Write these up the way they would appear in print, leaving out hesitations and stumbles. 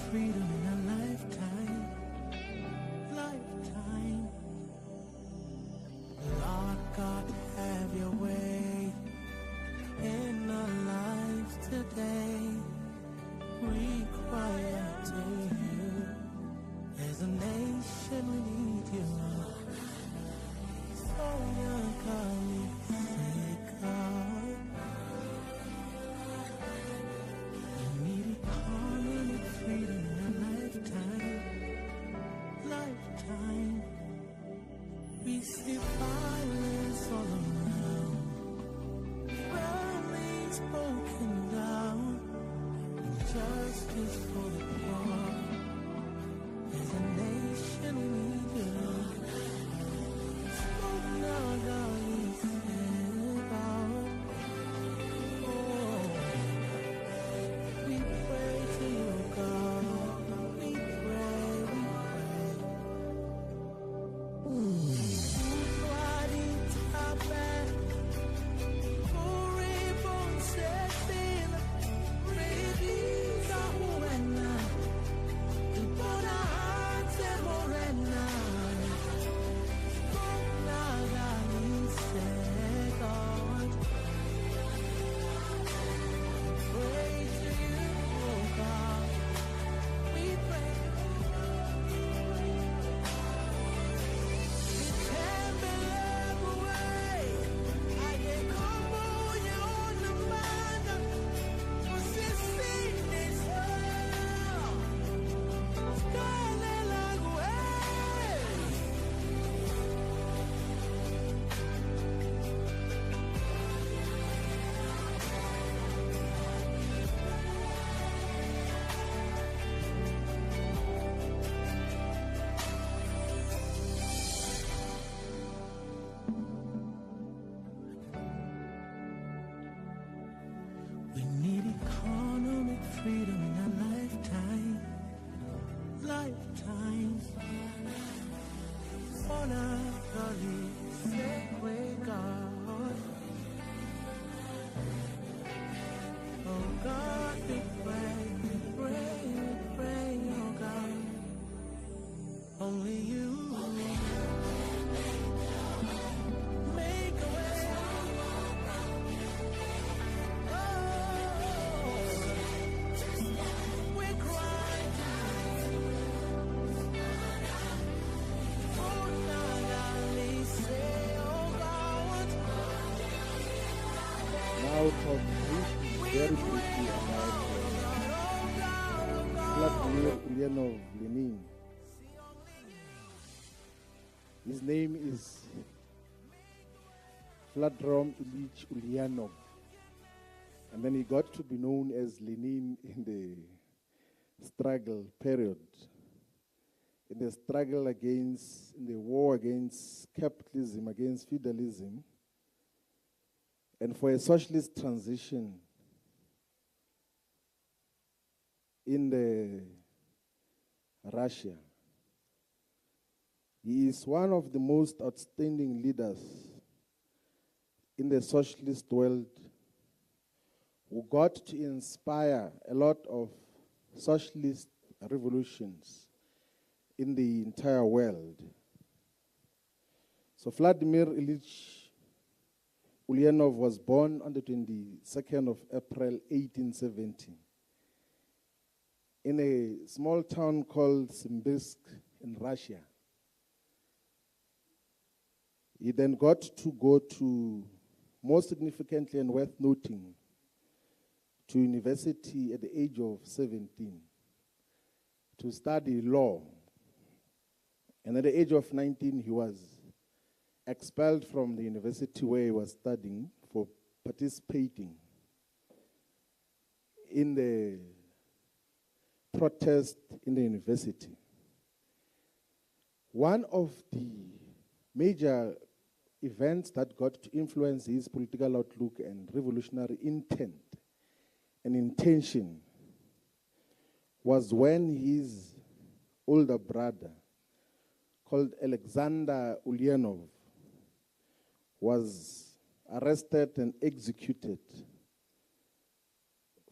Freedom in a lifetime, lifetime. Lord God, have your way in our lives today. We cry out to you. As a nation, we need you. So young, God, we say, God, we need economic freedom in a lifetime, lifetime. We see violence all around, families broken down, injustice for the poor. As a nation, we need you. Smoke now, God, we say, God. Oh, we pray to you, God. We pray, we pray. We need economic freedom in a lifetime, lifetime. Honor, glory, sacred God. Oh God, we pray, we pray, we pray, oh God. Only you. Make a way. Now talk very briefly about Vladimir Ulyanov Lenin. His name is Vladimir Ilyich Ulyanov. And then he got to be known as Lenin in the struggle period. In the struggle against, in the war against capitalism, against feudalism, and for a socialist transition in the Russia. He is one of the most outstanding leaders in the socialist world who got to inspire a lot of socialist revolutions in the entire world. So Vladimir Ilyich Ulyanov was born on the 22nd of April, 1870, in a small town called Symbolism in Russia. He then got to go to, most significantly and worth noting, to university at the age of 17 to study law. And at the age of 19, he was expelled from the university where he was studying for participating in the protest in the university. One of the major events that got to influence his political outlook and revolutionary intent and intention was when his older brother, called Alexander Ulyanov, was arrested and executed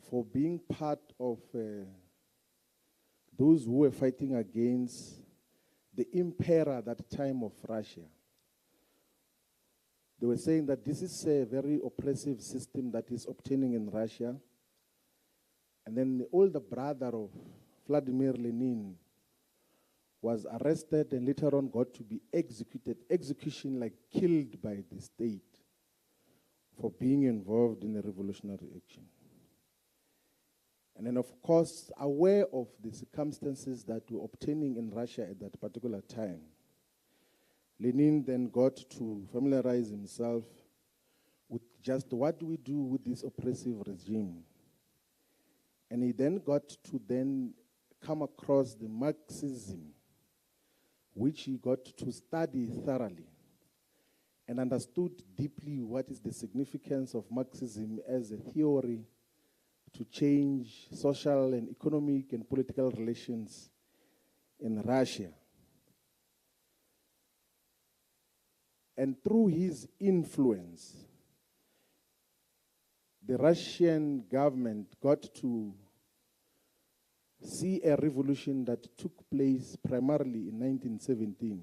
for being part of those who were fighting against the emperor at that time of Russia. They were saying that this is a very oppressive system that is obtaining in Russia. And then the older brother of Vladimir Lenin was arrested and later on got to be executed. Execution like killed by the state for being involved in a revolutionary action. And then, of course, aware of the circumstances that were obtaining in Russia at that particular time, Lenin then got to familiarize himself with just what do we do with this oppressive regime. And he then got to then come across the Marxism, which he got to study thoroughly and understood deeply what is the significance of Marxism as a theory to change social and economic and political relations in Russia. And through his influence, the Russian government got to see a revolution that took place primarily in 1917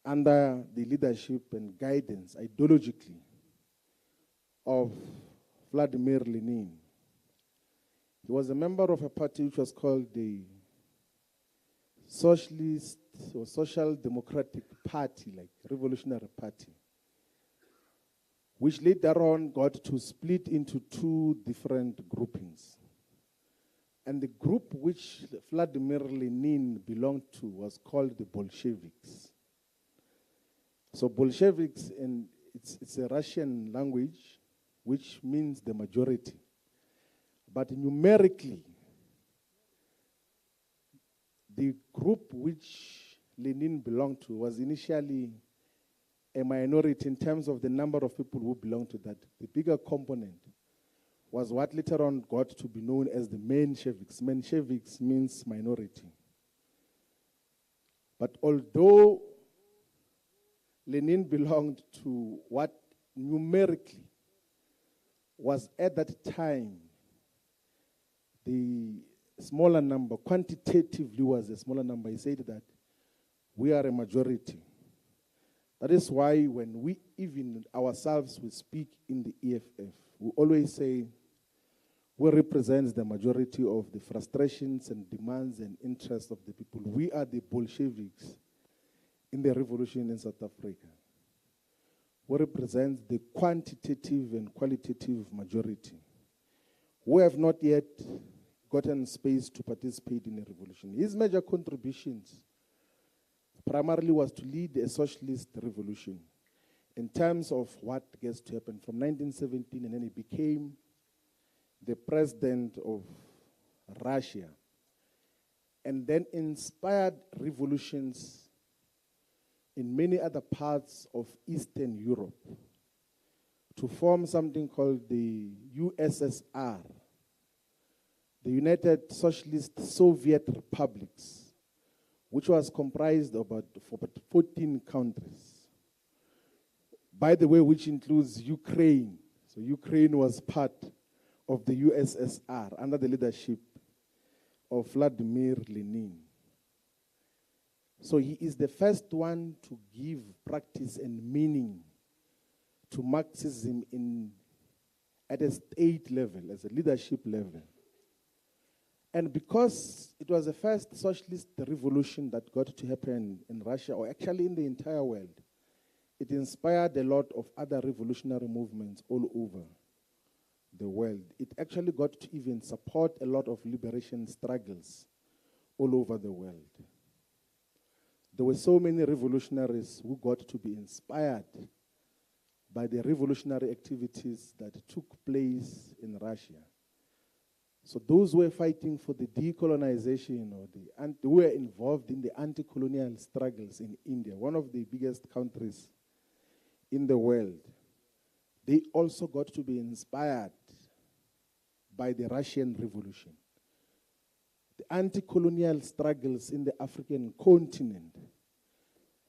under the leadership and guidance, ideologically, of Vladimir Lenin. He was a member of a party which was called the Socialist or Social Democratic Party, like Revolutionary Party, which later on got to split into two different groupings. And the group which Vladimir Lenin belonged to was called the Bolsheviks. So Bolsheviks, it's a Russian language, which means the majority. But numerically, the group which Lenin belonged to was initially a minority in terms of the number of people who belonged to that. The bigger component was what later on got to be known as the Mensheviks. Mensheviks means minority. But although Lenin belonged to what numerically was at that time the smaller number, quantitatively was a smaller number, he said that we are a majority. That is why when we even ourselves we speak in the EFF, we always say we represent the majority of the frustrations and demands and interests of the people. We are the Bolsheviks in the revolution in South Africa. We represent the quantitative and qualitative majority who have not yet gotten space to participate in the revolution. His major contributions primarily was to lead a socialist revolution in terms of what gets to happen from 1917, and then he became the president of Russia, and then inspired revolutions in many other parts of Eastern Europe to form something called the USSR, the United Socialist Soviet Republics, which was comprised of about 14 countries. By the way, which includes Ukraine. So Ukraine was part of the USSR under the leadership of Vladimir Lenin. So he is the first one to give practice and meaning to Marxism at a state level, as a leadership level. And because it was the first socialist revolution that got to happen in Russia, or actually in the entire world, it inspired a lot of other revolutionary movements all over the world. It actually got to even support a lot of liberation struggles all over the world. There were so many revolutionaries who got to be inspired by the revolutionary activities that took place in Russia. So those who were fighting for the decolonization or who were involved in the anti-colonial struggles in India, one of the biggest countries in the world, they also got to be inspired by the Russian Revolution. The anti-colonial struggles in the African continent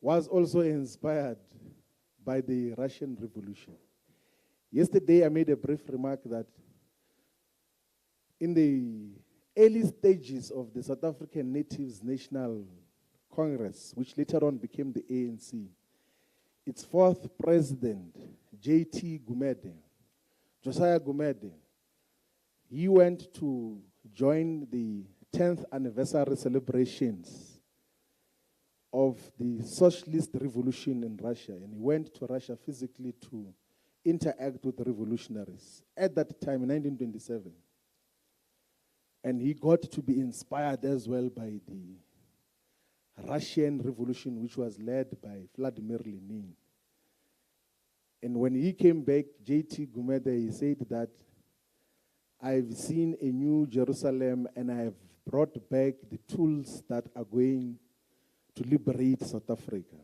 was also inspired by the Russian Revolution. Yesterday, I made a brief remark that in the early stages of the South African Natives National Congress, which later on became the ANC, its fourth president, J.T. Gumede, Josiah Gumede, he went to join the 10th anniversary celebrations of the Socialist revolution in Russia, and he went to Russia physically to interact with the revolutionaries at that time in 1927. And he got to be inspired as well by the Russian Revolution, which was led by Vladimir Lenin. And when he came back, J.T. Gumede, he said that, I've seen a new Jerusalem and I have brought back the tools that are going to liberate South Africa.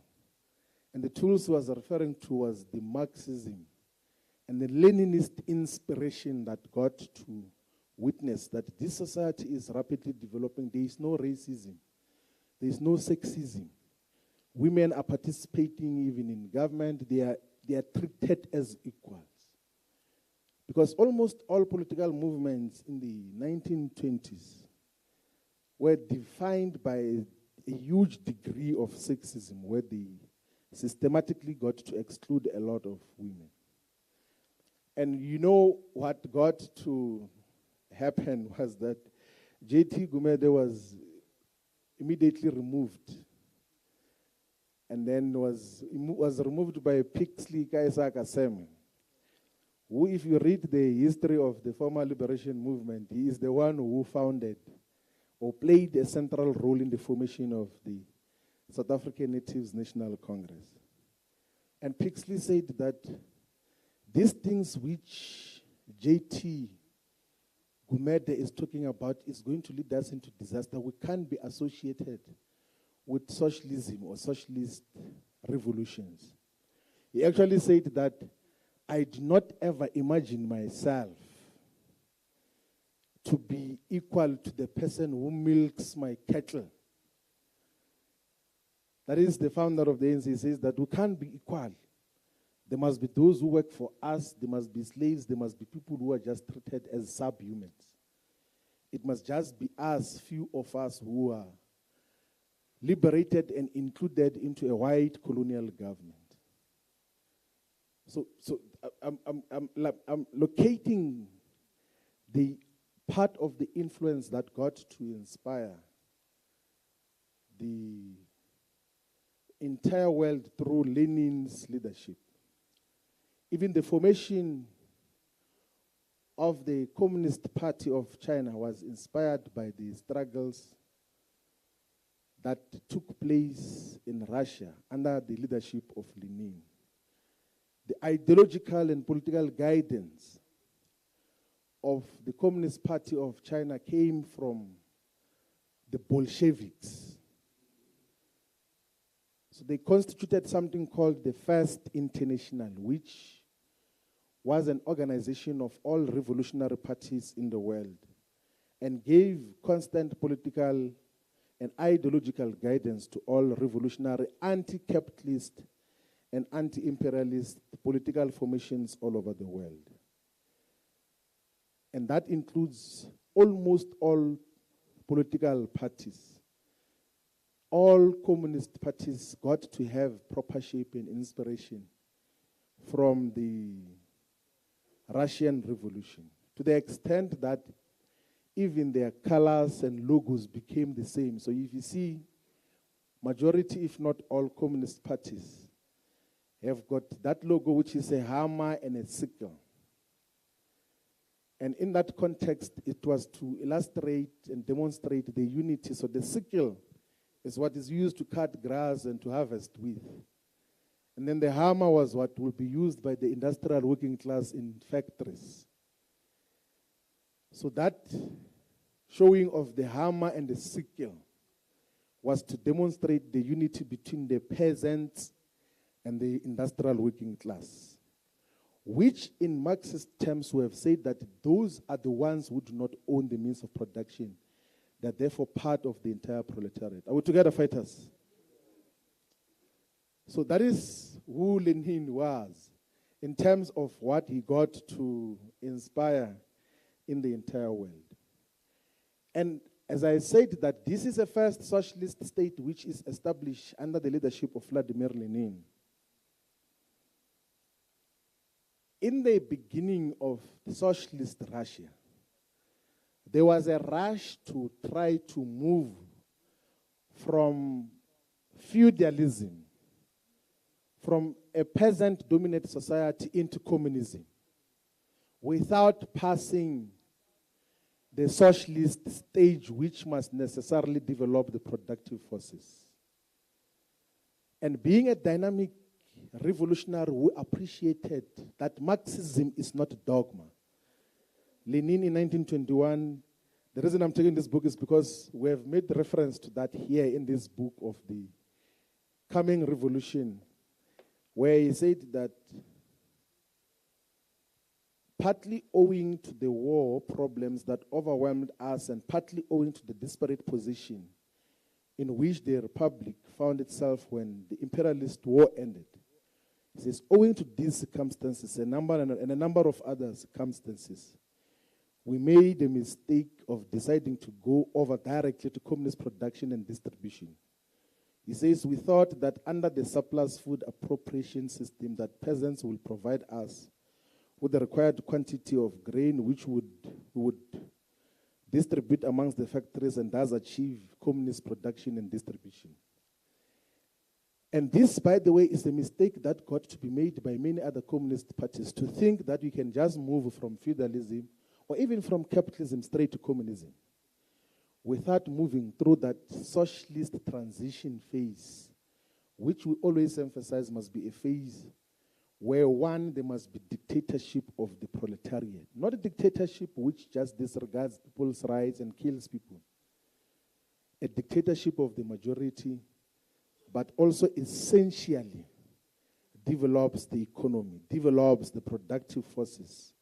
And the tools he was referring to was the Marxism and the Leninist inspiration that got to witness that this society is rapidly developing. There is no racism. There is no sexism. Women are participating even in government. They are treated as equals. Because almost all political movements in the 1920s were defined by a huge degree of sexism, where they systematically got to exclude a lot of women. And you know what got to happen was that J.T. Gumede was immediately removed, and then was removed by Pixley Kaisa Kaseme, who, if you read the history of the former liberation movement, he is the one who founded or played a central role in the formation of the South African Natives National Congress. And Pixley said that these things which J.T. Gumede is talking about is going to lead us into disaster. We can't be associated with socialism or socialist revolutions. He actually said that, I do not ever imagine myself to be equal to the person who milks my cattle. That is, the founder of the ANC says that we can't be equal. There must be those who work for us, there must be slaves, there must be people who are just treated as subhumans. It must just be us, few of us, who are liberated and included into a white colonial government. So I'm locating the part of the influence that got to inspire the entire world through Lenin's leadership. Even the formation of the Communist Party of China was inspired by the struggles that took place in Russia under the leadership of Lenin. The ideological and political guidance of the Communist Party of China came from the Bolsheviks. So they constituted something called the First International, which was an organization of all revolutionary parties in the world and gave constant political and ideological guidance to all revolutionary anti-capitalist and anti-imperialist political formations all over the world. And that includes almost all political parties. All communist parties got to have proper shape and inspiration from the Russian Revolution, to the extent that even their colors and logos became the same. So if you see, majority, if not all, communist parties have got that logo, which is a hammer and a sickle. And in that context, it was to illustrate and demonstrate the unity. So the sickle is what is used to cut grass and to harvest with. And then the hammer was what will be used by the industrial working class in factories. So that showing of the hammer and the sickle was to demonstrate the unity between the peasants and the industrial working class, which in Marxist terms we have said that those are the ones who do not own the means of production. They're therefore part of the entire proletariat. Are we together, fighters? So that is who Lenin was in terms of what he got to inspire in the entire world. And as I said, that this is the first socialist state which is established under the leadership of Vladimir Lenin. In the beginning of socialist Russia, there was a rush to try to move from feudalism, from a peasant-dominated society into communism, without passing the socialist stage, which must necessarily develop the productive forces. And being a dynamic revolutionary who appreciated that Marxism is not dogma, Lenin in 1921, the reason I'm taking this book is because we have made reference to that here in this book of the coming revolution, where he said that partly owing to the war problems that overwhelmed us and partly owing to the disparate position in which the Republic found itself when the imperialist war ended. He says, owing to these circumstances, a number of other circumstances, we made the mistake of deciding to go over directly to communist production and distribution. He says, we thought that under the surplus food appropriation system that peasants will provide us with the required quantity of grain which we would distribute amongst the factories and thus achieve communist production and distribution. And this, by the way, is a mistake that got to be made by many other communist parties, to think that we can just move from feudalism or even from capitalism straight to communism without moving through that socialist transition phase, which we always emphasize must be a phase where, one, there must be dictatorship of the proletariat. Not a dictatorship which just disregards people's rights and kills people. A dictatorship of the majority, but also essentially develops the economy, develops the productive forces,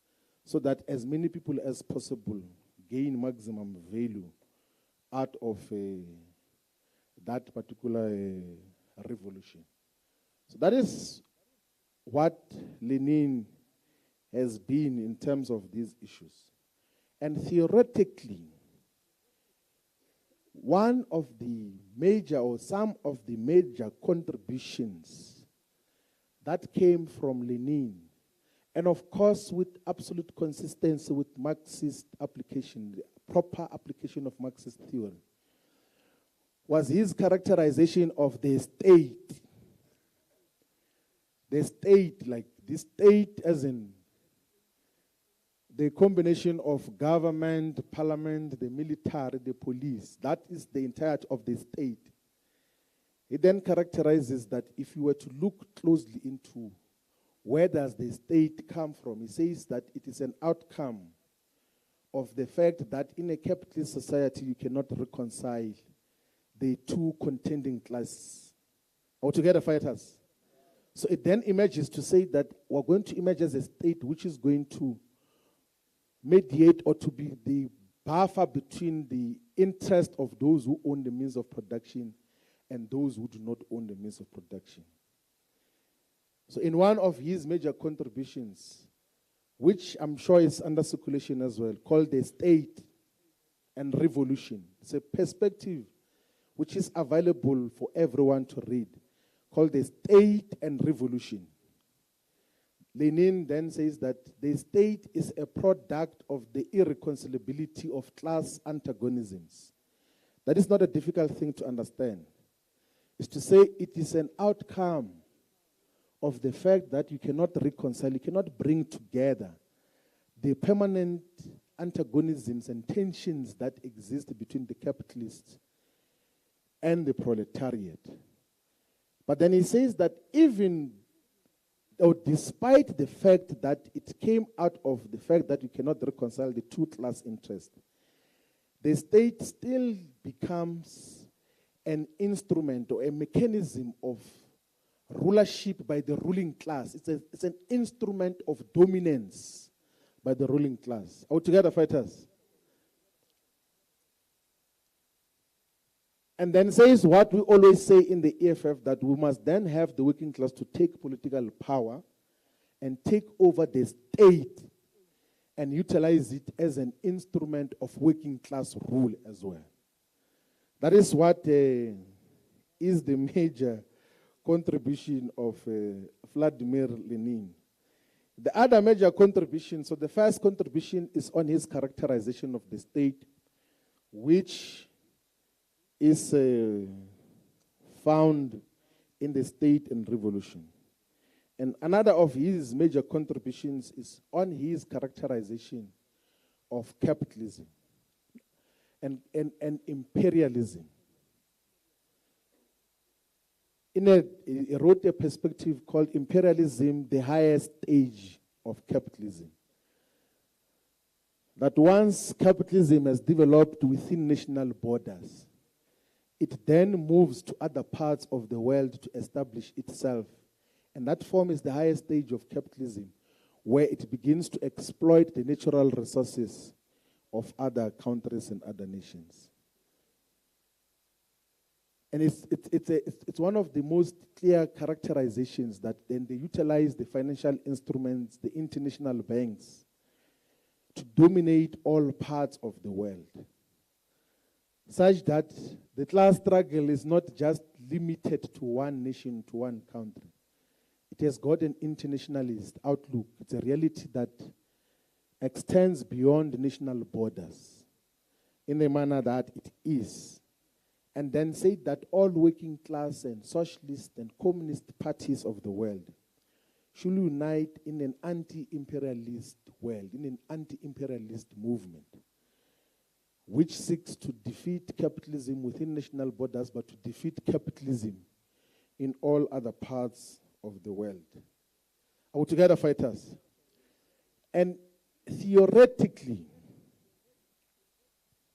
so that as many people as possible gain maximum value out of that particular revolution. So that is what Lenin has been in terms of these issues. And theoretically, one of the major or some of the major contributions that came from Lenin, and of course with absolute consistency with Marxist application, the proper application of Marxist theory, was his characterization of the state. The state, like the state as in the combination of government, parliament, the military, the police. That is the entirety of the state. He then characterizes that if you were to look closely into where does the state come from, he says that it is an outcome of the fact that in a capitalist society you cannot reconcile the two contending classes or together fighters. So it then emerges to say that we're going to emerge as a state which is going to mediate or to be the buffer between the interest of those who own the means of production and those who do not own the means of production. So in one of his major contributions, which I'm sure is under circulation as well, called The State and Revolution, it's a perspective which is available for everyone to read, called The State and Revolution. Lenin then says that the state is a product of the irreconcilability of class antagonisms. That is not a difficult thing to understand. It's to say it is an outcome of the fact that you cannot reconcile, you cannot bring together the permanent antagonisms and tensions that exist between the capitalists and the proletariat. But then he says that even or despite the fact that it came out of the fact that you cannot reconcile the two class interests, the state still becomes an instrument or a mechanism of rulership by the ruling class. It's an instrument of dominance by the ruling class. Are we together, fighters? And then says what we always say in the EFF, that we must then have the working class to take political power and take over the state and utilize it as an instrument of working class rule as well. That is what is the major contribution of Vladimir Lenin. The other major contribution, so the first contribution is on his characterization of the state, which is found in the State and Revolution. And another of his major contributions is on his characterization of capitalism and imperialism. He wrote a perspective called Imperialism, the highest stage of capitalism. That once capitalism has developed within national borders, it then moves to other parts of the world to establish itself. And that form is the highest stage of capitalism, where it begins to exploit the natural resources of other countries and other nations. And it's one of the most clear characterizations that then they utilize the financial instruments, the international banks, to dominate all parts of the world, such that the class struggle is not just limited to one nation, to one country. It has got an internationalist outlook. It's a reality that extends beyond national borders in the manner that it is. And then say that all working class and socialist and communist parties of the world should unite in an anti-imperialist world, in an anti-imperialist movement, which seeks to defeat capitalism within national borders, but to defeat capitalism in all other parts of the world. Are we together, fighters? And theoretically,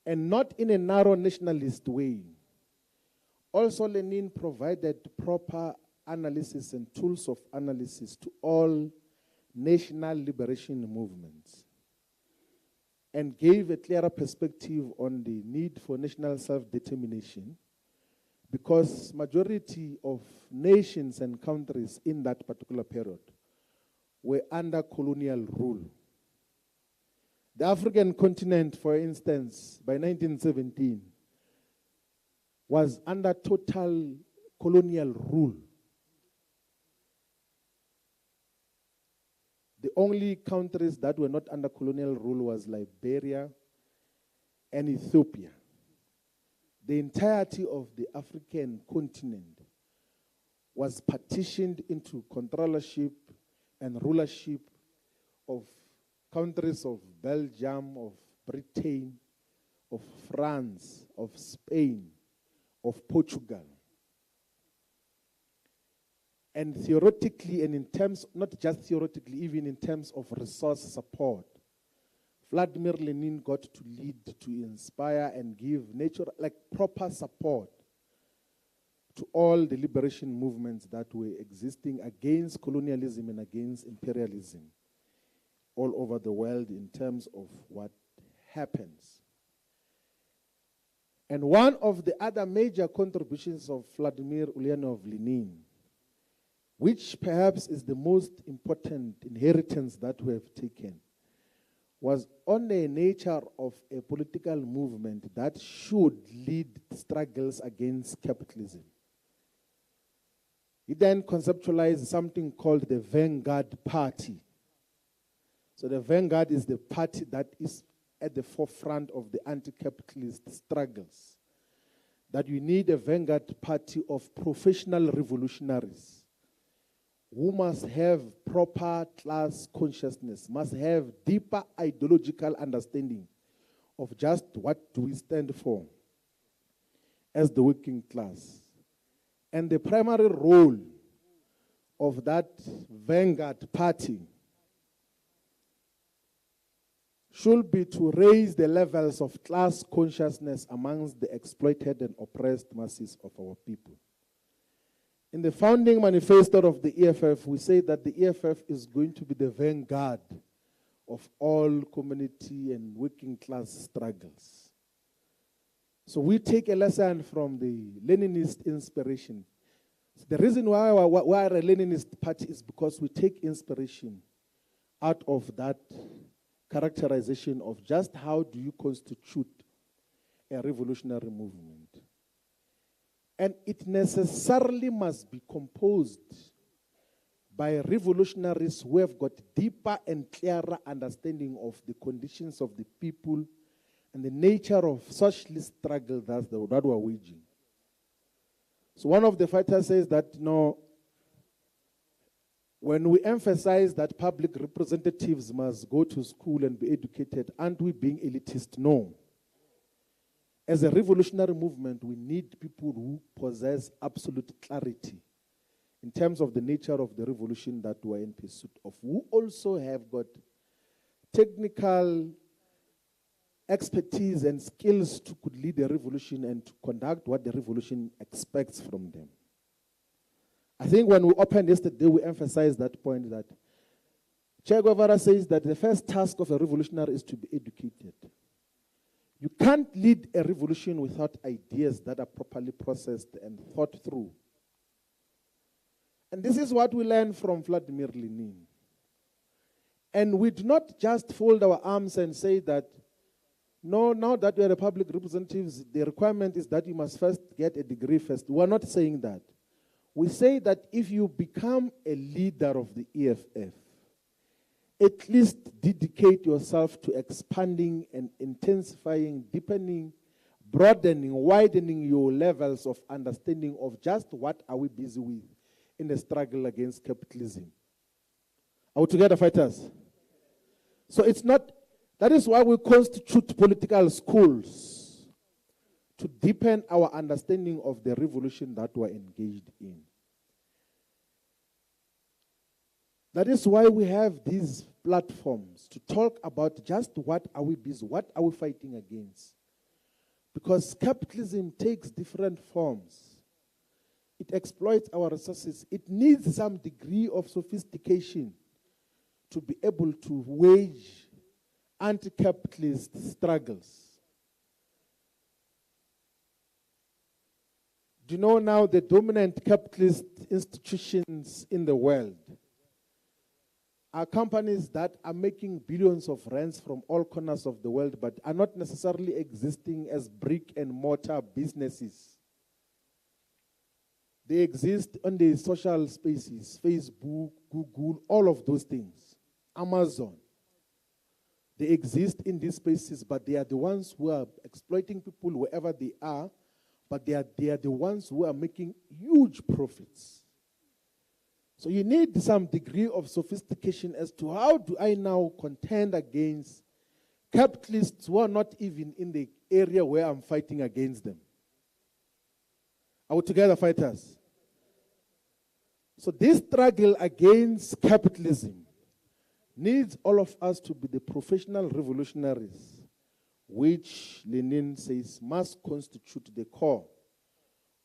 and not in a narrow nationalist way, also Lenin provided proper analysis and tools of analysis to all national liberation movements, and gave a clearer perspective on the need for national self-determination, because majority of nations and countries in that particular period were under colonial rule. The African continent, for instance, by 1917, was under total colonial rule. The only countries that were not under colonial rule was Liberia and Ethiopia. The entirety of the African continent was partitioned into controllership and rulership of countries of Belgium, of Britain, of France, of Spain, of Portugal. And theoretically, and in terms, not just theoretically, even in terms of resource support, Vladimir Lenin got to lead, to inspire, and give proper support to all the liberation movements that were existing against colonialism and against imperialism all over the world in terms of what happens. And one of the other major contributions of Vladimir Ulyanov Lenin, which perhaps is the most important inheritance that we have taken, was on the nature of a political movement that should lead struggles against capitalism. He then conceptualized something called the vanguard party. So the vanguard is the party that is at the forefront of the anti-capitalist struggles. That you need a vanguard party of professional revolutionaries who must have proper class consciousness, must have deeper ideological understanding of just what do we stand for as the working class. And the primary role of that vanguard party should be to raise the levels of class consciousness amongst the exploited and oppressed masses of our people. In the founding manifesto of the EFF, we say that the EFF is going to be the vanguard of all community and working class struggles. So we take a lesson from the Leninist inspiration. The reason why we're a Leninist party is because we take inspiration out of that characterization of just how do you constitute a revolutionary movement. And it necessarily must be composed by revolutionaries who have got deeper and clearer understanding of the conditions of the people and the nature of socialist struggle that we're waging. So one of the fighters says that, when we emphasize that public representatives must go to school and be educated, aren't we being elitist? No. As a revolutionary movement, we need people who possess absolute clarity in terms of the nature of the revolution that we're in pursuit of, who also have got technical expertise and skills to could lead a revolution and to conduct what the revolution expects from them. I think when we opened yesterday, we emphasized that point that Che Guevara says that the first task of a revolutionary is to be educated. You can't lead a revolution without ideas that are properly processed and thought through. And this is what we learned from Vladimir Lenin. And we do not just fold our arms and say that, no, now that we are the public representatives, the requirement is that you must first get a degree first. We are not saying that. We say that if you become a leader of the EFF, at least dedicate yourself to expanding and intensifying, deepening, broadening, widening your levels of understanding of just what are we busy with in the struggle against capitalism. Are we together, fighters? So it's not, that is why we constitute political schools, to deepen our understanding of the revolution that we're engaged in. That is why we have these platforms to talk about just what are we busy, what are we fighting against. Because capitalism takes different forms. It exploits our resources. It needs some degree of sophistication to be able to wage anti-capitalist struggles. Do you know now the dominant capitalist institutions in the world are companies that are making billions of rands from all corners of the world, but are not necessarily existing as brick and mortar businesses. They exist on the social spaces, Facebook, Google, all of those things, Amazon. They exist in these spaces, but they are the ones who are exploiting people wherever they are, but they are the ones who are making huge profits. So you need some degree of sophistication as to how do I now contend against capitalists who are not even in the area where I'm fighting against them. Are we together, fighters? So this struggle against capitalism needs all of us to be the professional revolutionaries, which Lenin says must constitute the core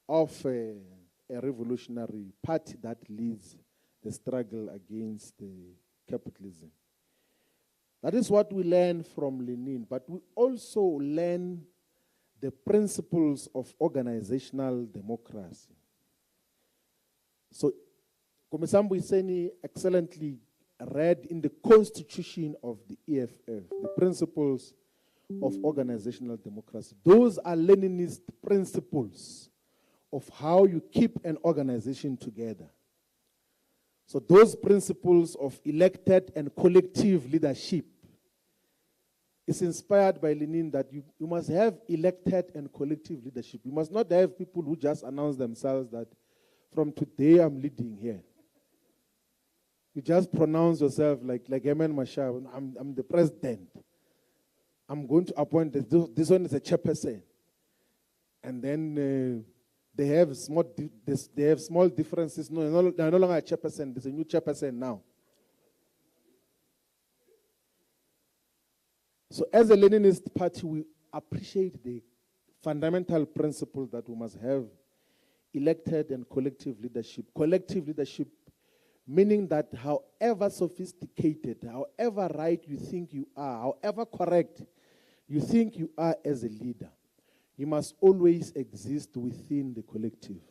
of a revolutionary party that leads the struggle against capitalism. That is what we learn from Lenin, but we also learn the principles of organizational democracy. So, Komisambu Iseni excellently read in the constitution of the EFF, the principles of organizational democracy. Those are Leninist principles of how you keep an organization together. So those principles of elected and collective leadership is inspired by Lenin that you must have elected and collective leadership. You must not have people who just announce themselves that from today I'm leading here. You just pronounce yourself like Eman Mashar, I'm the president. I'm going to appoint this one is a chairperson. And then they have small differences. No, they're no longer a chairperson. There's a new chairperson now. So as a Leninist party, we appreciate the fundamental principle that we must have elected and collective leadership. Collective leadership meaning that however sophisticated, however right you think you are, however correct you think you are as a leader, he must always exist within the collective.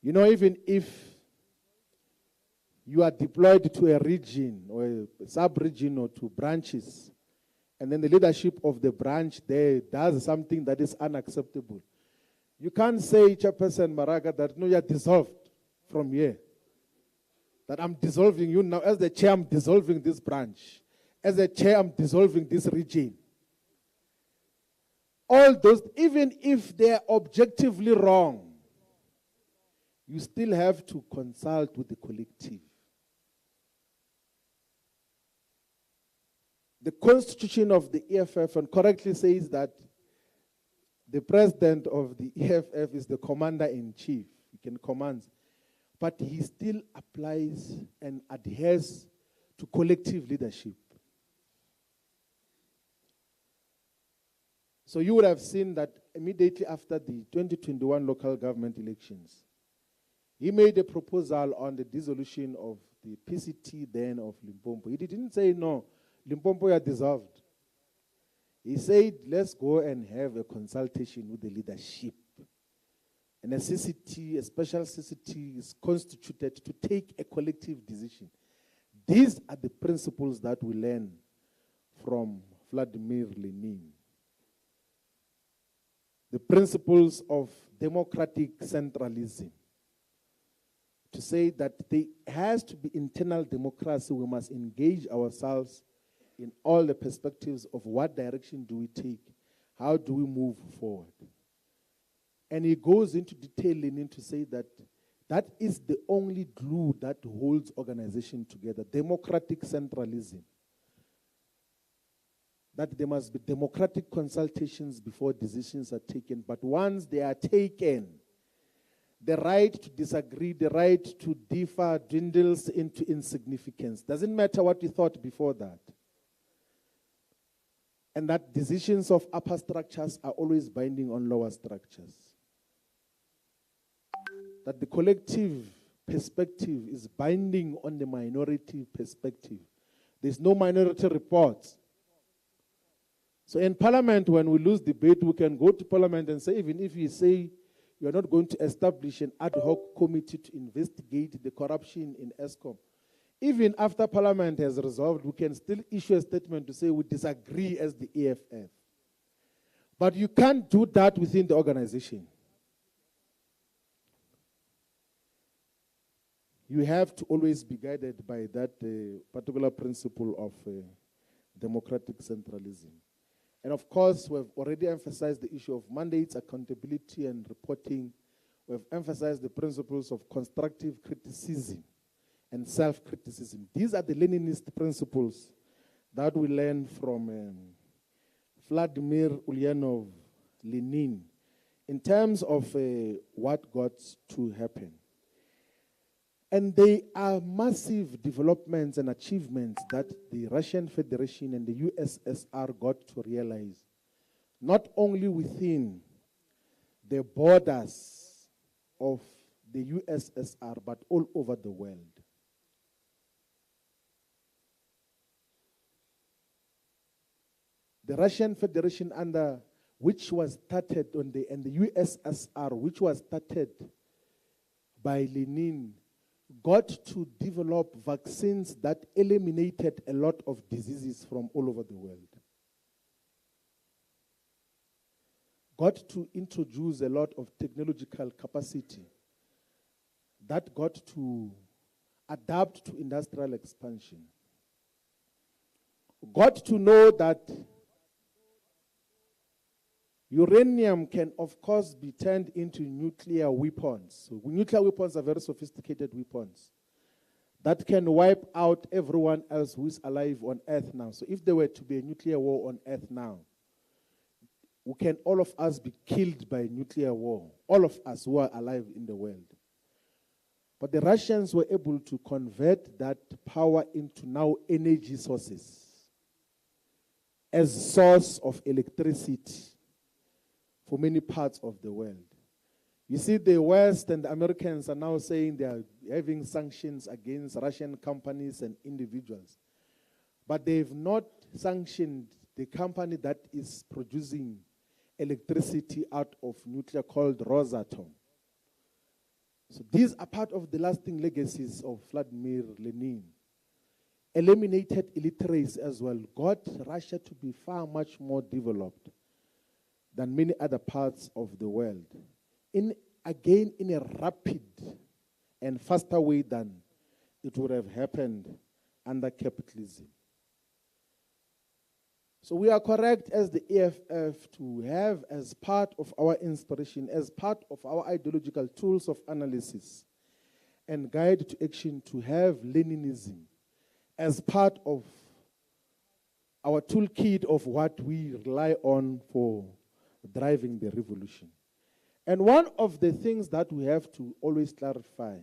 You know, even if you are deployed to a region or a sub-region or to branches, and then the leadership of the branch there does something that is unacceptable, you can't say, Chairperson Maraga, that no, you are dissolved from here. That I'm dissolving you now. As the chair, I'm dissolving this branch. As a chair, I'm dissolving this region. All those, even if they are objectively wrong, you still have to consult with the collective. The constitution of the EFF correctly says that the president of the EFF is the commander-in-chief. He can command. But he still applies and adheres to collective leadership. So you would have seen that immediately after the 2021 local government elections, he made a proposal on the dissolution of the PCT then of Limpopo. He didn't say, no, Limpopo are dissolved. He said, let's go and have a consultation with the leadership. And a CCT, a special CCT, is constituted to take a collective decision. These are the principles that we learn from Vladimir Lenin. The principles of democratic centralism. To say that there has to be internal democracy, we must engage ourselves in all the perspectives of what direction do we take, how do we move forward. And he goes into detailing to say that that is the only glue that holds organization together, democratic centralism. That there must be democratic consultations before decisions are taken, but once they are taken, the right to disagree, the right to differ dwindles into insignificance. Doesn't matter what you thought before that. And that decisions of upper structures are always binding on lower structures. That the collective perspective is binding on the minority perspective. There's no minority reports. So in Parliament, when we lose debate, we can go to Parliament and say, even if you say you are not going to establish an ad hoc committee to investigate the corruption in ESCOM, even after Parliament has resolved, we can still issue a statement to say we disagree as the EFF. But you can't do that within the organization. You have to always be guided by that particular principle of democratic centralism. And of course, we've already emphasized the issue of mandates, accountability, and reporting. We've emphasized the principles of constructive criticism and self-criticism. These are the Leninist principles that we learn from Vladimir Ulyanov, Lenin, in terms of what got to happen. And they are massive developments and achievements that the Russian Federation and the USSR got to realize, not only within the borders of the USSR, but all over the world. The Russian Federation, which was started and the USSR, which was started by Lenin, got to develop vaccines that eliminated a lot of diseases from all over the world. Got to introduce a lot of technological capacity that got to adapt to industrial expansion. Got to know that uranium can, of course, be turned into nuclear weapons. So nuclear weapons are very sophisticated weapons that can wipe out everyone else who is alive on Earth now. So if there were to be a nuclear war on Earth now, we can all of us be killed by nuclear war, all of us who are alive in the world. But the Russians were able to convert that power into now energy sources as source of electricity for many parts of the world. You see, the West and the Americans are now saying they are having sanctions against Russian companies and individuals. But they've not sanctioned the company that is producing electricity out of nuclear called Rosatom. So these are part of the lasting legacies of Vladimir Lenin. Eliminated illiteracy as well, got Russia to be far much more developed than many other parts of the world. Again, in a rapid and faster way than it would have happened under capitalism. So we are correct as the EFF to have as part of our inspiration, as part of our ideological tools of analysis and guide to action, to have Leninism as part of our toolkit of what we rely on for driving the revolution. And one of the things that we have to always clarify,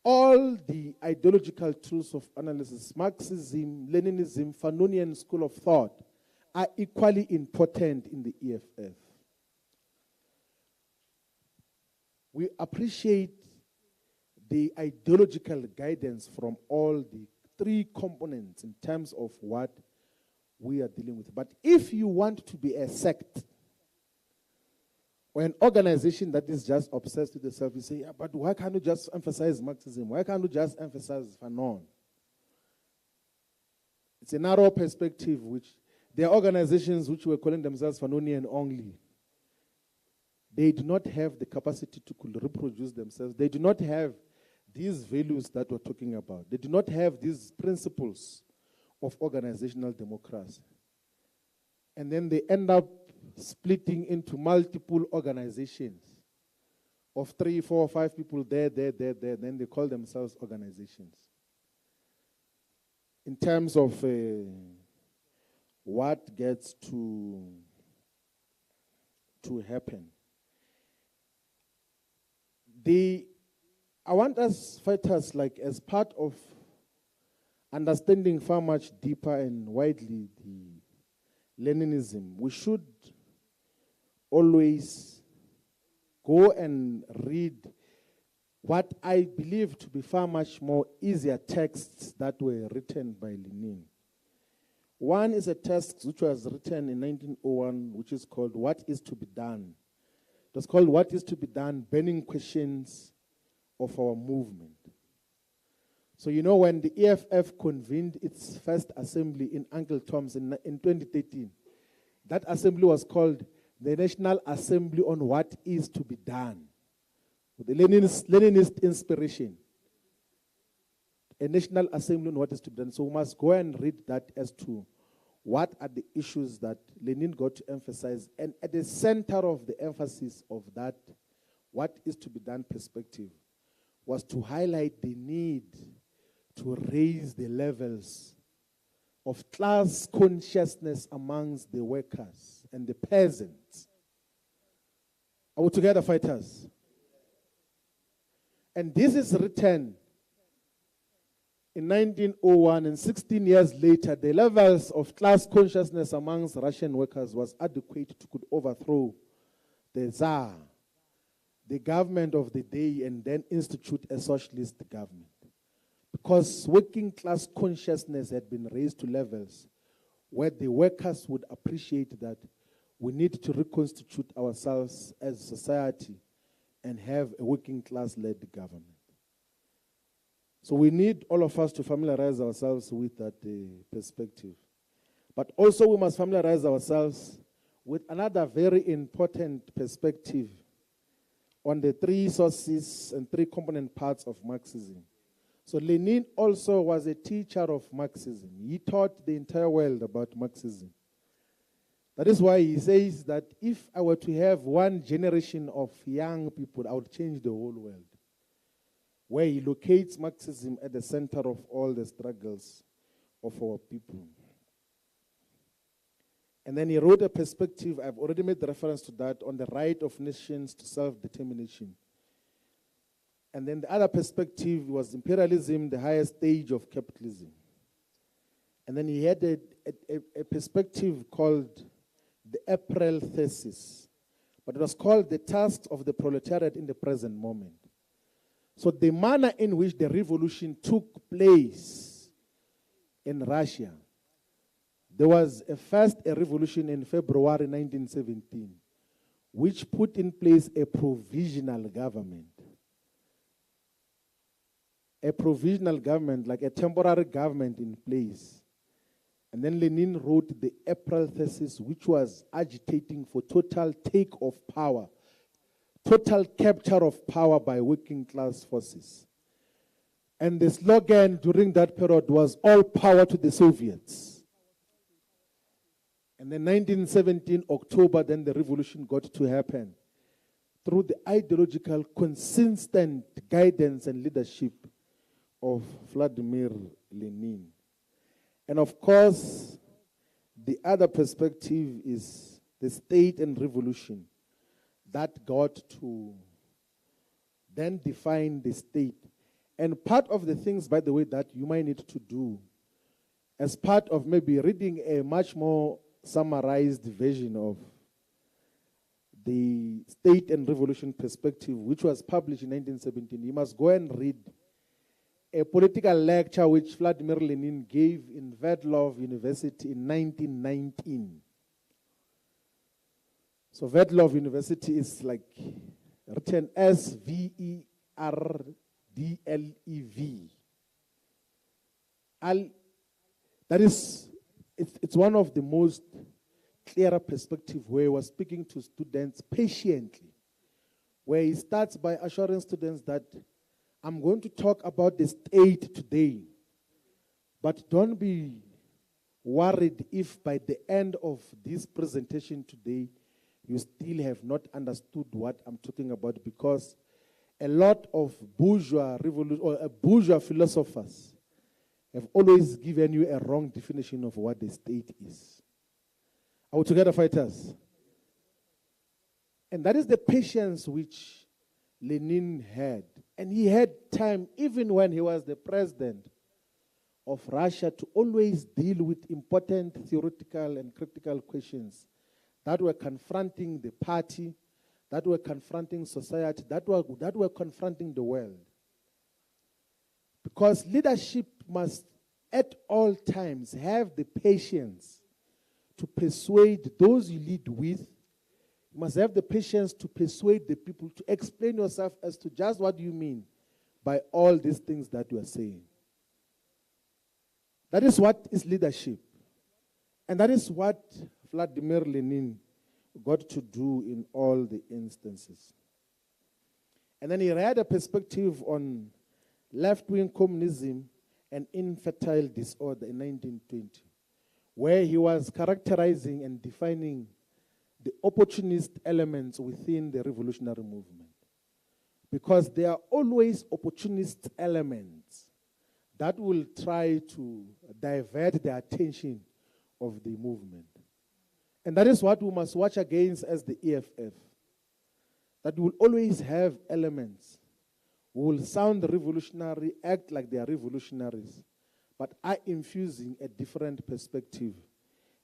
all the ideological tools of analysis, Marxism, Leninism, Fanonian school of thought, are equally important in the EFF. We appreciate the ideological guidance from all the three components in terms of what we are dealing with. But if you want to be a sect or an organization that is just obsessed with itself, you say, yeah, but why can't you just emphasize Marxism? Why can't you just emphasize Fanon? It's a narrow perspective, which there are organizations which were calling themselves Fanonian only. They do not have the capacity to reproduce themselves. They do not have these values that we're talking about. They do not have these principles of organizational democracy. And then they end up splitting into multiple organizations of 3, 4, 5 people there. Then they call themselves organizations. In terms of what gets to happen, I want us fighters, like, as part of understanding far much deeper and widely the Leninism, we should always go and read what I believe to be far much more easier texts that were written by Lenin. One is a text which was written in 1901, which is called What is to be Done. It was called What is to be Done, Burning Questions of Our Movement. So you know, when the EFF convened its first assembly in Uncle Tom's in 2013, that assembly was called the National Assembly on What is to be Done, with the Leninist inspiration. A National Assembly on What is to be Done. So we must go and read that as to what are the issues that Lenin got to emphasize. And at the center of the emphasis of that what is to be done perspective was to highlight the need to raise the levels of class consciousness amongst the workers and the peasants. Are we together, fighters? And this is written in 1901, and 16 years later, the levels of class consciousness amongst Russian workers was adequate to could overthrow the Tsar, the government of the day, and then institute a socialist government. Because working class consciousness had been raised to levels where the workers would appreciate that we need to reconstitute ourselves as a society and have a working class-led government. So we need all of us to familiarize ourselves with that perspective. But also we must familiarize ourselves with another very important perspective on the three sources and three component parts of Marxism. So Lenin also was a teacher of Marxism. He taught the entire world about Marxism. That is why he says that if I were to have one generation of young people, I would change the whole world. Where he locates Marxism at the center of all the struggles of our people. And then he wrote a perspective, I've already made reference to that, on the right of nations to self-determination. And then the other perspective was imperialism, the highest stage of capitalism. And then he had a perspective called the April thesis. But it was called the tasks of the proletariat in the present moment. So the manner in which the revolution took place in Russia, there was a revolution in February 1917, which put in place a provisional government. A provisional government, like a temporary government in place. And then Lenin wrote the April thesis, which was agitating for total take of power, total capture of power by working class forces. And the slogan during that period was all power to the Soviets. And then 1917, October, then the revolution got to happen through the ideological, consistent guidance and leadership of Vladimir Lenin. And of course, the other perspective is the state and revolution that got to then define the state. And part of the things, by the way, that you might need to do as part of maybe reading a much more summarized version of the state and revolution perspective, which was published in 1917, you must go and read a political lecture which Vladimir Lenin gave in Sverdlov University in 1919. So Sverdlov University is like written Sverdlev. That is, it's one of the most clearer perspective where he was speaking to students patiently, where he starts by assuring students that I'm going to talk about the state today, but don't be worried if by the end of this presentation today, you still have not understood what I'm talking about, because a lot of bourgeois philosophers have always given you a wrong definition of what the state is. Are we together, fighters? And that is the patience which Lenin had. And he had time, even when he was the president of Russia, to always deal with important theoretical and critical questions that were confronting the party, that were confronting society, that were confronting the world. Because leadership must at all times have the patience to persuade those you lead with. You must have the patience to persuade the people, to explain yourself as to just what you mean by all these things that you are saying. That is what is leadership. And that is what Vladimir Lenin got to do in all the instances. And then he had a perspective on left-wing communism and infantile disorder in 1920, where he was characterizing and defining the opportunist elements within the revolutionary movement. Because there are always opportunist elements that will try to divert the attention of the movement. And that is what we must watch against as the EFF. That will always have elements who will sound revolutionary, act like they are revolutionaries, but are infusing a different perspective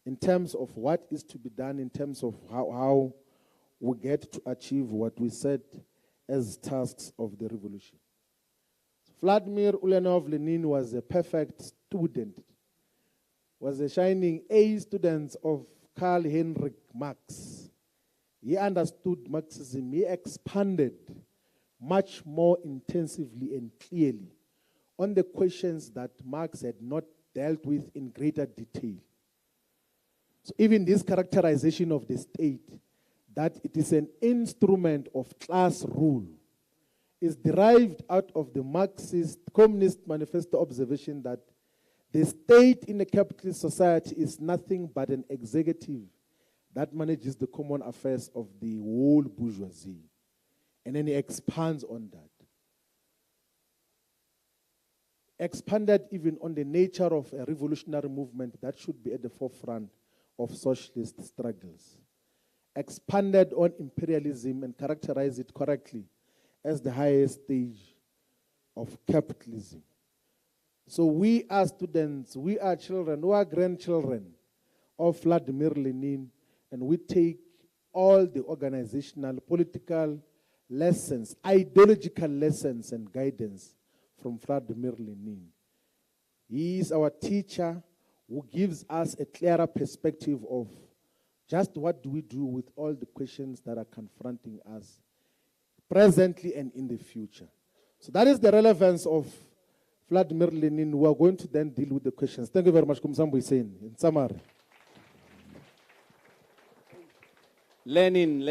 in terms of what is to be done, in terms of how we get to achieve what we set as tasks of the revolution. Vladimir Ulyanov Lenin was a perfect student, was a shining A student of Karl Heinrich Marx. He understood Marxism. He expanded much more intensively and clearly on the questions that Marx had not dealt with in greater detail. So even this characterization of the state, that it is an instrument of class rule, is derived out of the Marxist Communist Manifesto observation that the state in a capitalist society is nothing but an executive that manages the common affairs of the whole bourgeoisie. And then he expands on that. Expanded even on the nature of a revolutionary movement that should be at the forefront of socialist struggles. Expanded on imperialism and characterized it correctly as the highest stage of capitalism. So we are students, we are children, we are grandchildren of Vladimir Lenin, and we take all the organizational, political lessons, ideological lessons and guidance from Vladimir Lenin. He is our teacher who gives us a clearer perspective of just what do we do with all the questions that are confronting us presently and in the future. So that is the relevance of Vladimir Lenin. We are going to then deal with the questions. Thank you very much, Kumsambo Hussein. In summary. Lenin.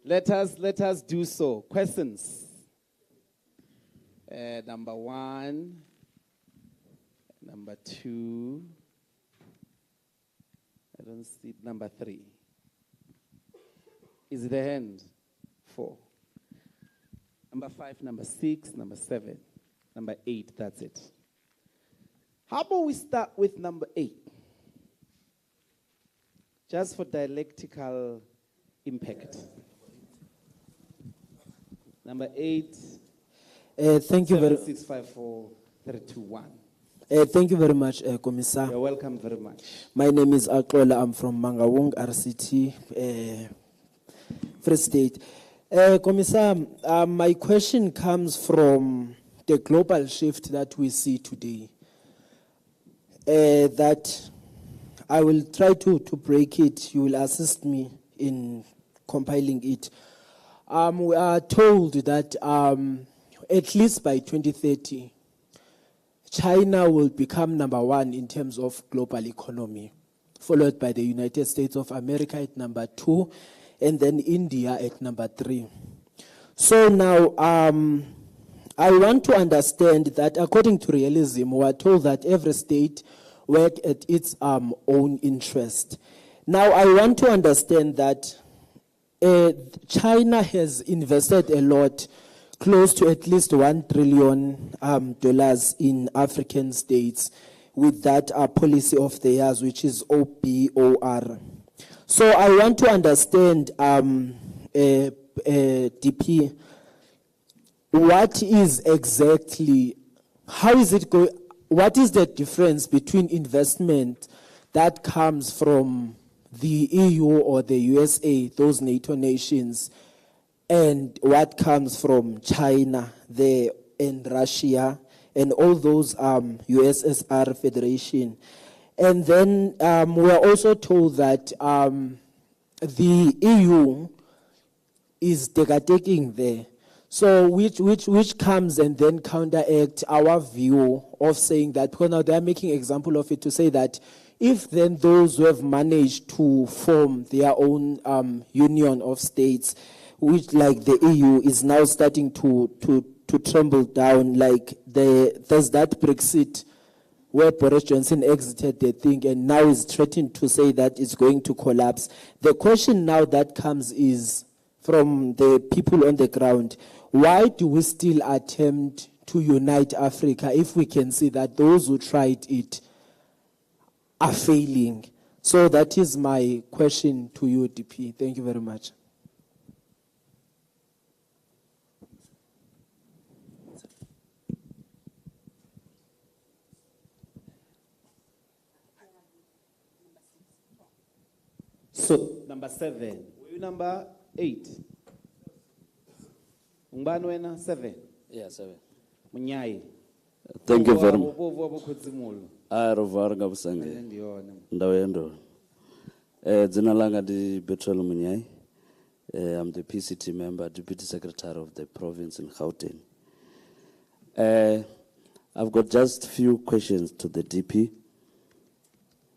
Let us do so. Questions? Number 1, number 2. I don't see number 3. Is it a hand? 4. Number 5, number 6, number 7, number 8. That's it. How about we start with number 8? Just for dialectical impact. Number 8. Thank you very much. 654 321. Thank you very much, Commissar. You're welcome very much. My name is Aqola. I'm from Mangaung, RCT, Free State. Commissar, my question comes from the global shift that we see today. That I will try to break it. You will assist me in compiling it. We are told that at least by 2030, China will become number 1 in terms of global economy, followed by the United States of America at number 2, and then India at number 3. So now, I want to understand that according to realism, we are told that every state works at its own interest. Now, I want to understand that China has invested a lot, close to at least $1 trillion in African states with that policy of theirs, which is OBOR. So I want to understand, DP, what is exactly, how is it going, what is the difference between investment that comes from the EU or the USA, those NATO nations, and what comes from China and Russia and all those USSR Federation? And then we are also told that the EU is taking there. So which comes and then counteract our view of saying that, because now they are making example of it to say that if then those who have managed to form their own union of states, which like the EU is now starting to tremble down, like there's that Brexit where Boris Johnson exited the thing and now is threatening to say that it's going to collapse. The question now that comes is from the people on the ground, why do we still attempt to unite Africa if we can see that those who tried it are failing? So that is my question to you, DP. Thank you very much. So, number 7. Were you number 8? Umbanwena 7. Yeah, 7. Munyai. Thank you very much. Rovarga Busange. Ndawendo. Zinalanga di Betrol Munyai. I'm the PCT member, Deputy Secretary of the province in Gauteng. I've got just a few questions to the DP.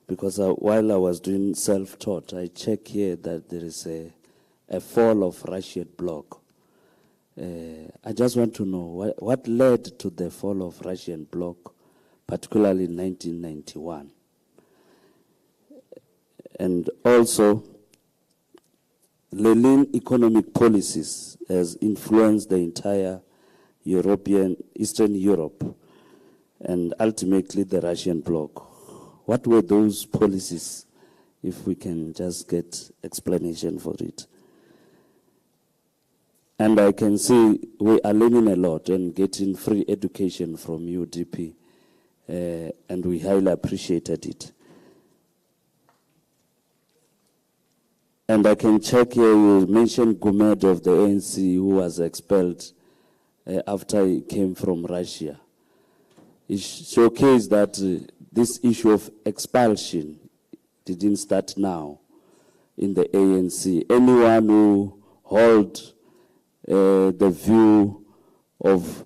Because while I was doing self-taught, I check here that there is a fall of Russian bloc. I just want to know what led to the fall of Russian bloc, particularly in 1991. And also, Lenin economic policies has influenced the entire Eastern Europe, and ultimately the Russian bloc. What were those policies, if we can just get explanation for it? And I can see we are learning a lot and getting free education from UDP, and we highly appreciated it. And I can check here, you mentioned Gumed of the ANC who was expelled after he came from Russia. it showcased that this issue of expulsion didn't start now in the ANC. Anyone who hold the view of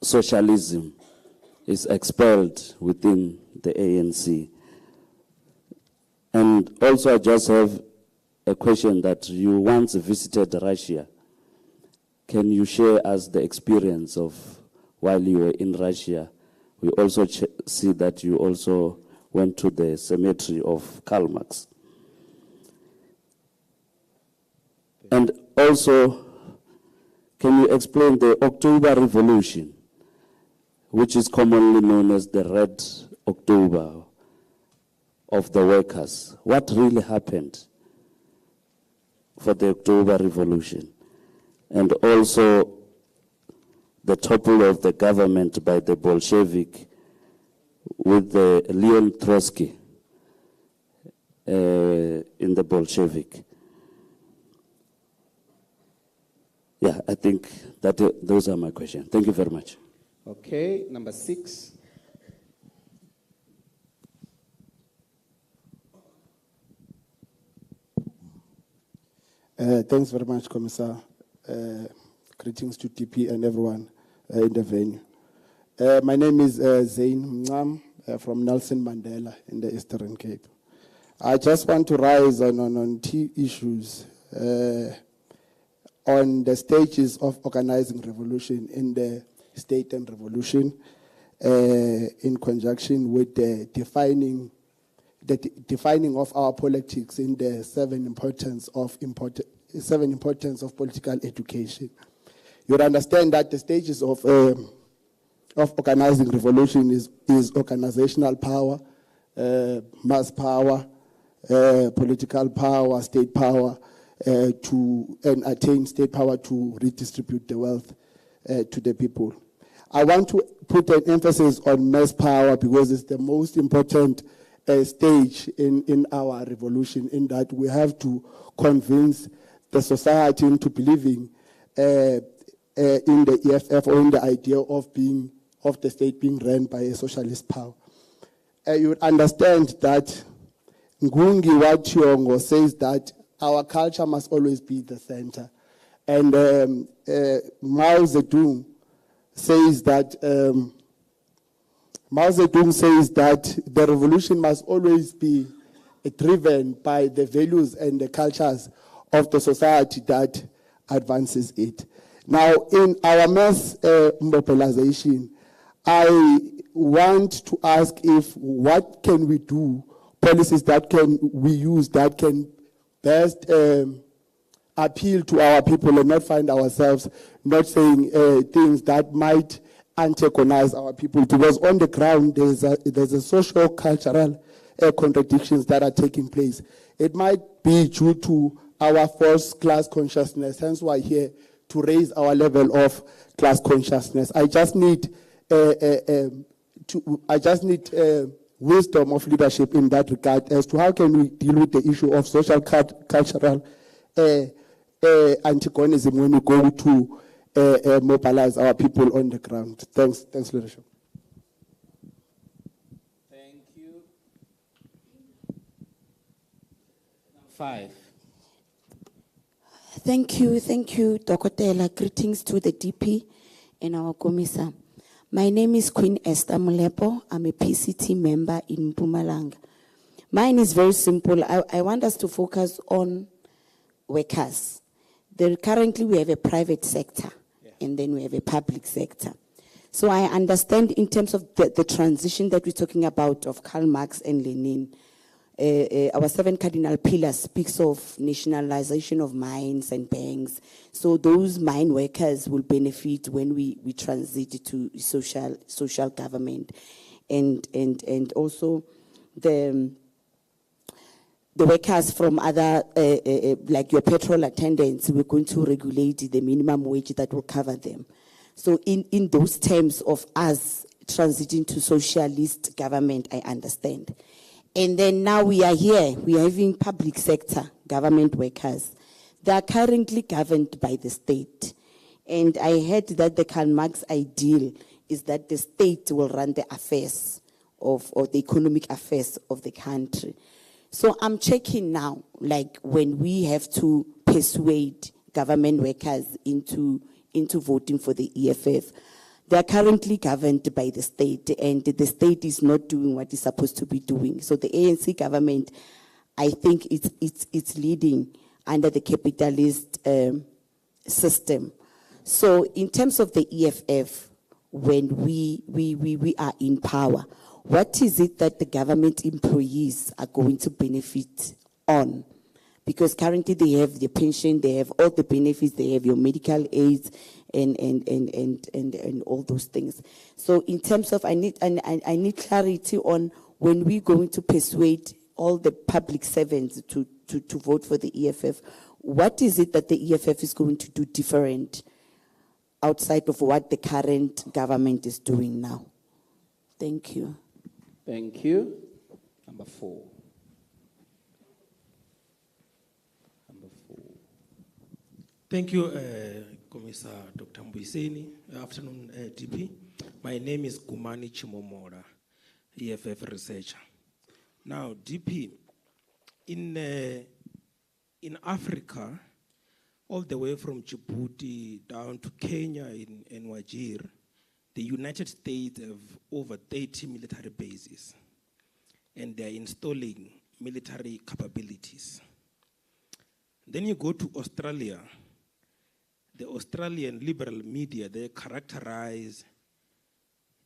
socialism is expelled within the ANC. And also I just have a question that you once visited Russia. Can you share us the experience of while you were in Russia? We also see that you also went to the cemetery of Karl Marx. And also, can you explain the October Revolution, which is commonly known as the Red October of the workers? What really happened for the October Revolution? And also the topple of the government by the Bolshevik with the Leon Trotsky in the Bolshevik. Yeah, I think that those are my questions. Thank you very much. Okay, number 6. Thanks very much, Commissar. Greetings to TP and everyone in the venue. My name is Zain Mngam from Nelson Mandela in the Eastern Cape. I just want to rise on 2 issues on the stages of organizing revolution in the state and revolution in conjunction with the defining of our politics in the 7 importance of political education. You understand that the stages of organizing revolution is organizational power, mass power, political power, state power, and attain state power to redistribute the wealth to the people. I want to put an emphasis on mass power because it's the most important stage in our revolution, in that we have to convince the society into believing in the EFF or in the idea of the state being run by a socialist power. You would understand that Ngungi wa Thiong'o says that our culture must always be the center. And Mao Zedong says that the revolution must always be driven by the values and the cultures of the society that advances it. Now, in our mass mobilization, I want to ask what can we do, policies that we use that can best appeal to our people and not find ourselves not saying things that might antagonize our people, because on the ground there's a social cultural contradictions that are taking place. It might be due to our false class consciousness, hence why here to raise our level of class consciousness. I just need wisdom of leadership in that regard as to how can we deal with the issue of social cultural antagonism when we go to mobilize our people on the ground. Thanks, leadership. Thank you. 5. Thank you, Dokotela. Greetings to the DP and our Commissar. My name is Queen Esther Mulepo. I'm a PCT member in Mpumalanga. Mine is very simple. I want us to focus on workers. Currently, we have a private sector, and then we have a public sector. So I understand in terms of the transition that we're talking about of Karl Marx and Lenin, our 7 cardinal pillars speaks of nationalization of mines and banks. So those mine workers will benefit when we transit to social government, and also the workers from other like your petrol attendants, we're going to regulate the minimum wage that will cover them. So in those terms of us transiting to socialist government, I understand. And then now we are here, we are having public sector government workers. They are currently governed by the state. And I heard that the Karl Marx ideal is that the state will run the affairs or the economic affairs of the country. So I'm checking now, like when we have to persuade government workers into voting for the EFF. They are currently governed by the state, and the state is not doing what it's supposed to be doing. So the ANC government, I think it's leading under the capitalist system. So in terms of the EFF, when we are in power, what is it that the government employees are going to benefit on? Because currently they have the pension, they have all the benefits, they have your medical aids and all those things. So in terms of, I need clarity on when we're going to persuade all the public servants to vote for the EFF, what is it that the EFF is going to do different outside of what the current government is doing now? Thank you. Thank you. Number 4. Thank you, Commissar Dr. Mbuyiseni. Afternoon, DP. My name is Gumani Chimomora, EFF researcher. Now, DP, in Africa, all the way from Djibouti down to Kenya in Wajir, the United States have over 30 military bases, and they're installing military capabilities. Then you go to Australia. The Australian liberal media, they characterize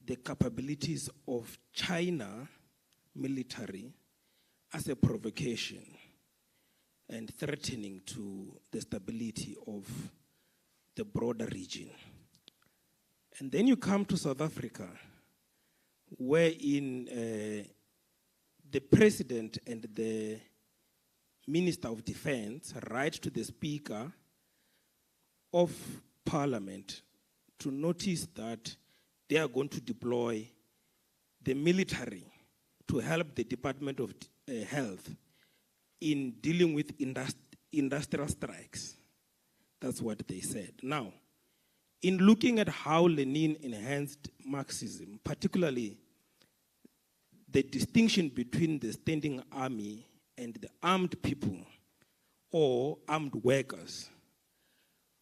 the capabilities of China military as a provocation and threatening to the stability of the broader region. And then you come to South Africa, wherein the president and the Minister of Defense write to the Speaker of Parliament to notice that they are going to deploy the military to help the Department of Health in dealing with industrial strikes. That's what they said. Now, in looking at how Lenin enhanced Marxism, particularly the distinction between the standing army and the armed people or armed workers,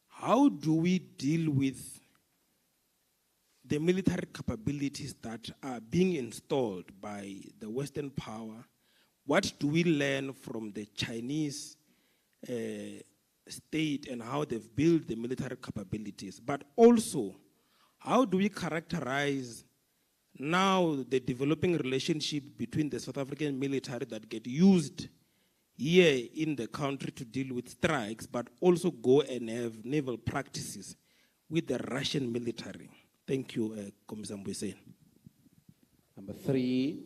how do we deal with the military capabilities that are being installed by the Western power? What do we learn from the Chinese state and how they've built the military capabilities? But also, how do we characterize now the developing relationship between the South African military that get used here in the country to deal with strikes, but also go and have naval practices with the Russian military? Thank you, Commissar Mbuyiseni. Number 3.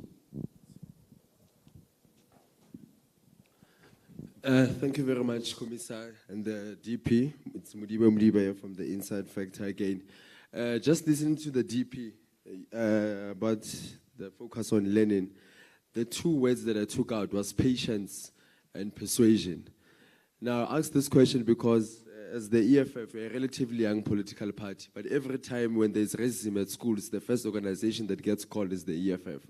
Thank you very much, Commissar and the DP. It's Mudibe from the Inside Factor again. Just listening to the DP about the focus on Lenin, the 2 words that I took out was patience and persuasion. Now, I ask this question because as the EFF, we're a relatively young political party, but every time when there's racism at schools, the first organization that gets called is the EFF.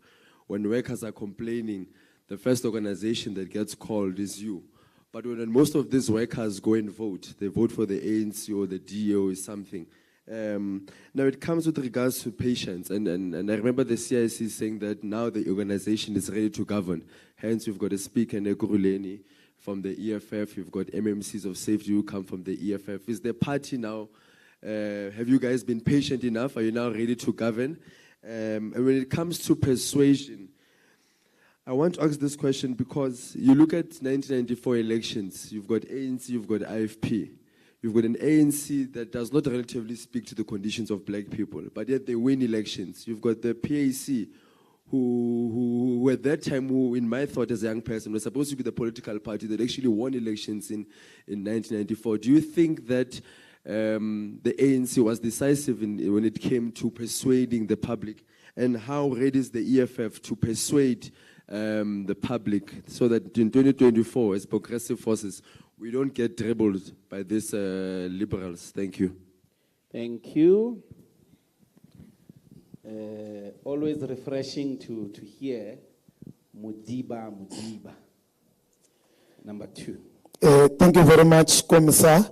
When workers are complaining, the first organization that gets called is you. But when most of these workers go and vote, they vote for the ANC or the DO or something. Now it comes with regards to patience, and I remember the CIC saying that now the organization is ready to govern. Hence, we've got a speaker, Nekuruleni, from the EFF. You've got MMCs of safety who come from the EFF. Is the party now, have you guys been patient enough? Are you now ready to govern? And when it comes to persuasion, I want to ask this question because you look at 1994 elections, you've got ANC, you've got IFP. You've got an ANC that does not relatively speak to the conditions of black people, but yet they win elections. You've got the PAC, who at that time, who in my thought as a young person, was supposed to be the political party that actually won elections in 1994. Do you think that the ANC was decisive when it came to persuading the public? And how ready is the EFF to persuade the public so that in 2024, as progressive forces, we don't get dribbled by these liberals? Thank you. Thank you. Always refreshing to hear Mudiba. Number 2. Thank you very much, Commissar.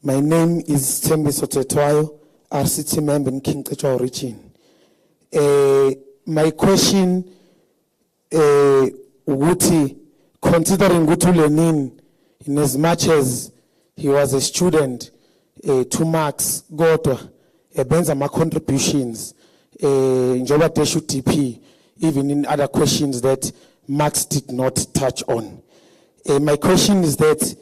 My name is Tembi Sotetwayo, RCT member in King Techo region. My question, considering Gutu Lenin, in as much as he was a student, 2 marks, Goto, Benzama contributions, Njoba Teshu TP, even in other questions that Marx did not touch on. My question is that,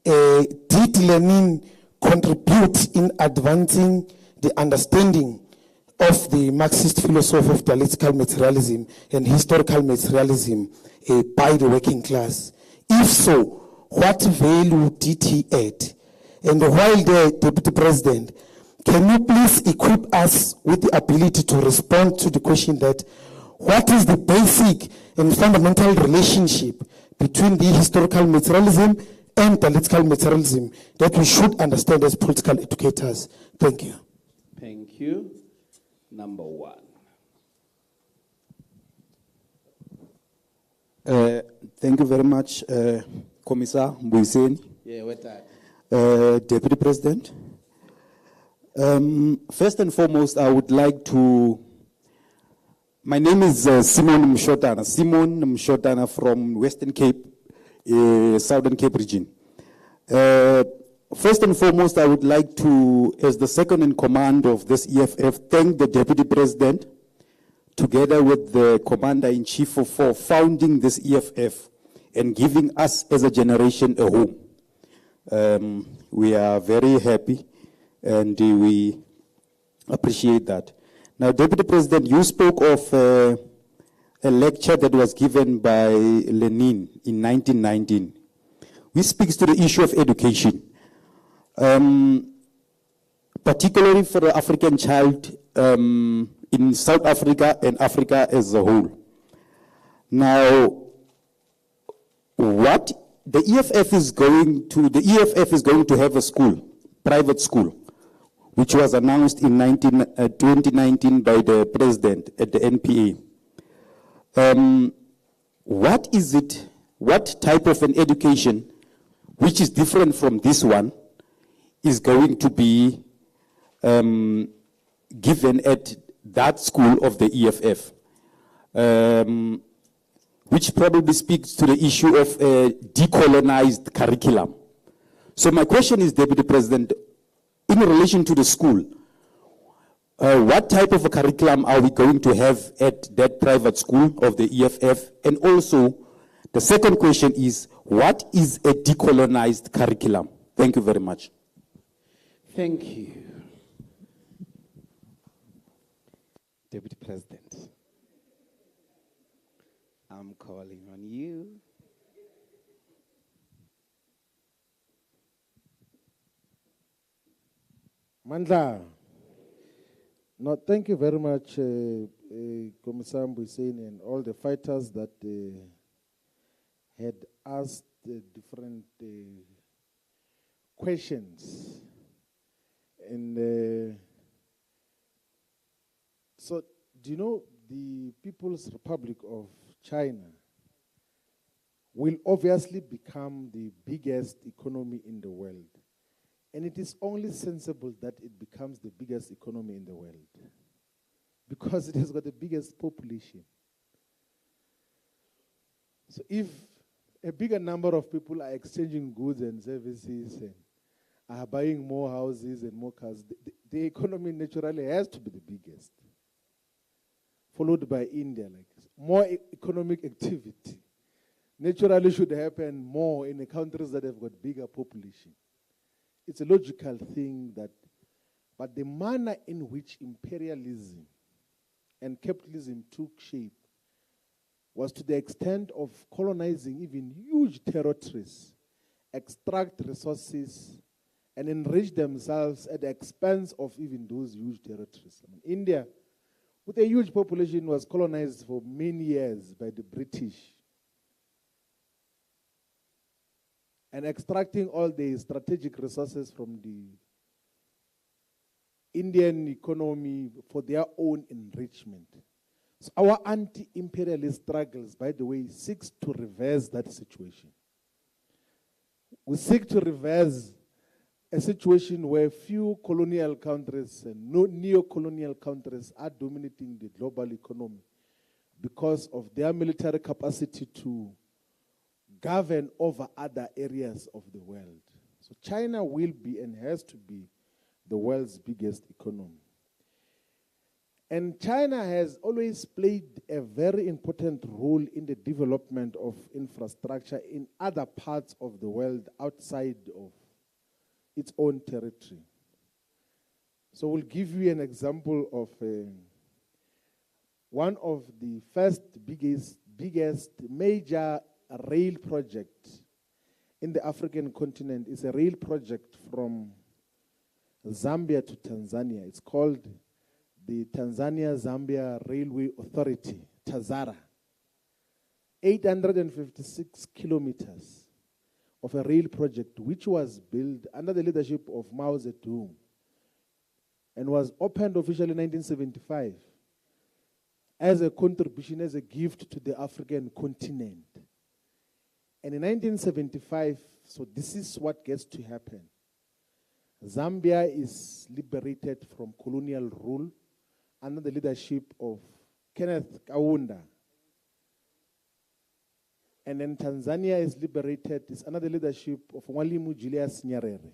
did Lenin contribute in advancing the understanding of the Marxist philosophy of dialectical materialism and historical materialism by the working class? If so, what value did he add? And while there, Deputy President, can you please equip us with the ability to respond to the question that what is the basic and fundamental relationship between the historical materialism and dialectical materialism that we should understand as political educators? Thank you. Thank you. Number 1. Thank you very much, Commissar Mbuiseni. Yeah, what that? Deputy President. First and foremost, I would like to. My name is Simon Mshotana from Western Cape, Southern Cape region. First and foremost, I would like to, as the second in command of this EFF, thank the Deputy President, together with the Commander-in-Chief for founding this EFF and giving us as a generation a home. We are very happy and we appreciate that. Now, Deputy President, you spoke of a lecture that was given by Lenin in 1919, which speaks to the issue of education. Particularly for the African child in South Africa and Africa as a whole. Now, what the EFF is going to have a school, private school, which was announced in 2019 by the president at the NPA. What is it, what type of an education, which is different from this one, is going to be given at that school of the EFF, which probably speaks to the issue of a decolonized curriculum. So my question is, Deputy President, in relation to the school, what type of a curriculum are we going to have at that private school of the EFF? And also, the second question is, what is a decolonized curriculum? Thank you very much. Thank you. Deputy President, I'm calling on you. Mandla. No, thank you very much, Commissar Mbuiseni and all the fighters that had asked different questions. And so, do you know the People's Republic of China will obviously become the biggest economy in the world. And it is only sensible that it becomes the biggest economy in the world because it has got the biggest population. So if a bigger number of people are exchanging goods and services and are buying more houses and more cars, the economy naturally has to be the biggest, followed by India. Like more economic activity naturally should happen more in the countries that have got bigger population. It's a logical thing that, but the manner in which imperialism and capitalism took shape was to the extent of colonizing even huge territories, extract resources, and enrich themselves at the expense of even those huge territories. I mean, India, with a huge population, was colonized for many years by the British. And extracting all the strategic resources from the Indian economy for their own enrichment. So our anti-imperialist struggles, by the way, seeks to reverse that situation. We seek to reverse a situation where few colonial countries and neo-colonial countries are dominating the global economy because of their military capacity to govern over other areas of the world. So China will be and has to be the world's biggest economy. And China has always played a very important role in the development of infrastructure in other parts of the world outside of its own territory. So we'll give you an example of one of the first biggest major rail project in the African continent is a rail project from Zambia to Tanzania. It's called the Tanzania-Zambia Railway Authority, TAZARA. 856 kilometers of a rail project which was built under the leadership of Mao Zedong and was opened officially in 1975 as a contribution, as a gift to the African continent. And in 1975, so this is what gets to happen. Zambia is liberated from colonial rule under the leadership of Kenneth Kaunda. And then Tanzania is liberated, it's under the leadership of Mwalimu Julius Nyerere.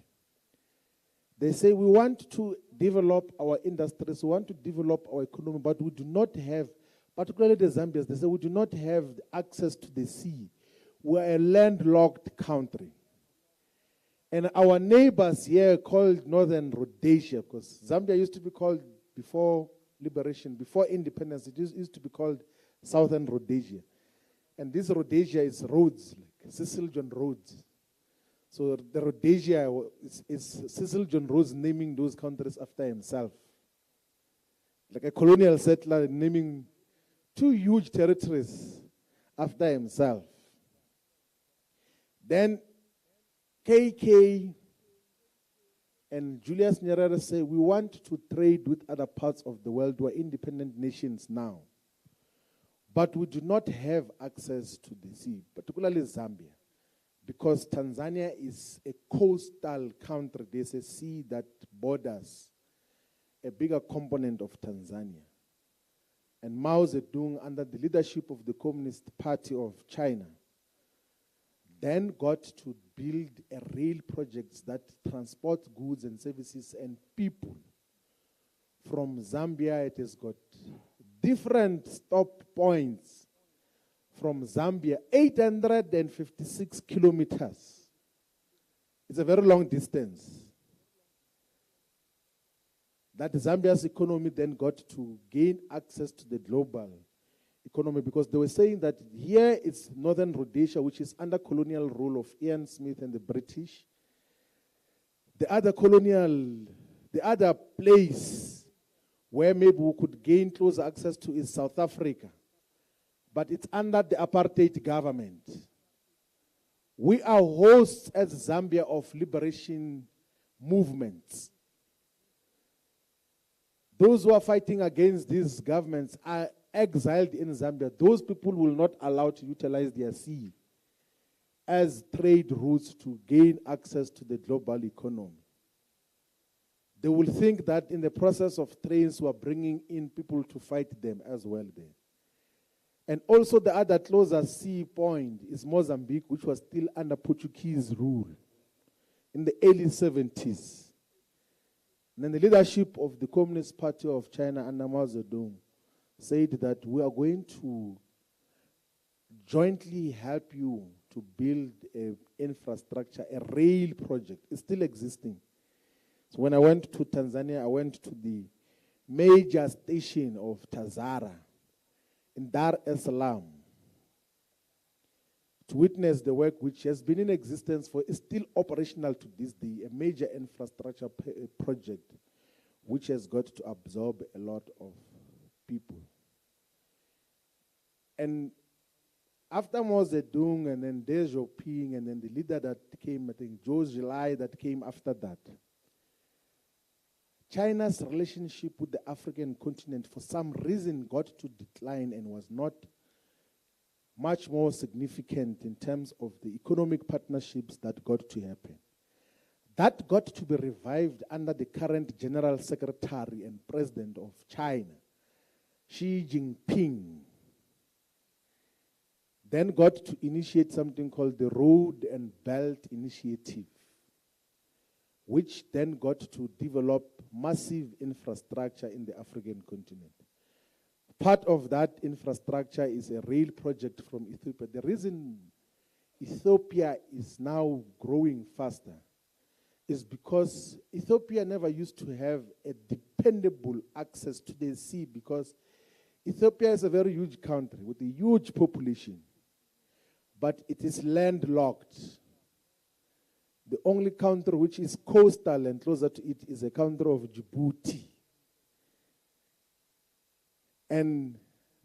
They say we want to develop our industries, we want to develop our economy, but we do not have, particularly the Zambians, they say we do not have access to the sea. We're a landlocked country. And our neighbors here called Northern Rhodesia, because Zambia used to be called before liberation, before independence, it used to be called Southern Rhodesia. And this Rhodesia is roads, like Cecil John Rhodes. So the Rhodesia is Cecil John Rhodes naming those countries after himself. Like a colonial settler naming two huge territories after himself. Then KK and Julius Nyerere say, we want to trade with other parts of the world who are independent nations now. But we do not have access to the sea, particularly Zambia, because Tanzania is a coastal country. There's a sea that borders a bigger component of Tanzania. And Mao Zedong, under the leadership of the Communist Party of China, then got to build a rail project that transports goods and services and people. From Zambia, it has got different stop points. From Zambia, 856 kilometers. It's a very long distance. That Zambia's economy then got to gain access to the global economy, because they were saying that here it's Northern Rhodesia, which is under colonial rule of Ian Smith and the British. The other place where maybe we could gain closer access to is South Africa. But it's under the apartheid government. We are hosts as Zambia of liberation movements. Those who are fighting against these governments are exiled in Zambia. Those people will not allow to utilize their sea as trade routes to gain access to the global economy. They will think that in the process of trains we are bringing in people to fight them as well there. And also the other closer sea point is Mozambique, which was still under Portuguese rule in the early 70s. And then the leadership of the Communist Party of China under Mao Zedong said that we are going to jointly help you to build an infrastructure, a rail project. It's still existing. So when I went to Tanzania, I went to the major station of TAZARA in Dar es Salaam to witness the work which has been in existence for, is still operational to this day, a major infrastructure project which has got to absorb a lot of people. And after Mao Zedong and then Deng Xiaoping and then the leader that came, I think Zhou Zhilai that came after that, China's relationship with the African continent, for some reason, got to decline and was not much more significant in terms of the economic partnerships that got to happen. That got to be revived under the current General Secretary and President of China, Xi Jinping. Then got to initiate something called the Road and Belt Initiative, which then got to develop massive infrastructure in the African continent. Part of that infrastructure is a rail project from Ethiopia. The reason Ethiopia is now growing faster is because Ethiopia never used to have a dependable access to the sea, because Ethiopia is a very huge country with a huge population, but it is landlocked. The only country which is coastal and closer to it is a country of Djibouti. And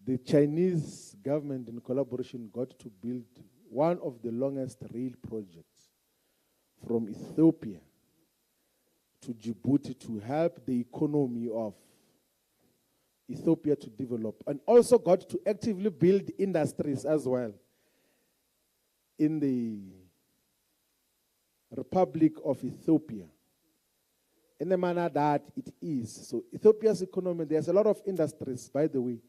the Chinese government, in collaboration, got to build one of the longest rail projects from Ethiopia to Djibouti to help the economy of Ethiopia to develop, and also got to actively build industries as well in the Republic of Ethiopia, in the manner that it is. So Ethiopia's economy, there's a lot of industries, by the way,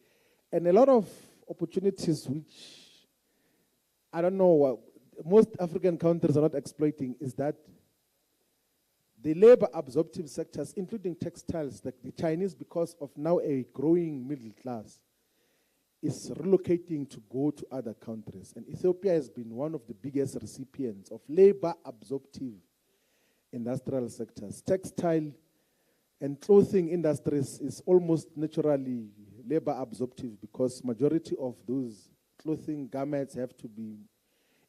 and a lot of opportunities which, I don't know, most African countries are not exploiting, is that the labor absorptive sectors, including textiles, like the Chinese, because of now a growing middle class, is relocating to go to other countries. And Ethiopia has been one of the biggest recipients of labor absorptive industrial sectors. Textile and clothing industries is almost naturally labor absorptive, because majority of those clothing garments have to be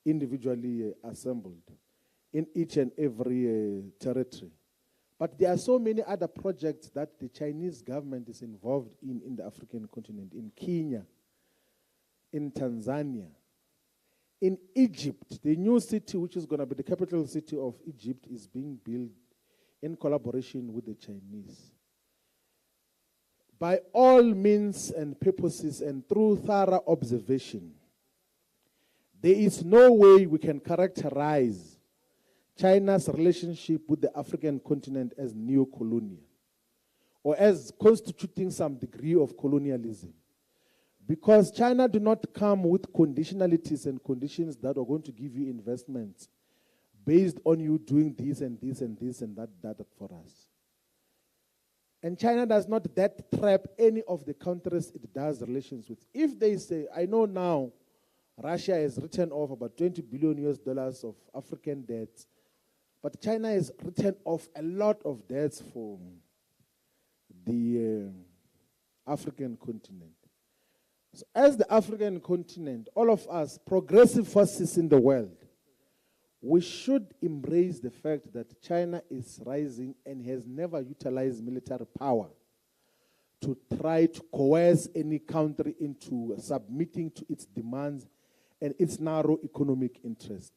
individually assembled in each and every territory. But there are so many other projects that the Chinese government is involved in the African continent, in Kenya, in Tanzania, in Egypt. The new city, which is going to be the capital city of Egypt, is being built in collaboration with the Chinese. By all means and purposes and through thorough observation, there is no way we can characterize China's relationship with the African continent as neo-colonial or as constituting some degree of colonialism. Because China do not come with conditionalities and conditions that are going to give you investments based on you doing this and this and this and that for us. And China does not that trap any of the countries it does relations with. If they say, I know now Russia has written off about $20 billion of African debts, but China has written off a lot of debts for the African continent. So as the African continent, all of us, progressive forces in the world, we should embrace the fact that China is rising and has never utilized military power to try to coerce any country into submitting to its demands and its narrow economic interest.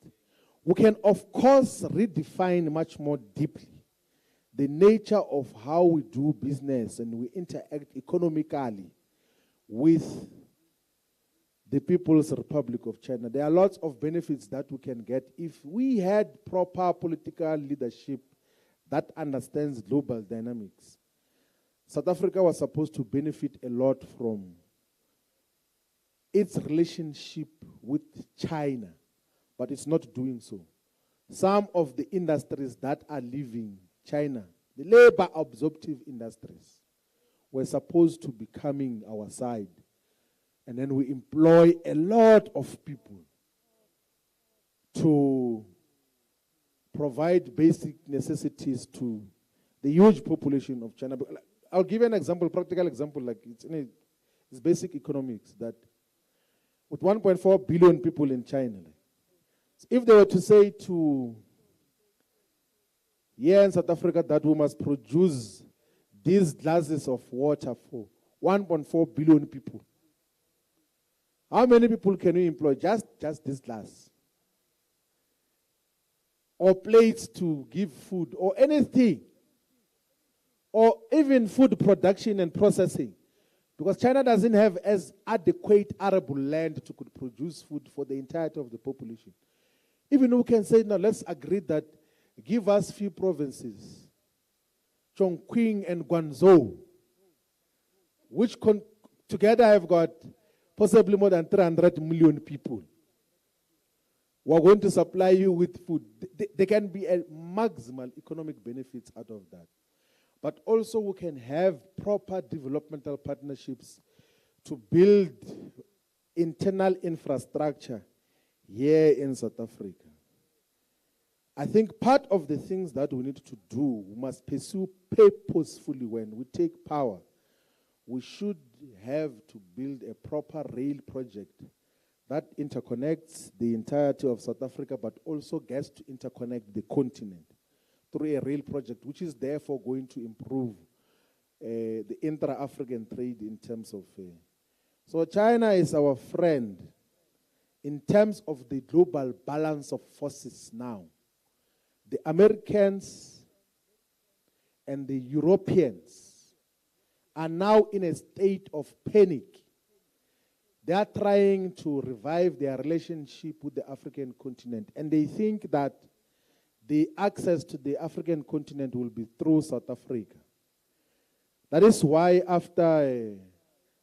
We can, of course, redefine much more deeply the nature of how we do business and we interact economically with the People's Republic of China. There are lots of benefits that we can get if we had proper political leadership that understands global dynamics. South Africa was supposed to benefit a lot from its relationship with China, but it's not doing so. Some of the industries that are leaving China, the labor absorptive industries, were supposed to be coming our side. And then we employ a lot of people to provide basic necessities to the huge population of China. I'll give you an example, practical example, like it's basic economics, that with 1.4 billion people in China, if they were to say to here in South Africa that we must produce these glasses of water for 1.4 billion people, how many people can we employ? Just this glass. Or plates to give food, or anything. or even food production and processing. Because China doesn't have as adequate arable land to could produce food for the entirety of the population. Even we can say, now let's agree that give us few provinces, Chongqing and Guangzhou, which together have got possibly more than 300 million people. We're going to supply you with food. There can be a maximal economic benefits out of that. But also we can have proper developmental partnerships to build internal infrastructure here in South Africa. I think part of the things that we need to do, we must pursue purposefully when we take power. We should have to build a proper rail project that interconnects the entirety of South Africa, but also gets to interconnect the continent through a rail project, which is therefore going to improve the intra-African trade in terms of... So China is our friend in terms of the global balance of forces now. The Americans and the Europeans are now in a state of panic. They are trying to revive their relationship with the African continent, and they think that the access to the African continent will be through South Africa. That is why after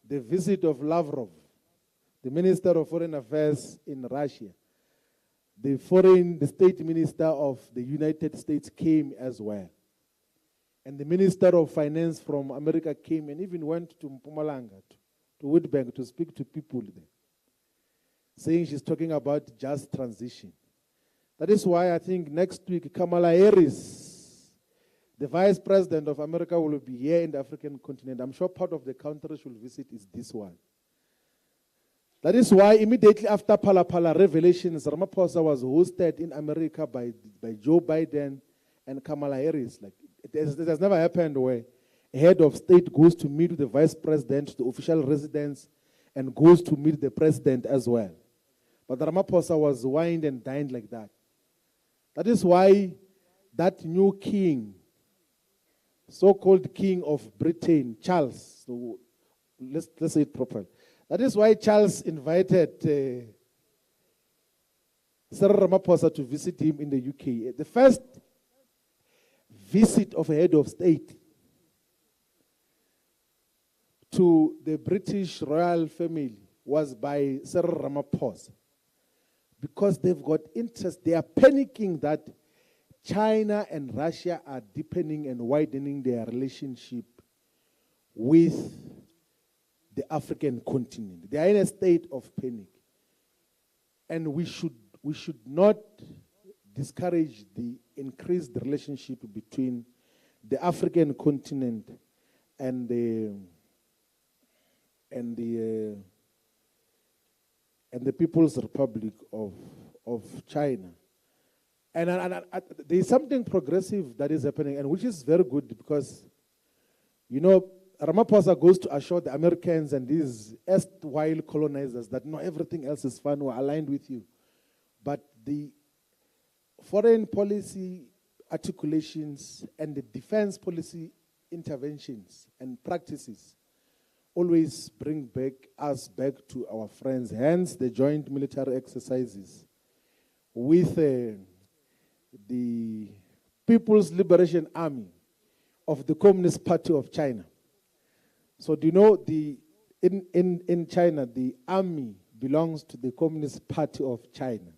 the visit of Lavrov, the Minister of Foreign Affairs in Russia, the State Minister of the United States came as well. And the Minister of Finance from America came and even went to Mpumalanga, to Witbank, to speak to people there, saying she's talking about just transition. That is why I think next week, Kamala Harris, the Vice President of America, will be here in the African continent. I'm sure part of the country she will visit is this one. That is why immediately after Pala revelations, Ramaphosa was hosted in America by Joe Biden and Kamala Harris. Like it has never happened where a head of state goes to meet with the vice president, the official residence, and goes to meet the president as well. But Ramaphosa was wined and dined like that. That is why that new king, so-called king of Britain, Charles, so let's say it properly. That is why Charles invited Cyril Ramaphosa to visit him in the UK. The first visit of a head of state to the British royal family was by Cyril Ramaphosa, because they've got interest. They are panicking that China and Russia are deepening and widening their relationship with the African continent. They are in a state of panic. And we should not discourage the increased relationship between the African continent and the People's Republic of China. And there is something progressive that is happening, and which is very good, because, you know, Ramaphosa goes to assure the Americans and these erstwhile colonizers that no, everything else is fine, we're aligned with you. But the foreign policy articulations and the defense policy interventions and practices always bring us back to our friends. Hence, the joint military exercises with the People's Liberation Army of the Communist Party of China. So do you know, in China, the army belongs to the Communist Party of China.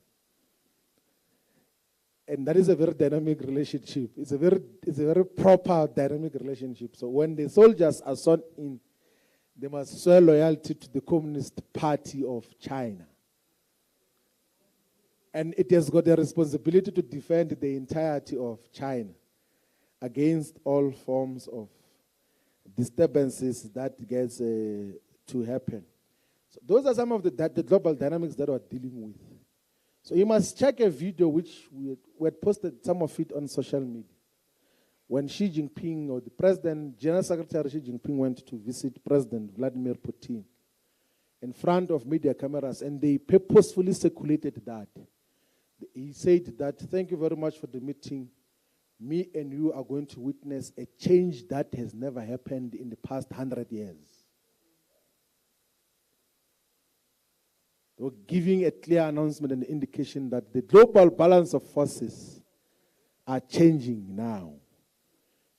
And that is a very dynamic relationship. It's a very proper dynamic relationship. So when the soldiers are sworn in, they must swear loyalty to the Communist Party of China. And it has got a responsibility to defend the entirety of China against all forms of disturbances that gets to happen. So those are some of the global dynamics that we're dealing with. So you must check a video which we had posted some of it on social media. When Xi Jinping, or the President, General Secretary Xi Jinping, went to visit President Vladimir Putin in front of media cameras, and they purposefully circulated that. He said that, thank you very much for the meeting. me and you are going to witness a change that has never happened in the past 100 years. They were giving a clear announcement and indication that the global balance of forces are changing now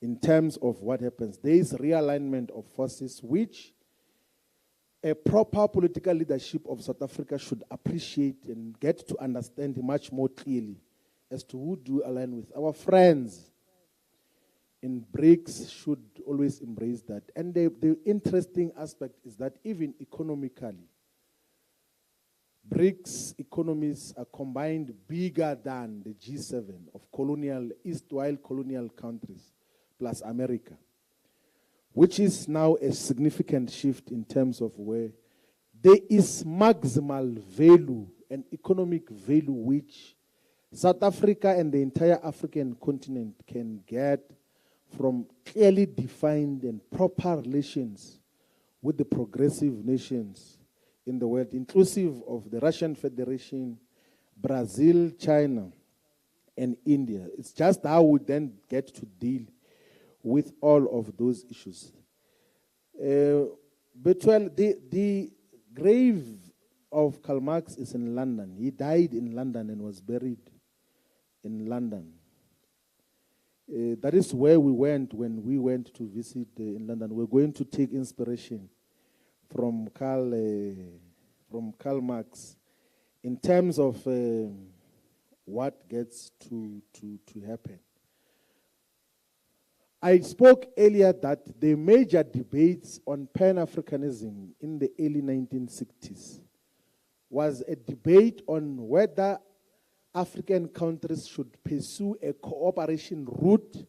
in terms of what happens. There is realignment of forces which a proper political leadership of South Africa should appreciate and get to understand much more clearly as to who do align with. Our friends in BRICS should always embrace that. And the interesting aspect is that even economically, BRICS economies are combined bigger than the G7 of colonial, erstwhile colonial countries, plus America, which is now a significant shift in terms of where there is maximal value and economic value which South Africa and the entire African continent can get from clearly defined and proper relations with the progressive nations in the world, inclusive of the Russian Federation, Brazil, China, and India. It's just how we then get to deal with all of those issues. But well, the grave of Karl Marx is in London. He died in London and was buried in London. That is where we went when we went to visit in London. We're going to take inspiration from Karl Marx in terms of what gets to happen. I spoke earlier that the major debates on Pan-Africanism in the early 1960s was a debate on whether African countries should pursue a cooperation route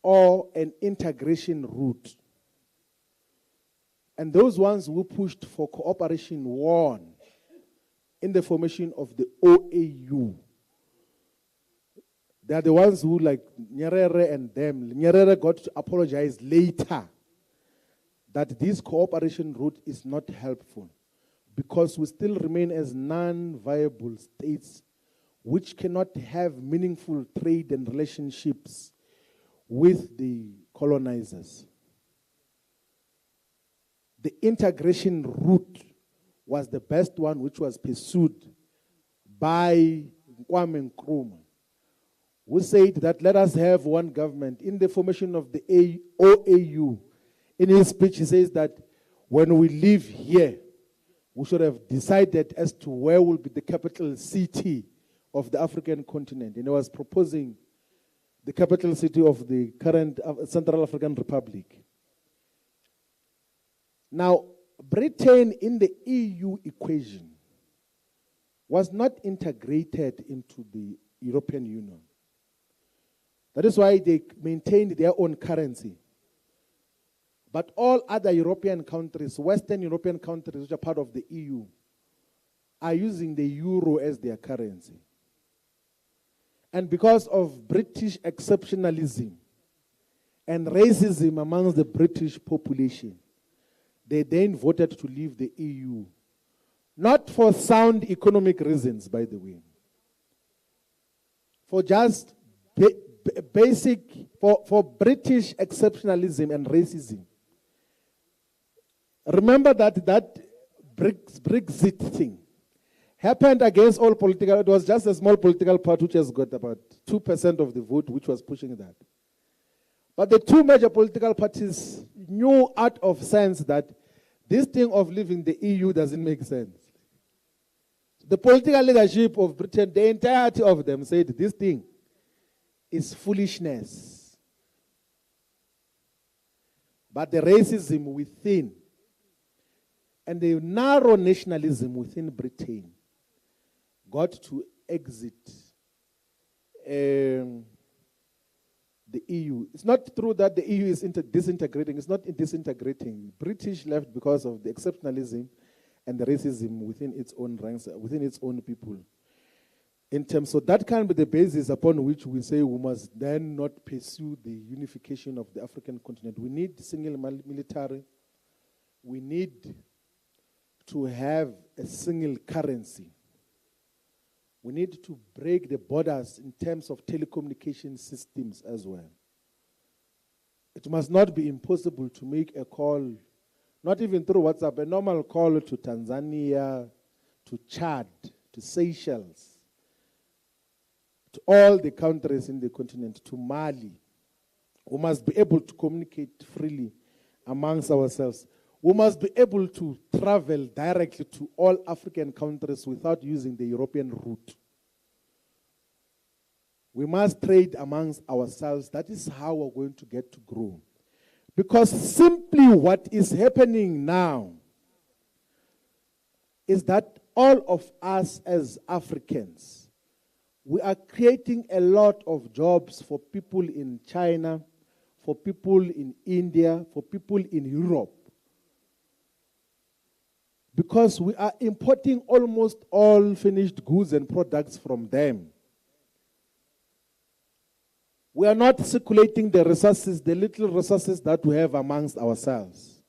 or an integration route. And those ones who pushed for cooperation won in the formation of the OAU. They are the ones who, like Nyerere and them, Nyerere got to apologize later that this cooperation route is not helpful because we still remain as non-viable states which cannot have meaningful trade and relationships with the colonizers. The integration route was the best one which was pursued by Kwame Nkrumah, who said that let us have one government. In the formation of the OAU, in his speech he says that when we live here, we should have decided as to where will be the capital city of the African continent. And he was proposing the capital city of the current Central African Republic. Now, Britain in the EU equation was not integrated into the European Union. That is why they maintained their own currency. But all other European countries, Western European countries which are part of the EU, are using the euro as their currency. And because of British exceptionalism and racism amongst the British population, they then voted to leave the EU. Not for sound economic reasons, by the way. For just basic, for British exceptionalism and racism. Remember that Brexit thing happened against all political, it was just a small political party which has got about 2% of the vote which was pushing that. But the two major political parties knew out of sense that this thing of leaving the EU doesn't make sense. The political leadership of Britain, the entirety of them said this thing is foolishness. But the racism within and the narrow nationalism within Britain got to exit the EU. It's not true that the EU is disintegrating. It's not disintegrating. British left because of the exceptionalism and the racism within its own ranks, within its own people. In terms, so that can be the basis upon which we say we must then not pursue the unification of the African continent. We need single military. We need to have a single currency. We need to break the borders in terms of telecommunication systems as well. It must not be impossible to make a call, not even through WhatsApp, a normal call to Tanzania, to Chad, to Seychelles, to all the countries in the continent, to Mali. We must be able to communicate freely amongst ourselves. We must be able to travel directly to all African countries without using the European route. We must trade amongst ourselves. That is how we're going to get to grow. Because simply what is happening now is that all of us as Africans, we are creating a lot of jobs for people in China, for people in India, for people in Europe. Because we are importing almost all finished goods and products from them. We are not circulating the resources, the little resources that we have amongst ourselves.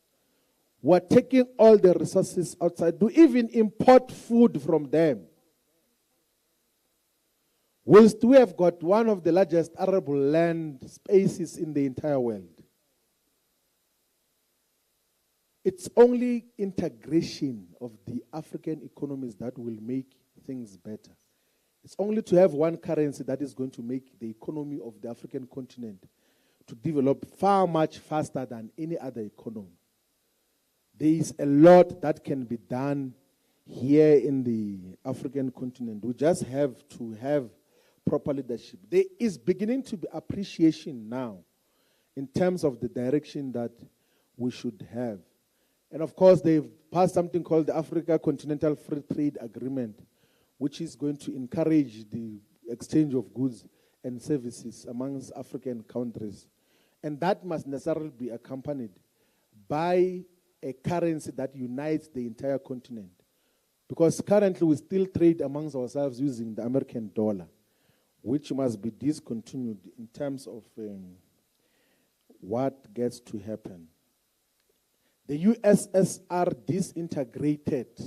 We are taking all the resources outside to even import food from them. Whilst we have got one of the largest arable land spaces in the entire world. It's only integration of the African economies that will make things better. It's only to have one currency that is going to make the economy of the African continent to develop far much faster than any other economy. There is a lot that can be done here in the African continent. We just have to have proper leadership. There is beginning to be appreciation now in terms of the direction that we should have. And of course, they've passed something called the Africa Continental Free Trade Agreement, which is going to encourage the exchange of goods and services amongst African countries. And that must necessarily be accompanied by a currency that unites the entire continent. Because currently we still trade amongst ourselves using the American dollar, which must be discontinued in terms of what gets to happen. The USSR disintegrated.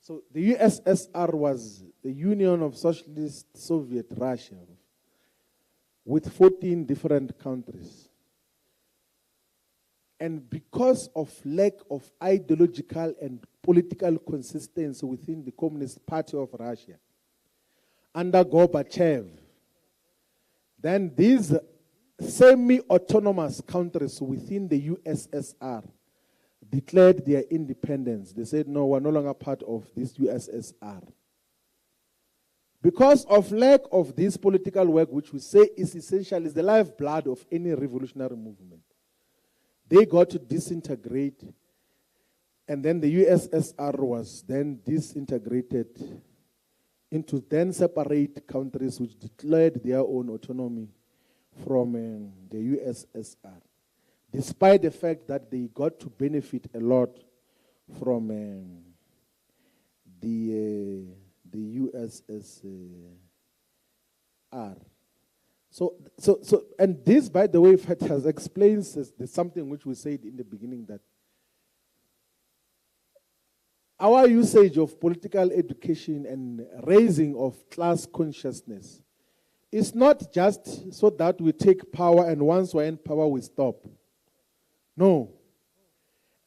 So the USSR was the Union of Socialist Soviet Russia with 14 different countries. And because of lack of ideological and political consistency within the Communist Party of Russia, under Gorbachev, then these semi-autonomous countries within the USSR declared their independence. They said, no, we're no longer part of this USSR. Because of lack of this political work, which we say is essential, is the lifeblood of any revolutionary movement. They got to disintegrate, and then the USSR was then disintegrated into 10 separate countries which declared their own autonomy from the USSR, despite the fact that they got to benefit a lot from the USSR. So, and this, by the way, has explains something which we said in the beginning, that our usage of political education and raising of class consciousness is not just so that we take power and once we're in power we stop. No.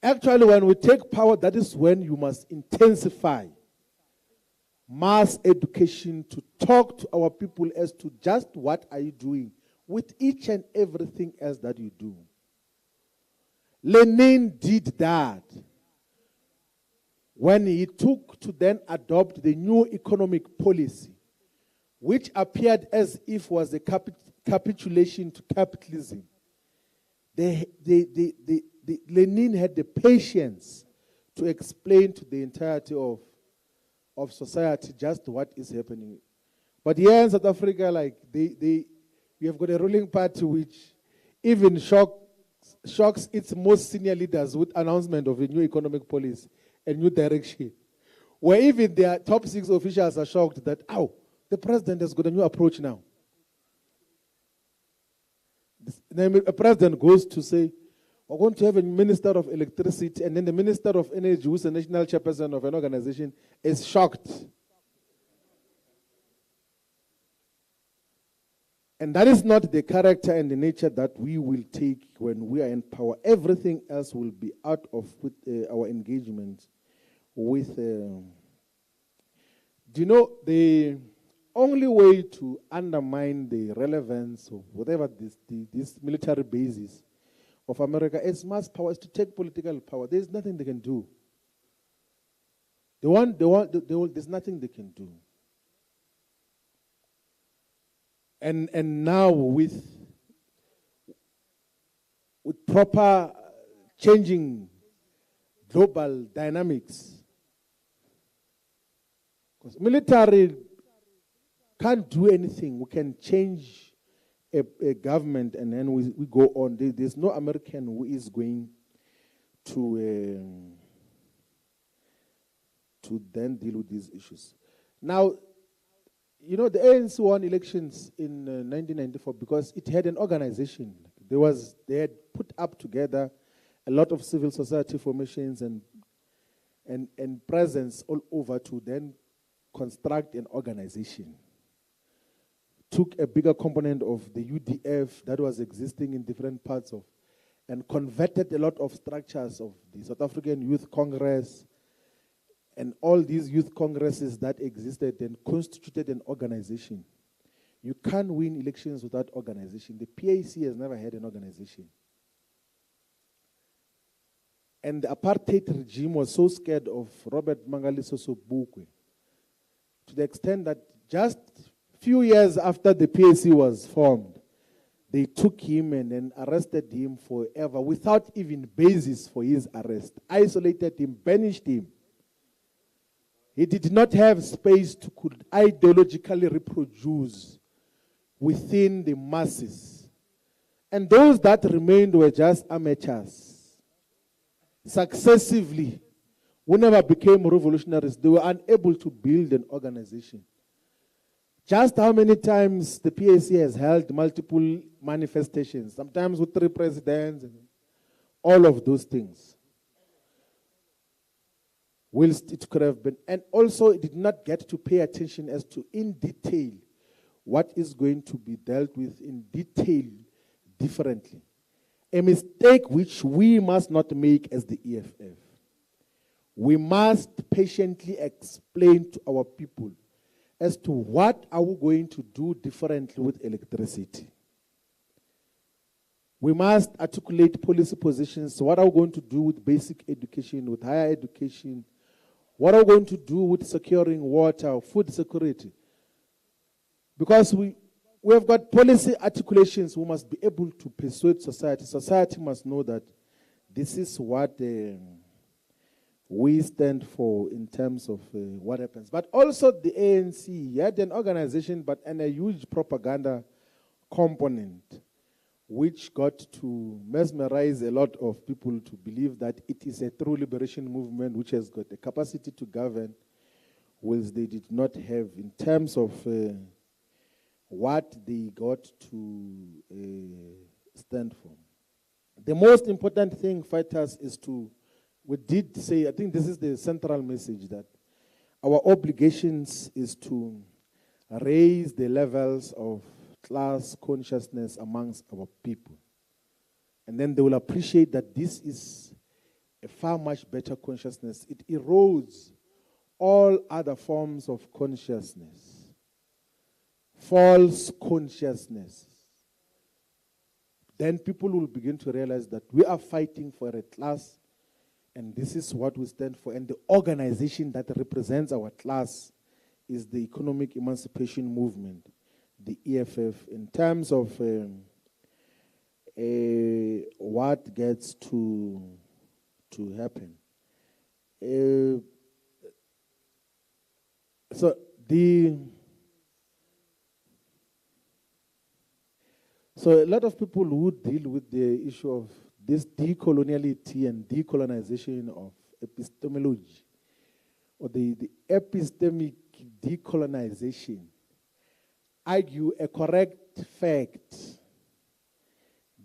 Actually, when we take power, that is when you must intensify mass education to talk to our people as to just what are you doing with each and everything else that you do. Lenin did that when he took to then adopt the new economic policy, which appeared as if was a capitulation to capitalism. Lenin had the patience to explain to the entirety of society just what is happening. But here in South Africa, like we have got a ruling party which even shocks its most senior leaders with announcement of a new economic policy, a new direction, where even their top 6 officials are shocked that, the president has got a new approach now. The president goes to say, we're going to have a minister of electricity, and then the minister of energy, who's the national chairperson of an organization, is shocked. And that is not the character and the nature that we will take when we are in power. Everything else will be out of with, our engagement with... do you know, the only way to undermine the relevance of whatever this military basis of America is mass power, is to take political power. There's nothing they can do. There's nothing they can do. And now with proper changing global dynamics, because military can't do anything. We can change a government and then we go on. There's no American who is going to then deal with these issues. Now, you know, the ANC won elections in 1994 because it had an organization. They had put up together a lot of civil society formations and presence all over to then construct an organization. Took a bigger component of the UDF that was existing in different parts of, and converted a lot of structures of the South African Youth Congress and all these youth congresses that existed and constituted an organization. You can't win elections without organization. The PAC has never had an organization. And the apartheid regime was so scared of Robert Mangaliso Sobukwe to the extent that just few years after the PAC was formed, they took him and then arrested him forever without even basis for his arrest. Isolated him, banished him. He did not have space to could ideologically reproduce within the masses. And those that remained were just amateurs. Successively, who never became revolutionaries, they were unable to build an organization. Just how many times the PAC has held multiple manifestations, sometimes with 3 presidents, and all of those things. Whilst it could have been, and also it did not get to pay attention as to in detail what is going to be dealt with in detail differently. A mistake which we must not make as the EFF. We must patiently explain to our people as to what are we going to do differently with electricity. We must articulate policy positions. What are we going to do with basic education, with higher education? What are we going to do with securing water, food security? Because we have got policy articulations, we must be able to persuade society. Society must know that this is what we stand for in terms of what happens. But also the ANC had an organization, but and a huge propaganda component, which got to mesmerize a lot of people to believe that it is a true liberation movement which has got the capacity to govern, which they did not have in terms of what they got to stand for. The most important thing, fighters, is to, we did say, I think this is the central message, that our obligations is to raise the levels of class consciousness amongst our people. And then they will appreciate that this is a far much better consciousness. It erodes all other forms of consciousness. False consciousness. Then people will begin to realize that we are fighting for a class, and this is what we stand for. And the organization that represents our class is the Economic Emancipation Movement, the EFF, in terms of what gets to happen. So a lot of people who deal with the issue of this decoloniality and decolonization of epistemology, or the epistemic decolonization, argue a correct fact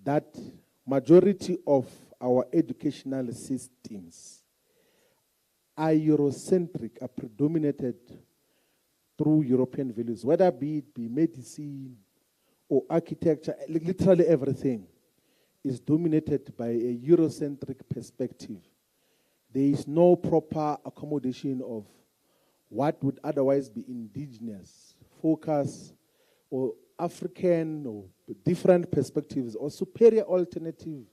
that majority of our educational systems are Eurocentric, are predominated through European values, whether be it be medicine or architecture, literally everything, is dominated by a Eurocentric perspective. There is no proper accommodation of what would otherwise be indigenous focus or African or different perspectives or superior alternative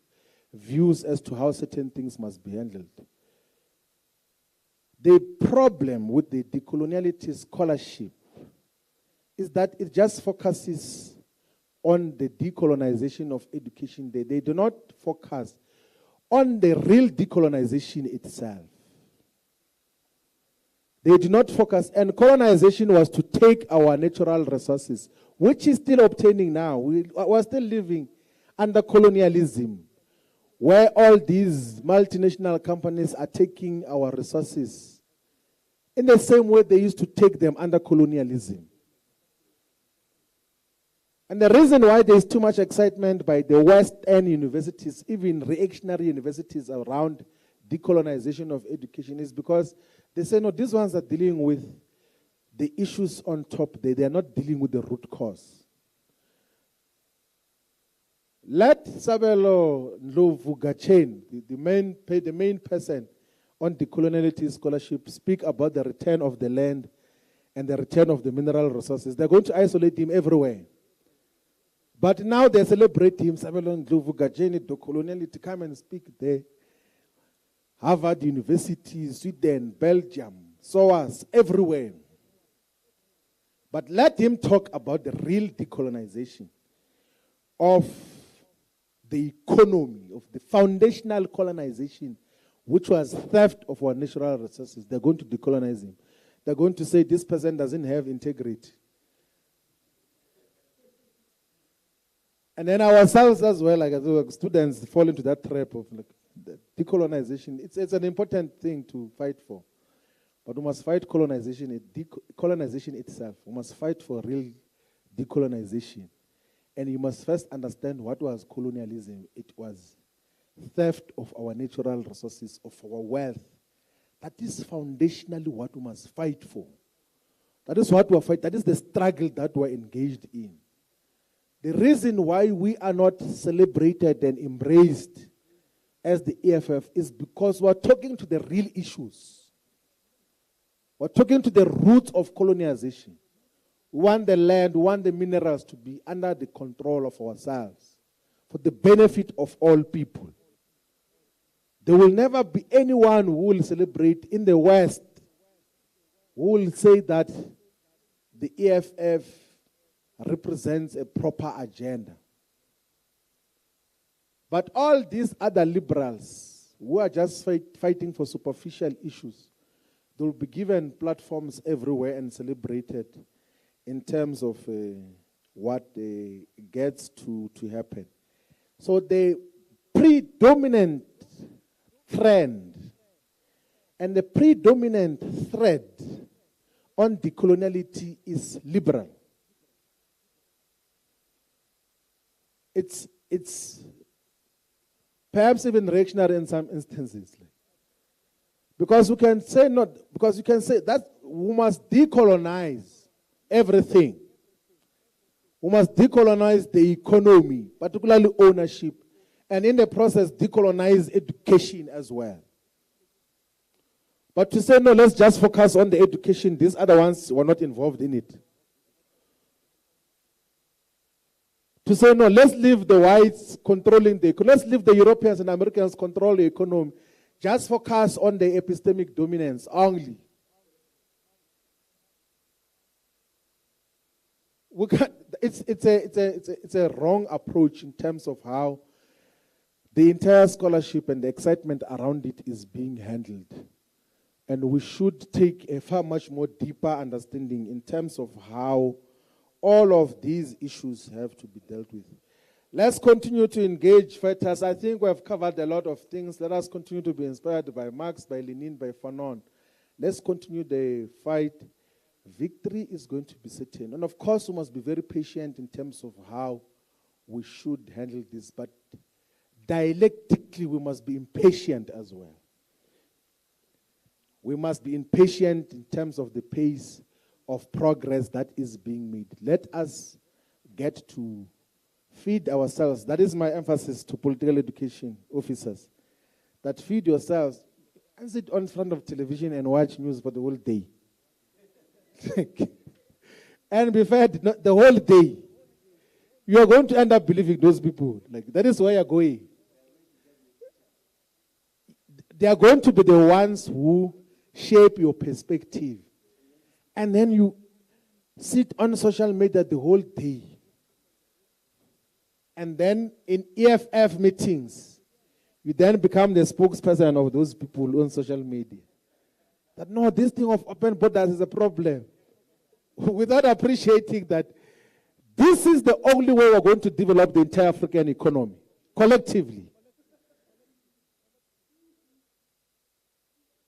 views as to how certain things must be handled. The problem with the decoloniality scholarship is that it just focuses on the decolonization of education. They do not focus on the real decolonization itself. They do not focus, and colonization was to take our natural resources, which is still obtaining now. We are still living under colonialism, where all these multinational companies are taking our resources in the same way they used to take them under colonialism. And the reason why there is too much excitement by the West End universities, even reactionary universities around decolonization of education, is because they say, no, these ones are dealing with the issues on top. They are not dealing with the root cause. Let Sabelo Ndlovu Gachen, the main person on decoloniality scholarship, speak about the return of the land and the return of the mineral resources. They're going to isolate him everywhere. But now they celebrate him, Sabelo Ndlovu Gachen, decoloniality, come and speak there. Harvard University, Sweden, Belgium, SOAS, everywhere. But let him talk about the real decolonization of the economy, of the foundational colonization, which was theft of our natural resources. They're going to decolonize him. They're going to say this person doesn't have integrity. And then ourselves as well, like students, fall into that trap of like, decolonization. It's an important thing to fight for. But we must fight colonization itself. We must fight for real decolonization. And you must first understand what was colonialism. It was theft of our natural resources, of our wealth. That is foundationally what we must fight for. That is what we fight. That is the struggle that we're engaged in. The reason why we are not celebrated and embraced as the EFF is because we're talking to the real issues. We're talking to the roots of colonization. We want the land, we want the minerals to be under the control of ourselves for the benefit of all people. There will never be anyone who will celebrate in the West who will say that the EFF represents a proper agenda. But all these other liberals who are just fighting for superficial issues, they will be given platforms everywhere and celebrated in terms of what gets to happen. So the predominant trend and the predominant thread on decoloniality is liberal. It's perhaps even reactionary in some instances. Because you can say that we must decolonize everything. We must decolonize the economy, particularly ownership, and in the process decolonize education as well. But to say, no, let's just focus on the education, these other ones were not involved in it. To say, no, let's leave the whites controlling the economy. Let's leave the Europeans and Americans control the economy. Just focus on the epistemic dominance only. It's a wrong approach in terms of how the entire scholarship and the excitement around it is being handled. And we should take a far much more deeper understanding in terms of how all of these issues have to be dealt with. Let's continue to engage fighters. I think we have covered a lot of things. Let us continue to be inspired by Marx, by Lenin, by Fanon. Let's continue the fight. Victory is going to be certain. And of course, we must be very patient in terms of how we should handle this. But dialectically, we must be impatient as well. We must be impatient in terms of the pace of progress that is being made. Let us get to feed ourselves. That is my emphasis to political education officers. That feed yourselves and sit on front of television and watch news for the whole day. And be fed the whole day. You are going to end up believing those people. Like, that is where you're going. They are going to be the ones who shape your perspective. And then you sit on social media the whole day. And then in EFF meetings, you then become the spokesperson of those people on social media. That no, this thing of open borders is a problem. Without appreciating that this is the only way we're going to develop the entire African economy, collectively.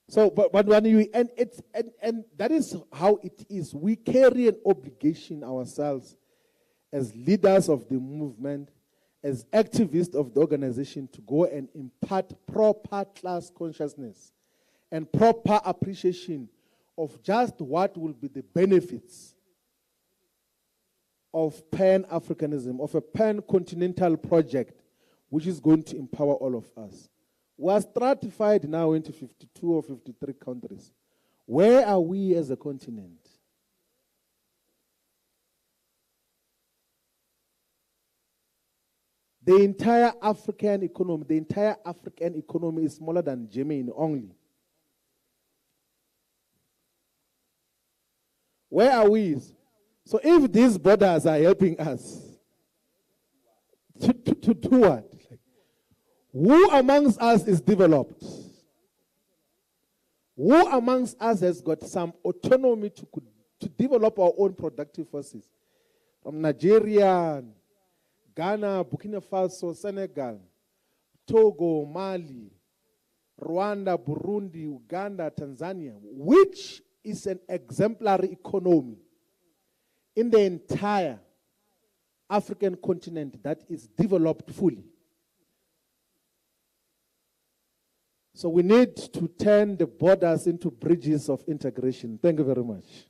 So, but when you, and that is how it is. We carry an obligation ourselves as leaders of the movement, as activists of the organization, to go and impart proper class consciousness and proper appreciation of just what will be the benefits of Pan-Africanism, of a pan-continental project, which is going to empower all of us. We are stratified now into 52 or 53 countries. Where are we as a continent? The entire African economy is smaller than Germany only. Where are we? So if these borders are helping us to do what? Who amongst us is developed? Who amongst us has got some autonomy to develop our own productive forces? From Nigeria, Ghana, Burkina Faso, Senegal, Togo, Mali, Rwanda, Burundi, Uganda, Tanzania, which is an exemplary economy in the entire African continent that is developed fully. So we need to turn the borders into bridges of integration. Thank you very much.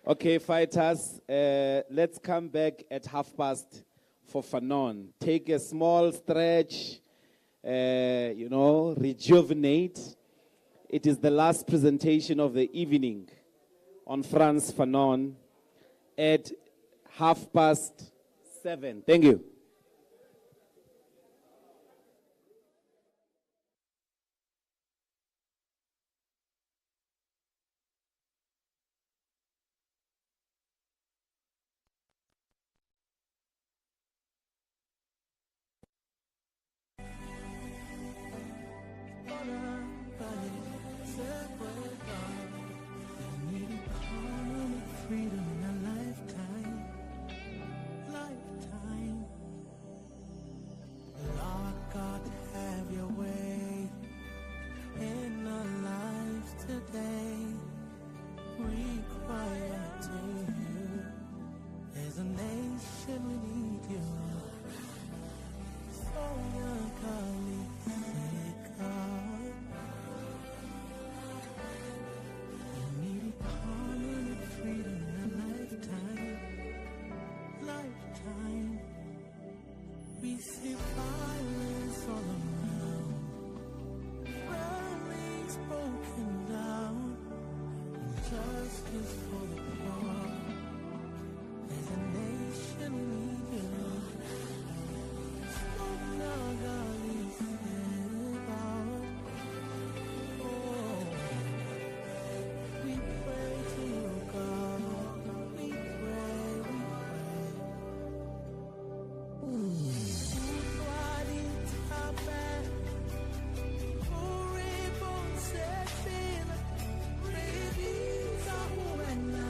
Okay, fighters, let's come back at past for Fanon. Take a small stretch, rejuvenate. It is the last presentation of the evening on Frantz Fanon at 7:30. Thank you. Freedom in a lifetime, lifetime. Lord God, have your way in our lives today. We cry out to you. As a nation, we need you. So young, God. We need permanent freedom in a lifetime, lifetime. We see violence all around, families broken down, justice for the poor. As a nation, we need you. Smoke now, God, we say about. Oh, we pray to you, God. We pray, we pray. Body tape, uribon sefil, revisa huena.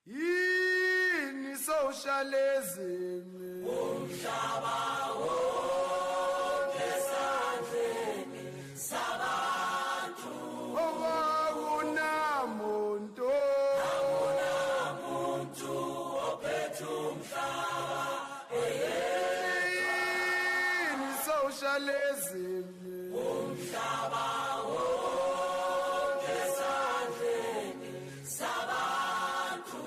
Yini socialism umhlaba wonke sandleni sabantu akunamuntu ophethe umhlaba yini socialism umhlaba wonke sandleni sabantu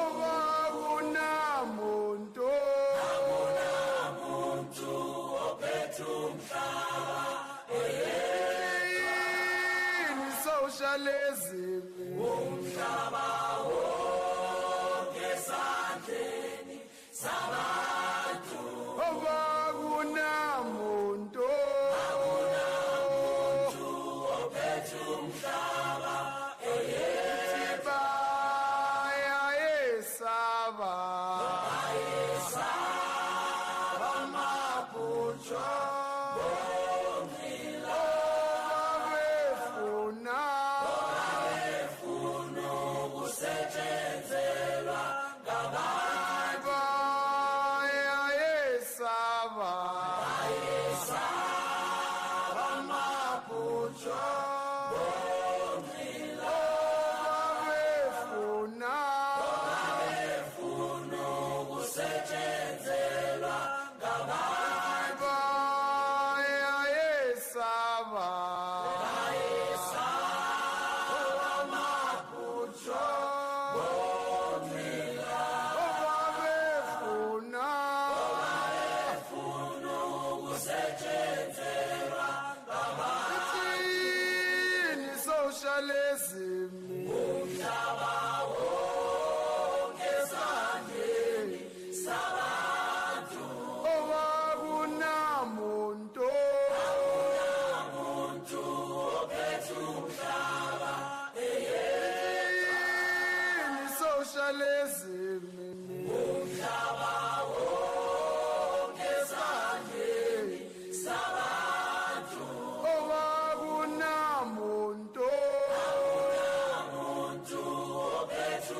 akunamuntu ophethe umhlaba yini socialism umhlaba wonke sandleni sabantu akunamuntu ophethe umhlaba Saba mapucho bongila befuna kusetshenzela ngabantu Saba mapucho bongila befuna kusetshenzela ngabantu bayesaba amaphutho bomila babefuna kusetshenzela ngabantu yini socialism umhlaba wonke sandleni sabantu akunamuntu ophethe umhlaba yini socialism umhlaba wonke sandleni sabantu akunamuntu ophethe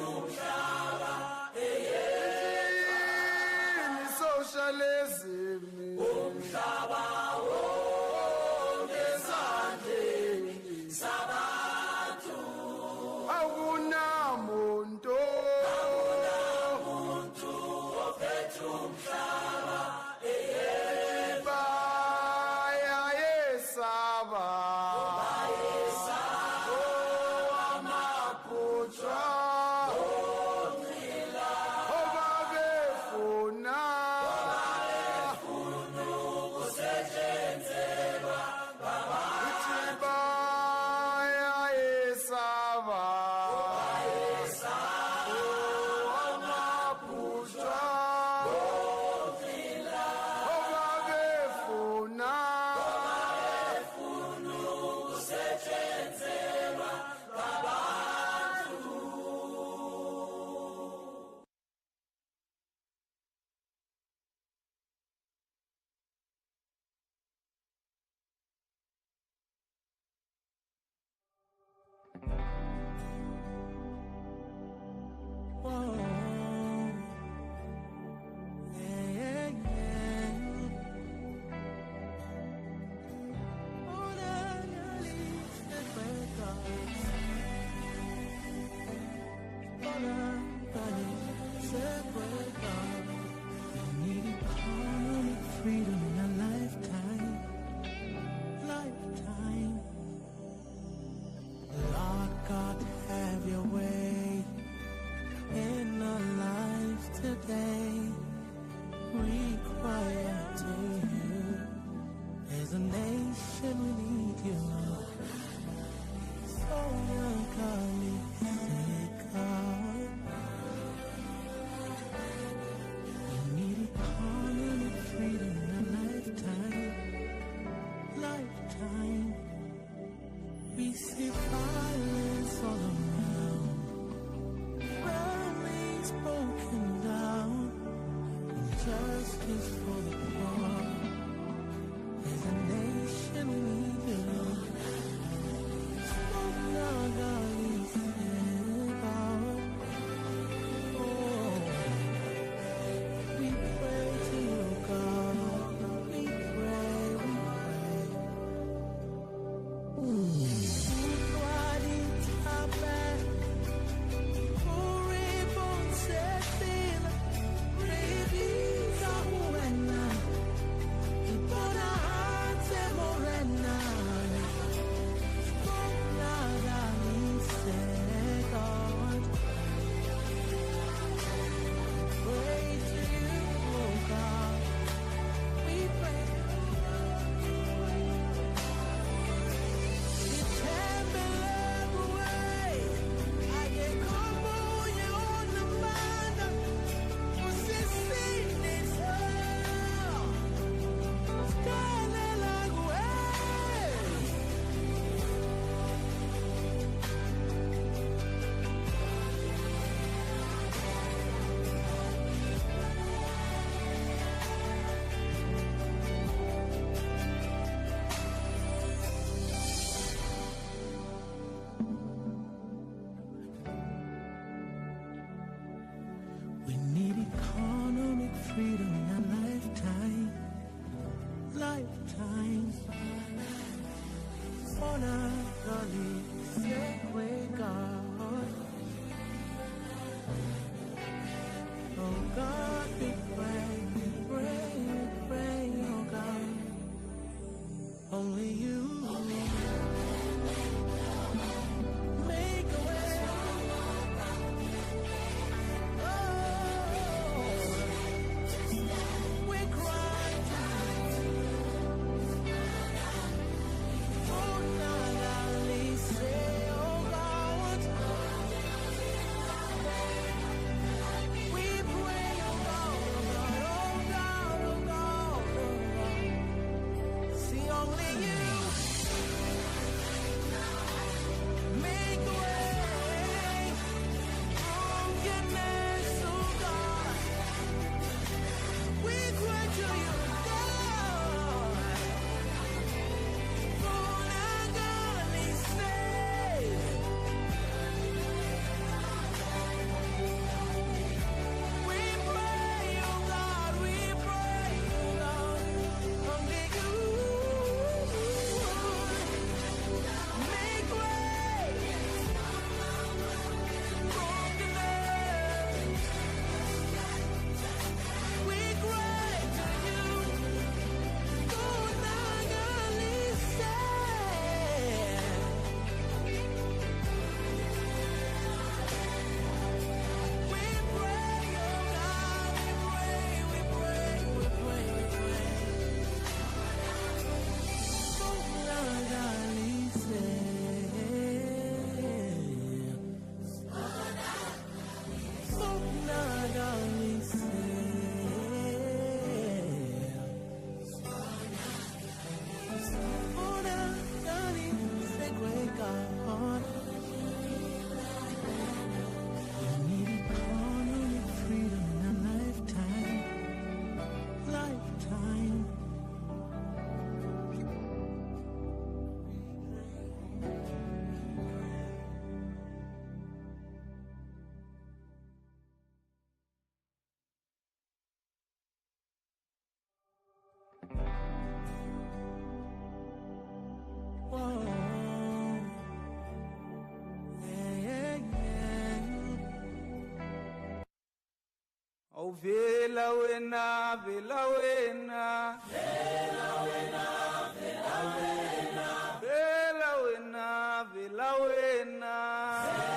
Vela wena, vela wena. Vela wena, vela wena. Vela wena, vela wena.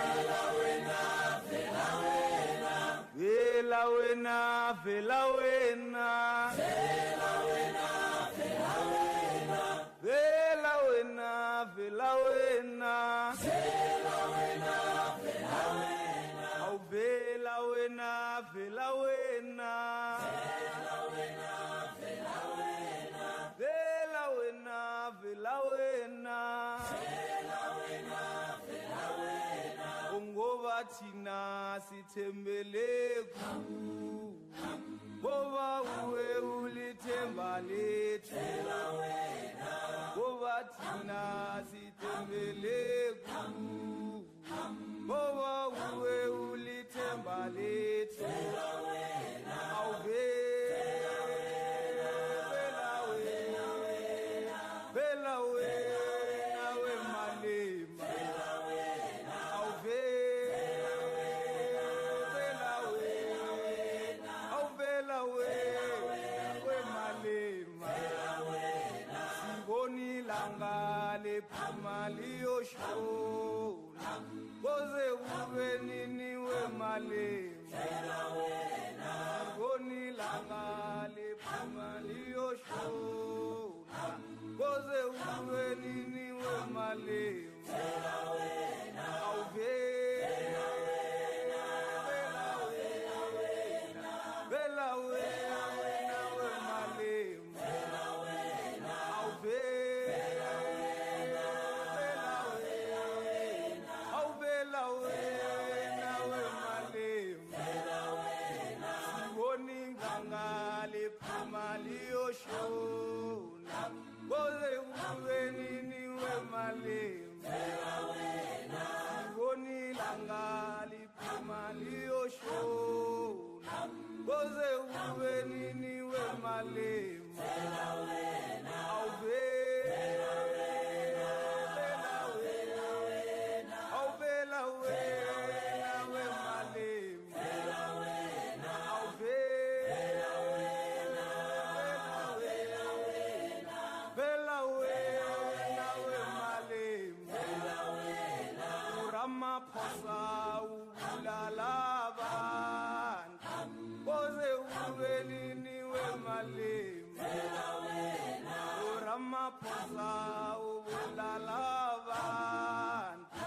Vela wena, vela wena. Vela wena, vela wena. Vela wena, vela wena. Vela wena, vela wena. Vela wena, vela wena. Vela wena, vela wena. Vela wena, vela wena. Vela wena, vela wena. Vela wena, vela wena. Ngoba thina sithembele kuwe. Ngoba uwe ulithemba lethu. Vela wena. Ngoba thina sithembele kuwe. Ngoba uwe ulithemba lethu. Vela wena. Vela wena. Vela wena wemalema. Vela wena. Vela wena. Vela wena wemalema. Vela wena. Siboni langa lephuma liyoshona. Koze ube nini wemalema. Vela wena. Siboni langa lephuma liyoshona. Koze ube nini wemalema. Vela wena. Vela wena. Vela wena wemalema. Vela wena. Vela wena. Vela wena wemalema. Vela wena. Siboni nganga lephuma liyoshona. Koze ube nini wemalema. Vela wena. Siboni langa lephuma liyoshona. Koze ube nini wemalema. Vela wena. Vela wena. Vela wena. Vela wena wemalema. Vela wena. Vela wena. Vela wena wemalema. Vela wena. Ramaphosa ubulala abantu. Koze ube nini wemalema. Vela wena. Ramaphosa ubulala abantu.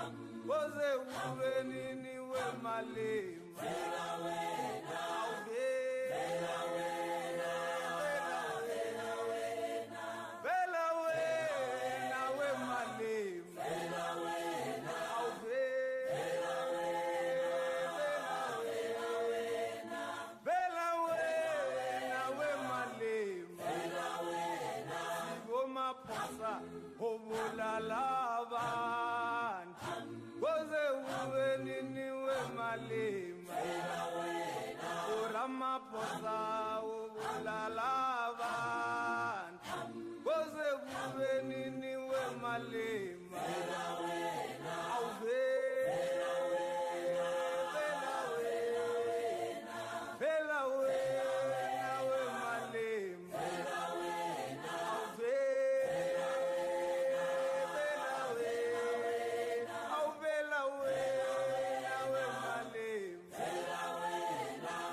Koze ube nini wemalema. Vela wena. Vela wena. Vela wena. Vela wena wemalema. Vela wena. Vela wena. Vela wena wemalema. Vela wena. Sibomaphosa obulala abantu. Koze ube nini wemalema. Vela wena. Ramaphosa obulala abantu. Koze ube nini wemalema. Vela wena. Vela wena. Vela wena wemalema. Vela wena. Vela wena. Vela wena wemalema. Vela wena.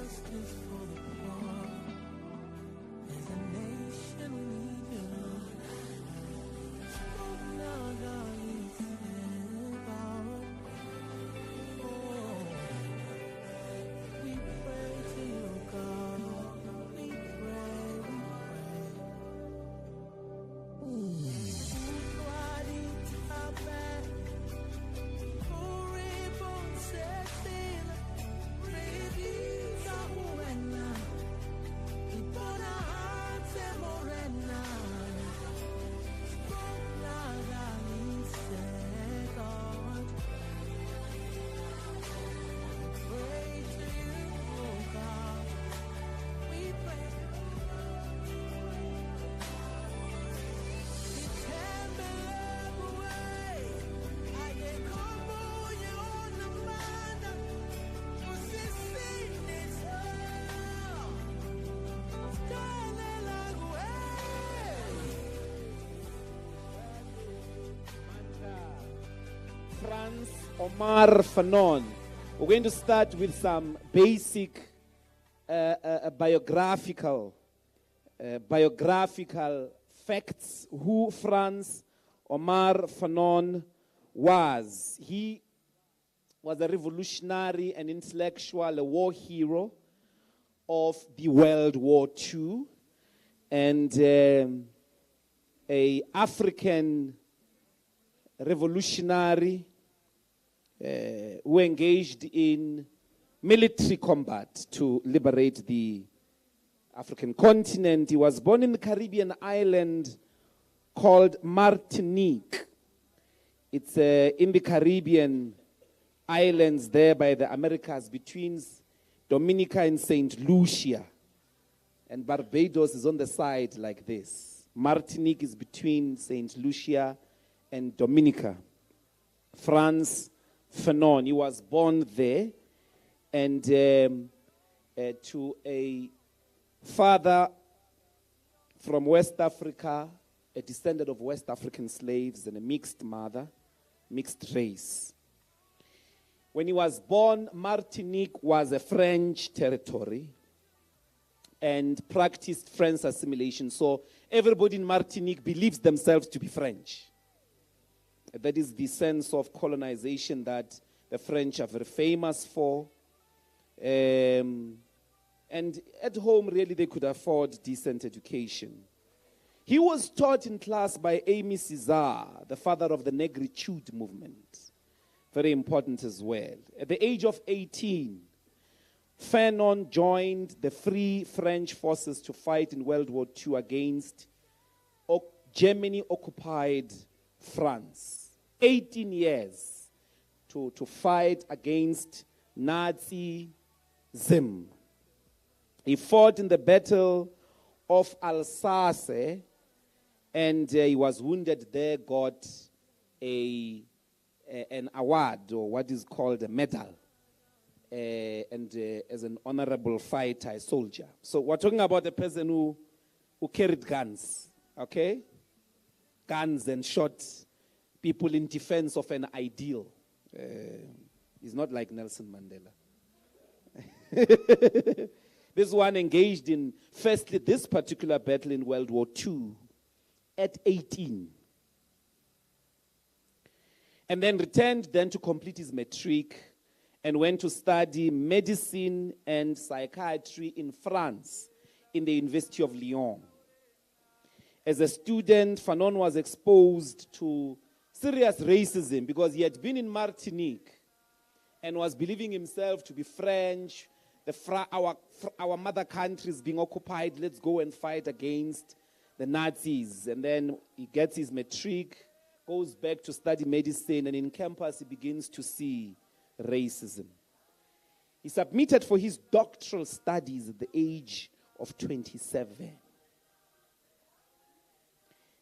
justice for the poor. As a nation we need you. Oh, now God is about. Oh, we pray to you, God. We pray, we Frantz Fanon. We're going to start with some basic biographical facts who Frantz Fanon was. He was a revolutionary, an intellectual, a war hero of the World War II, and a African revolutionary who engaged in military combat to liberate the African continent. He was born in the Caribbean island called Martinique. It's in the Caribbean islands there by the Americas between Dominica and St. Lucia. And Barbados is on the side like this. Martinique is between St. Lucia and Dominica. Frantz Fanon, he was born there, and to a father from West Africa, a descendant of West African slaves, and a mixed mother, mixed race. When he was born, Martinique was a French territory and practiced French assimilation. So everybody in Martinique believes themselves to be French. That is the sense of colonization that the French are very famous for. And at home, really, they could afford decent education. He was taught in class by Aimé Césaire, the father of the Negritude movement. Very important as well. At the age of 18, Fanon joined the Free French forces to fight in World War II against Germany-occupied France. 18 years to fight against Nazism. He fought in the Battle of Alsace, and he was wounded there, got an award, or what is called a medal, and as an honorable fighter, a soldier. So we're talking about a person who carried guns, okay? Guns and shot people in defense of an ideal. He's not like Nelson Mandela. This one engaged in, firstly, this particular battle in World War II at 18. And then returned then to complete his matric and went to study medicine and psychiatry in France in the University of Lyon. As a student, Fanon was exposed to serious racism because he had been in Martinique and was believing himself to be French. Our mother country is being occupied. Let's go and fight against the Nazis. And then he gets his matric, goes back to study medicine, and in campus he begins to see racism. He submitted for his doctoral studies at the age of 27.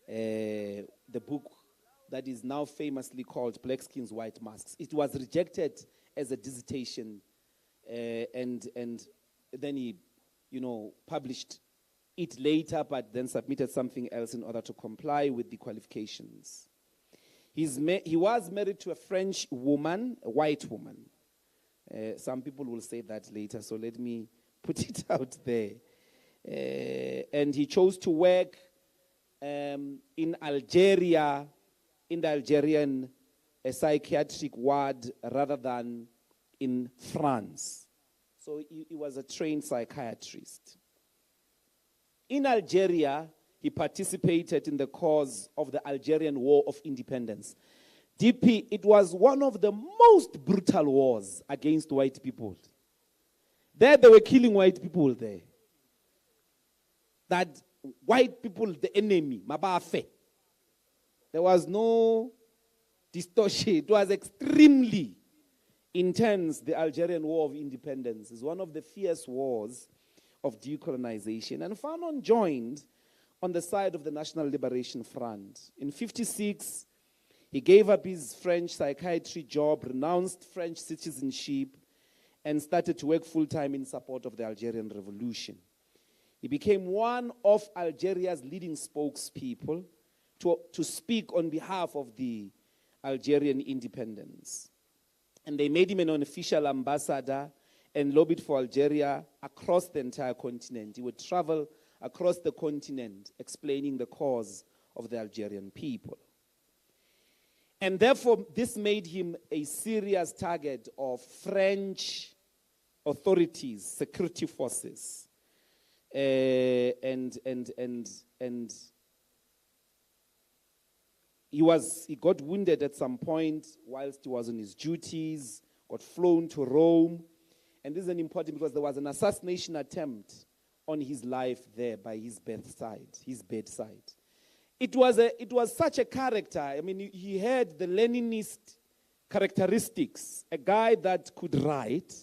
The book that is now famously called Black Skins, White Masks. It was rejected as a dissertation, and then he, published it later, but then submitted something else in order to comply with the qualifications. He was married to a French woman, a white woman. Some people will say that later, so let me put it out there. And he chose to work in Algeria, in the Algerian psychiatric ward rather than in France. So he was a trained psychiatrist. In Algeria, he participated in the cause of the Algerian War of Independence. DP, it was one of the most brutal wars against white people. There they were killing white people there. That white people, the enemy, mabafe. There was no distortion. It was extremely intense. The Algerian War of Independence is one of the fierce wars of decolonization. And Fanon joined on the side of the National Liberation Front. In 1956, he gave up his French psychiatry job, renounced French citizenship, and started to work full-time in support of the Algerian Revolution. He became one of Algeria's leading spokespeople to speak on behalf of the Algerian independence. And they made him an unofficial ambassador and lobbied for Algeria across the entire continent. He would travel across the continent explaining the cause of the Algerian people. And therefore, this made him a serious target of French authorities, security forces. And he got wounded at some point whilst he was on his duties, got flown to Rome. And this is important because there was an assassination attempt on his life there by his bedside. It was such a character. I mean, he had the Leninist characteristics, a guy that could write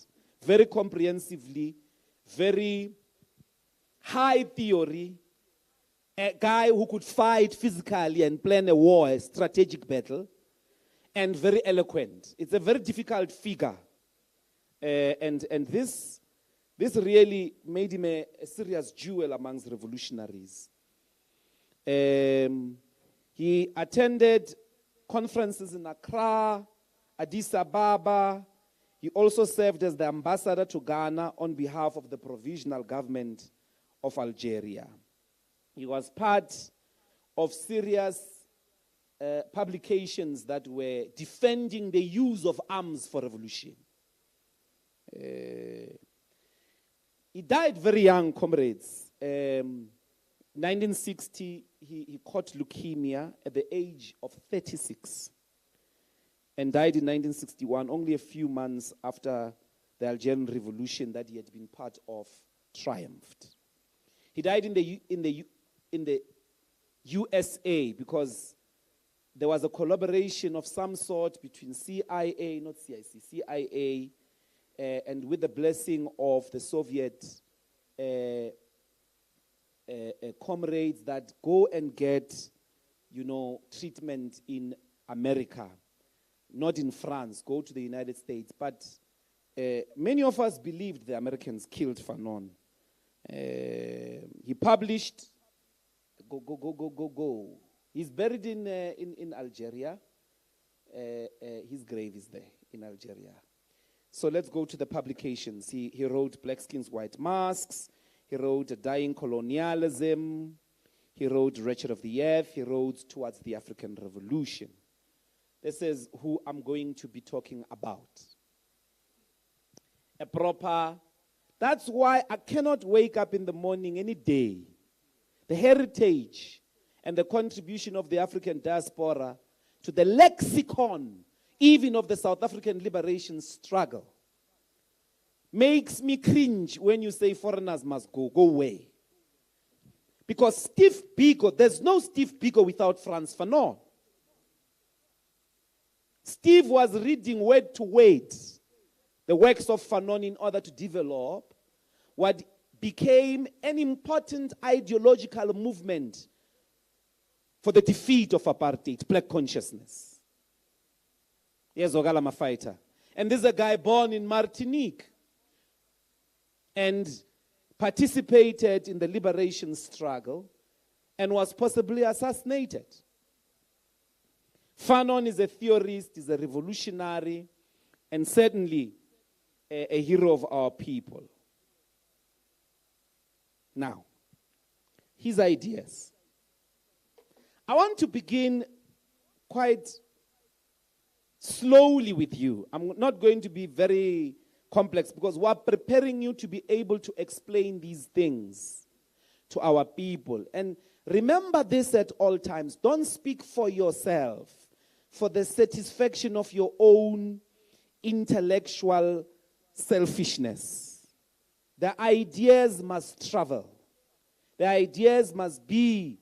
very comprehensively, very high theory, a guy who could fight physically and plan a war, a strategic battle, and very eloquent. It's a very difficult figure. And this really made him a serious jewel amongst revolutionaries. He attended conferences in Accra, Addis Ababa. He also served as the ambassador to Ghana on behalf of the provisional government of Algeria. He was part of serious publications that were defending the use of arms for revolution. He died very young, comrades. 1960, he caught leukemia at the age of 36 and died in 1961, only a few months after the Algerian Revolution that he had been part of triumphed. He died in the USA because there was a collaboration of some sort between CIA, not CIC, CIA, and with the blessing of the Soviet comrades that go and get, treatment in America, not in France, go to the United States. But many of us believed the Americans killed Fanon. He published, go. He's buried in Algeria. His grave is there in Algeria. So let's go to the publications. He wrote Black Skins, White Masks. He wrote Dying Colonialism. He wrote Wretched of the Earth. He wrote Towards the African Revolution. This is who I'm going to be talking about. That's why I cannot wake up in the morning any day. The heritage and the contribution of the African diaspora to the lexicon, even of the South African liberation struggle, makes me cringe when you say foreigners must go away. Because Steve Biko, there's no Steve Biko without Frantz Fanon. Steve was reading word to word the works of Fanon in order to develop what became an important ideological movement for the defeat of apartheid, black consciousness. Here's Ogalama fighter. And this is a guy born in Martinique and participated in the liberation struggle and was possibly assassinated. Fanon is a theorist, is a revolutionary, and certainly a hero of our people. Now, his ideas. I want to begin quite slowly with you. I'm not going to be very complex because we're preparing you to be able to explain these things to our people. And remember this at all times. Don't speak for yourself, for the satisfaction of your own intellectual selfishness. The ideas must travel. The ideas must be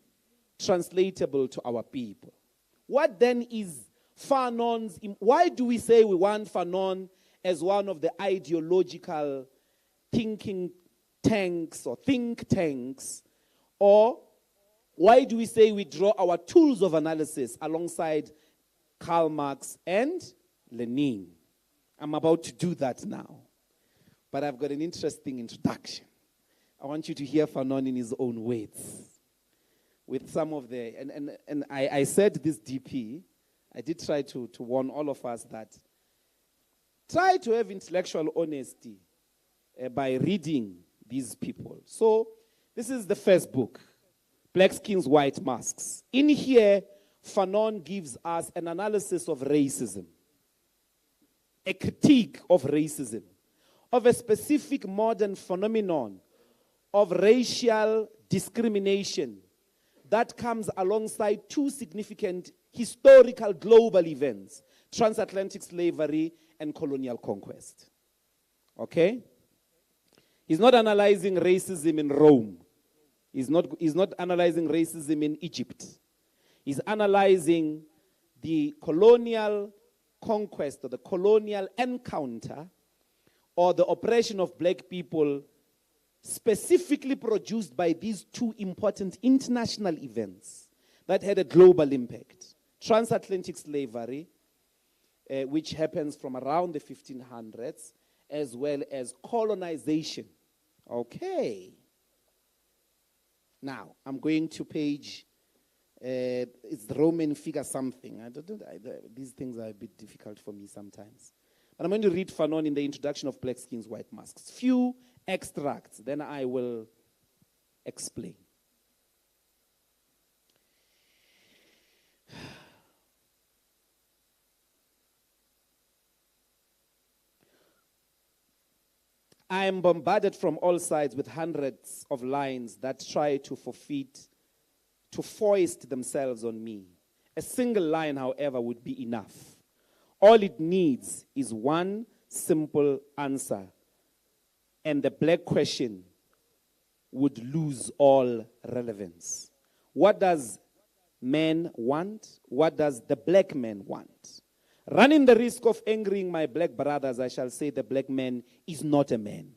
translatable to our people. What then is Fanon's? Why do we say we want Fanon as one of the ideological thinking tanks or think tanks? Or why do we say we draw our tools of analysis alongside Karl Marx and Lenin? I'm about to do that now. But I've got an interesting introduction. I want you to hear Fanon in his own words. With some of the, and I said this DP, I did try to warn all of us that try to have intellectual honesty by reading these people. So this is the first book, Black Skins, White Masks. In here, Fanon gives us an analysis of racism, a critique of racism, of a specific modern phenomenon of racial discrimination that comes alongside two significant historical global events, transatlantic slavery and colonial conquest. Okay? He's not analyzing racism in Rome. He's not analyzing racism in Egypt. He's analyzing the colonial conquest or the colonial encounter or the oppression of black people specifically produced by these two important international events that had a global impact. Transatlantic slavery, which happens from around the 1500s, as well as colonization. Okay. Now, I'm going to page, it's Roman figure something. These things are a bit difficult for me sometimes. But I'm going to read Fanon in the introduction of Black Skins, White Masks. Few extracts, then I will explain. I am bombarded from all sides with hundreds of lines that try to foist themselves on me. A single line, however, would be enough. All it needs is one simple answer, and the black question would lose all relevance. What does man want? What does the black man want? Running the risk of angering my black brothers, I shall say the black man is not a man.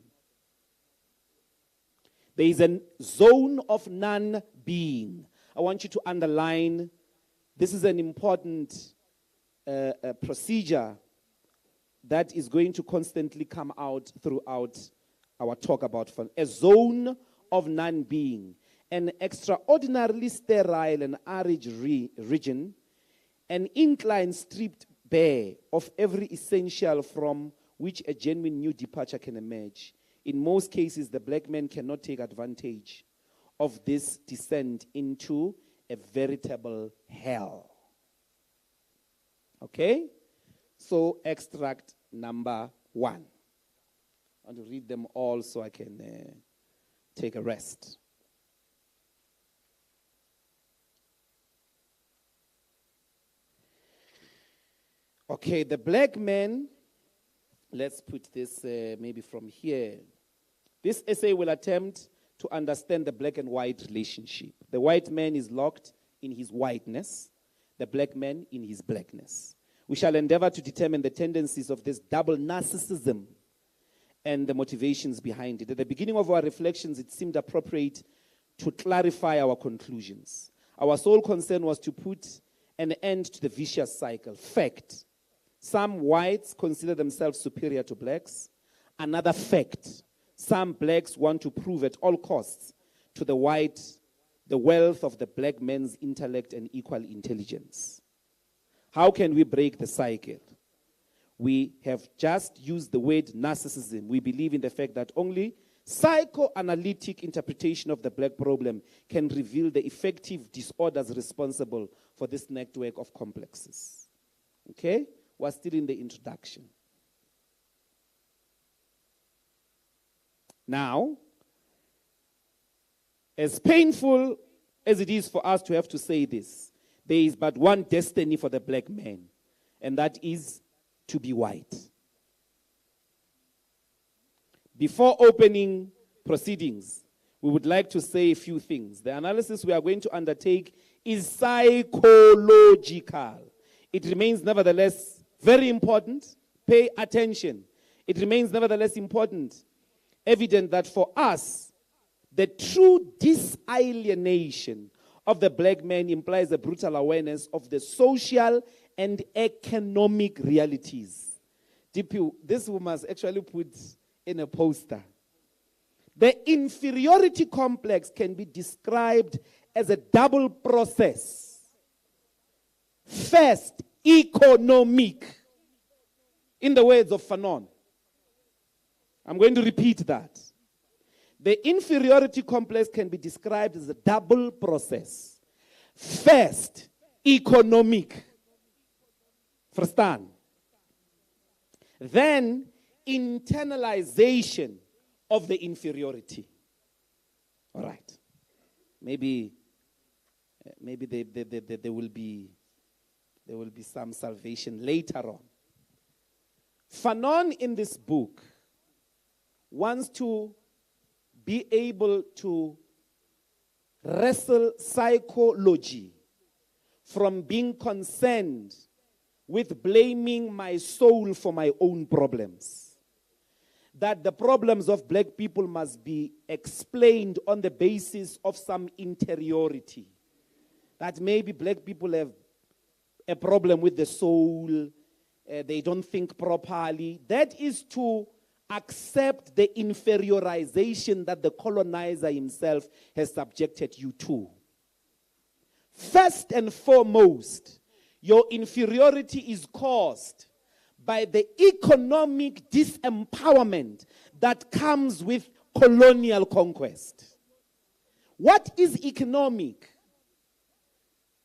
There is a zone of non-being. I want you to underline, this is an important procedure that is going to constantly come out throughout our talk about fun. A zone of non-being, an extraordinarily sterile and arid region, an incline stripped bare of every essential from which a genuine new departure can emerge. In most cases, the black man cannot take advantage of this descent into a veritable hell. Okay? So, extract number 1. I want to read them all so I can take a rest. Okay, the black man, let's put this maybe from here. This essay will attempt to understand the black and white relationship. The white man is locked in his whiteness, the black man in his blackness. We shall endeavor to determine the tendencies of this double narcissism and the motivations behind it. At the beginning of our reflections, it seemed appropriate to clarify our conclusions. Our sole concern was to put an end to the vicious cycle. Fact: some whites consider themselves superior to blacks. Another fact: some blacks want to prove at all costs to the white the wealth of the black man's intellect and equal intelligence. How can we break the cycle? We have just used the word narcissism. We believe in the fact that only Psychoanalytic interpretation of the black problem can reveal the effective disorders responsible for this network of complexes. Okay? We're still in the introduction. Now, as painful as it is for us to have to say this, there is but one destiny for the black man, and that is to be white. Before opening proceedings, we would like to say a few things. The analysis we are going to undertake is psychological. It remains nevertheless very important. Pay attention. It remains nevertheless important, evident that for us, the true disalienation of the black man implies a brutal awareness of the social and economic realities. DP, this we must actually put in a poster. The inferiority complex can be described as a double process. First, economic. In the words of Fanon. I'm going to repeat that. The inferiority complex can be described as a double process. First, economic. Verstaan. Then, internalization of the inferiority. All right. Maybe there will be some salvation later on. Fanon in this book wants to be able to wrestle psychology from being concerned with blaming my soul for my own problems. That the problems of black people must be explained on the basis of some interiority. That maybe black people have a problem with the soul, they don't think properly. That is to accept the inferiorization that the colonizer himself has subjected you to. First and foremost, your inferiority is caused by the economic disempowerment that comes with colonial conquest. What is economic?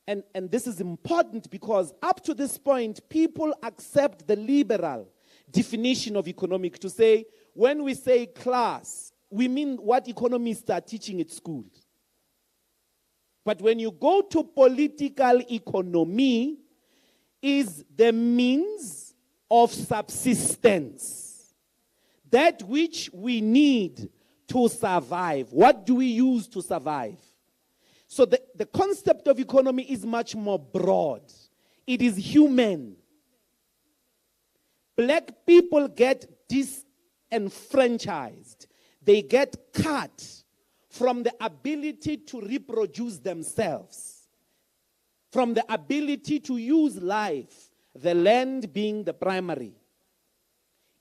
And this is important because up to this point, people accept the liberal definition of economic to say, when we say class, we mean what economists are teaching at school. But when you go to political economy, is the means of subsistence. That which we need to survive. What do we use to survive? So the concept of economy is much more broad. It is human. Black people get disenfranchised. They get cut from the ability to reproduce themselves, from the ability to use life, the land being the primary,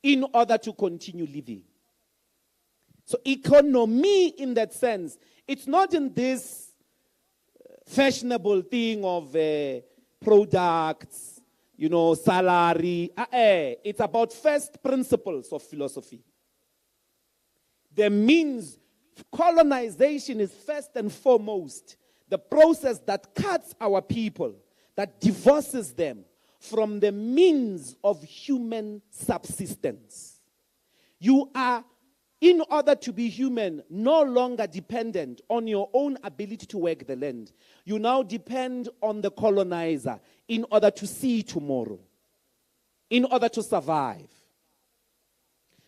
in order to continue living. So economy in that sense, it's not in this fashionable thing of products, salary. It's about first principles of philosophy. The means, colonization is first and foremost the process that cuts our people, that divorces them from the means of human subsistence. You are, in order to be human, no longer dependent on your own ability to work the land. You now depend on the colonizer in order to see tomorrow, in order to survive.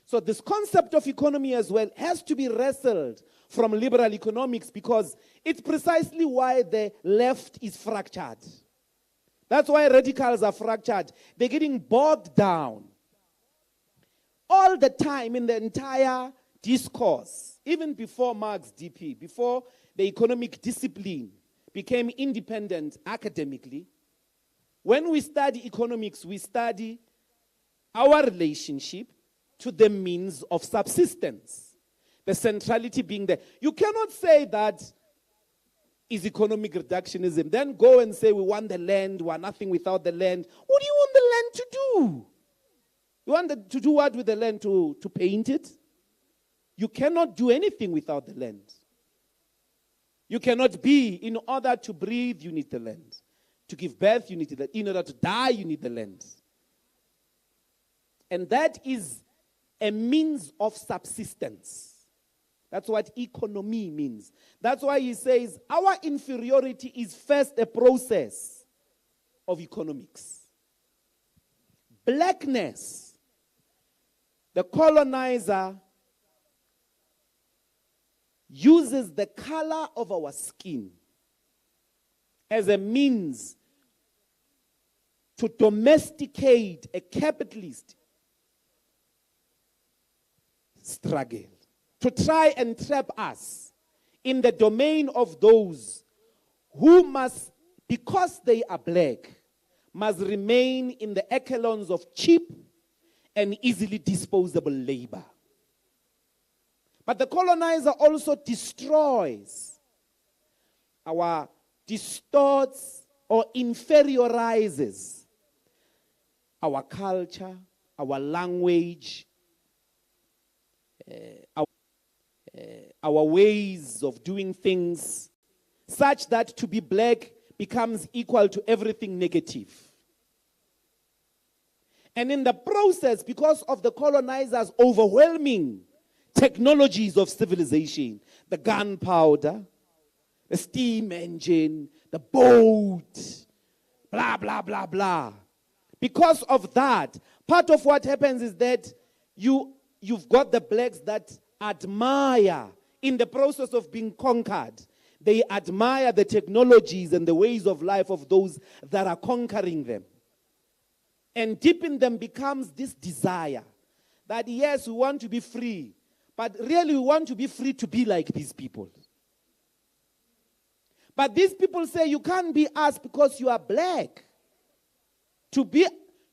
So this concept of economy as well has to be wrestled from liberal economics because it's precisely why the left is fractured. That's why radicals are fractured. They're getting bogged down all the time in the entire discourse, even before Marx DP, before the economic discipline became independent academically. When we study economics, we study our relationship to the means of subsistence. The centrality being there. You cannot say that is economic reductionism. Then go and say we want the land, we are nothing without the land. What do you want the land to do? You want to do what with the land? To paint it? You cannot do anything without the land. You cannot be, in order to breathe, you need the land. To give birth, you need the land. In order to die, you need the land. And that is a means of subsistence. That's what economy means. That's why he says our inferiority is first a process of economics. Blackness, the colonizer uses the color of our skin as a means to domesticate a capitalist struggle, to try and trap us in the domain of those who must, because they are black, must remain in the echelons of cheap and easily disposable labor. But the colonizer also destroys distorts or inferiorizes our culture, our language, our ways of doing things, such that to be black becomes equal to everything negative. And in the process, because of the colonizers' overwhelming technologies of civilization, the gunpowder, the steam engine, the boat, blah, blah, blah, blah. Because of that, part of what happens is that you've got the blacks that admire, in the process of being conquered, they admire the technologies and the ways of life of those that are conquering them. And deep in them becomes this desire that, yes, we want to be free, but really we want to be free to be like these people. But these people say you can't be us because you are black. To be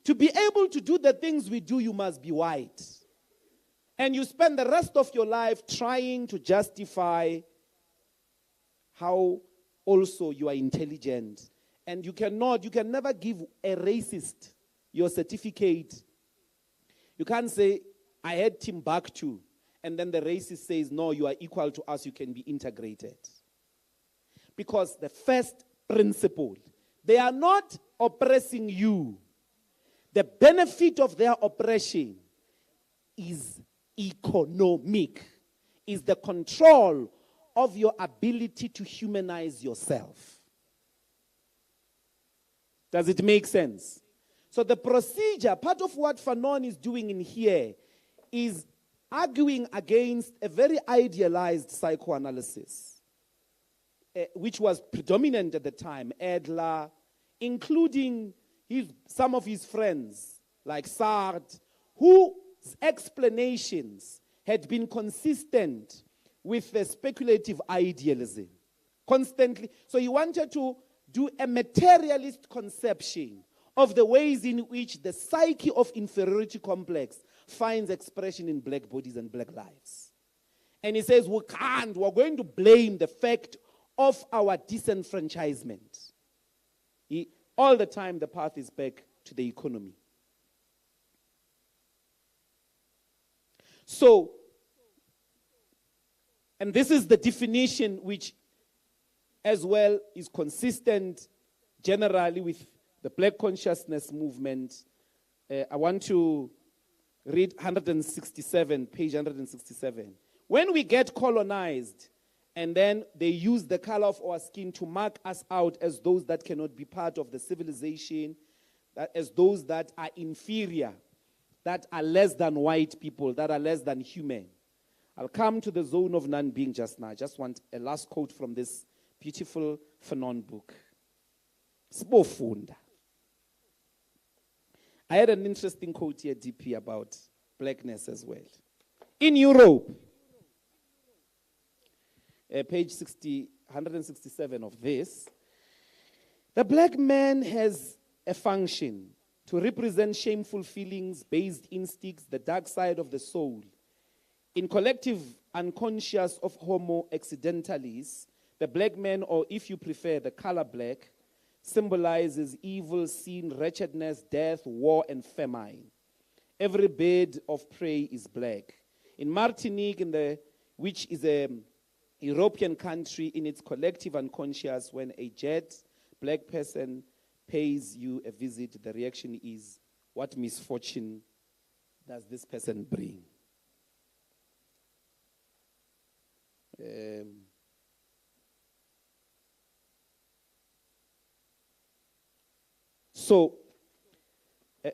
able to do the things we do, you must be white. And you spend the rest of your life trying to justify how also you are intelligent. And you can never give a racist your certificate. You can't say, I had Timbuktu, and then the racist says, no, you are equal to us, you can be integrated. Because the first principle, they are not oppressing you. The benefit of their oppression is economic, is the control of your ability to humanize yourself. Does it make sense? So the procedure, part of what Fanon is doing in here is arguing against a very idealized psychoanalysis, which was predominant at the time. Adler, including some of his friends, like Sartre, whose explanations had been consistent with the speculative idealism. Constantly. So he wanted to do a materialist conception of the ways in which the psyche of inferiority complex finds expression in black bodies and black lives. And he says, we're going to blame the fact of our disenfranchisement. All the time, the path is back to the economy. So, and this is the definition which as well is consistent generally with the Black Consciousness movement. I want to read page 167. When we get colonized, and then they use the color of our skin to mark us out as those that cannot be part of the civilization, as those that are inferior, that are less than white people, that are less than human. I'll come to the zone of non-being just now. I just want a last quote from this beautiful Fanon book. Sbofunda. I had an interesting quote here, DP, about blackness as well. In Europe, page 167 of this, the black man has a function to represent shameful feelings, based instincts, the dark side of the soul. In collective unconscious of Homo accidentalis, the black man, or if you prefer, the color black, symbolizes evil, sin, wretchedness, death, war, and famine. Every bird of prey is black. In Martinique, which is a European country, in its collective unconscious, when a jet black person pays you a visit, the reaction is, what misfortune does this person bring? So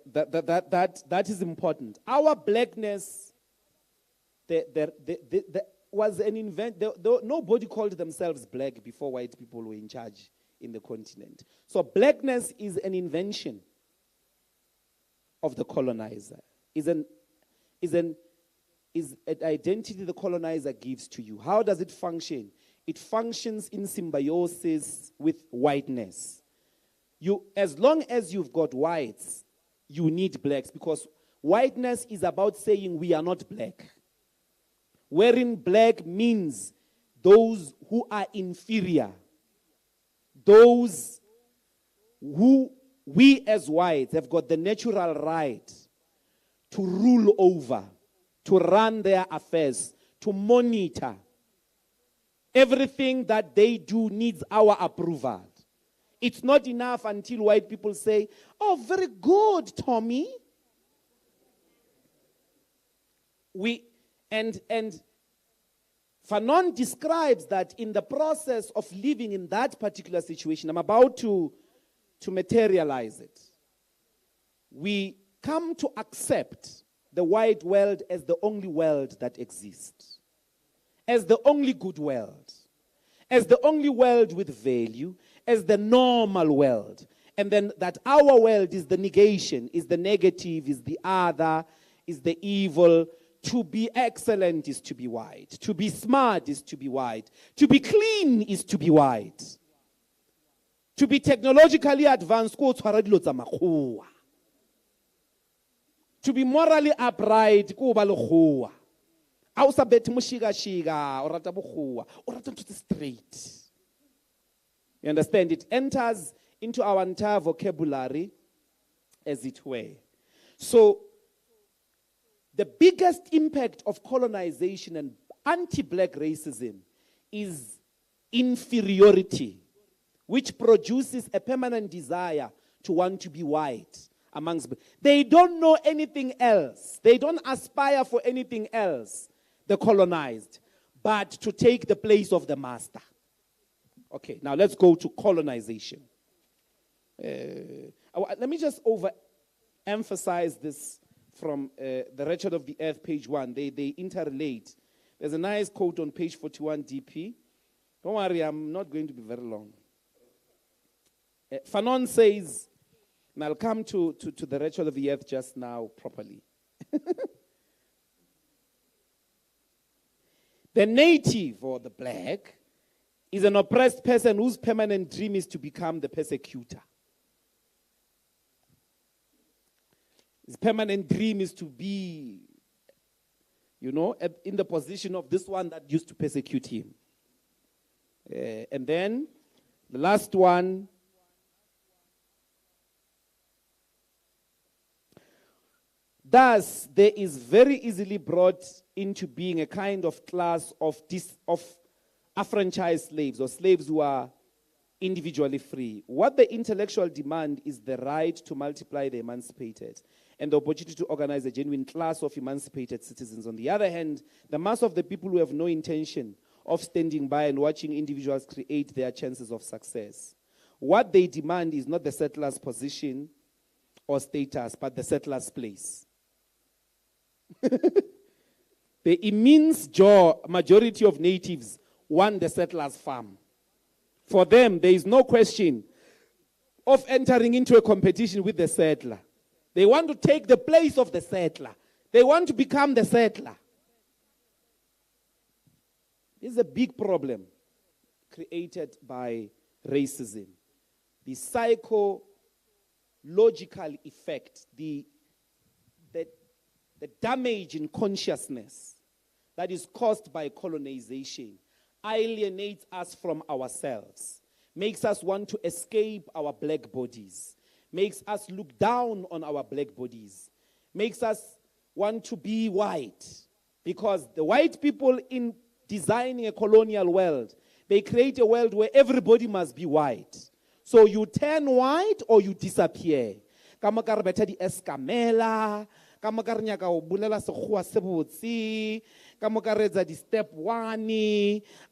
that is important. Our blackness, was an nobody called themselves black before white people were in charge in the continent. So blackness is an invention of the colonizer. Is an identity the colonizer gives to you. How does it function? It functions in symbiosis with whiteness. As long as you've got whites, you need blacks, because whiteness is about saying we are not black. Wherein black means those who are inferior, those who we as whites have got the natural right to rule over, to run their affairs, to monitor. Everything that they do needs our approval. It's not enough until white people say, "Oh, very good, Tommy." And Fanon describes that in the process of living in that particular situation, I'm about to materialize it. We come to accept the white world as the only world that exists, as the only good world, as the only world with value, as the normal world. And then that our world is the negation, is the negative, is the other, is the evil. To be excellent is to be white. To be smart is to be white. To be clean is to be white. To be technologically advanced, to be morally upright, or straight. You understand? It enters into our entire vocabulary, as it were. So, the biggest impact of colonization and anti-black racism is inferiority, which produces a permanent desire to want to be white amongst. They don't know anything else. They don't aspire for anything else, the colonized, but to take the place of the master. Okay, now let's go to colonization. Let me just overemphasize this from the Wretched of the Earth, page 1. They interrelate. There's a nice quote on page 41 DP. Don't worry, I'm not going to be very long. Fanon says, and I'll come to the Wretched of the Earth just now properly. The native, or the black, is an oppressed person whose permanent dream is to become the persecutor. His permanent dream is to be, in the position of this one that used to persecute him. And then, the last one, thus, there is very easily brought into being a kind of class of affranchised slaves, or slaves who are individually free. What the intellectual demand is the right to multiply the emancipated and the opportunity to organize a genuine class of emancipated citizens. On the other hand, the mass of the people who have no intention of standing by and watching individuals create their chances of success. What they demand is not the settler's position or status, but the settler's place. The immense majority of natives want the settler's farm. For them, there is no question of entering into a competition with the settler. They want to take the place of the settler. They want to become the settler. This is a big problem created by racism. The psychological effect, the damage in consciousness that is caused by colonization alienates us from ourselves, makes us want to escape our black bodies, makes us look down on our black bodies, makes us want to be white, Because the white people, in designing a colonial world, they create a world where everybody must be white. So you turn white or you disappear. Kama ka re betha di escamela, kama ka re nyaka o bulela sekgowa se botse, kama ka re etsa di step 1.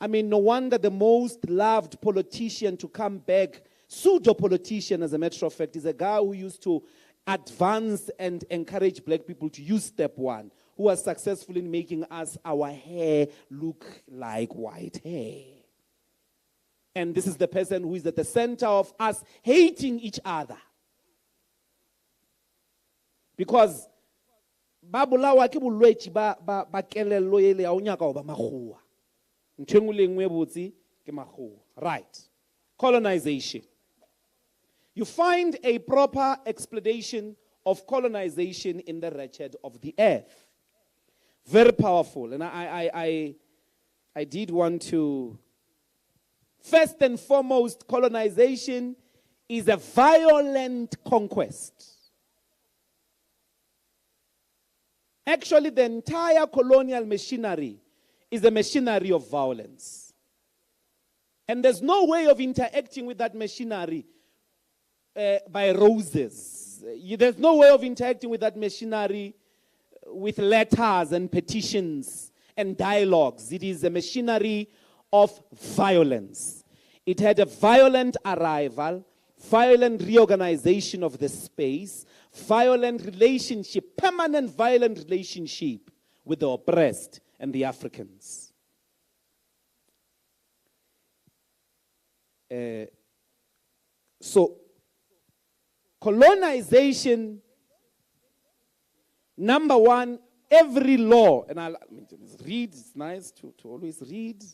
I mean, no wonder the most loved politician to come back, pseudo-politician as a matter of fact, is a guy who used to advance and encourage black people to use step 1, who was successful in making us, our hair, look like white hair. And this is the person who is at the center of us hating each other. Because babulawa ke bolwetsi ba kelello ele ya o nyaka o ba makgowa. Ntho engwe le engwe e botse ke makgowa. Right. Colonization. You find a proper explanation of colonization in the Wretched of the Earth. Very powerful. And I did want to... First and foremost, colonization is a violent conquest. Actually, the entire colonial machinery is a machinery of violence. And there's no way of interacting with that machinery by roses. There's no way of interacting with that machinery with letters and petitions and dialogues. It is a machinery of violence. It had a violent arrival, violent reorganization of the space, violent relationship, permanent violent relationship with the oppressed and the Africans. So, colonization, number one, every law, and I'll read, it's nice to always read.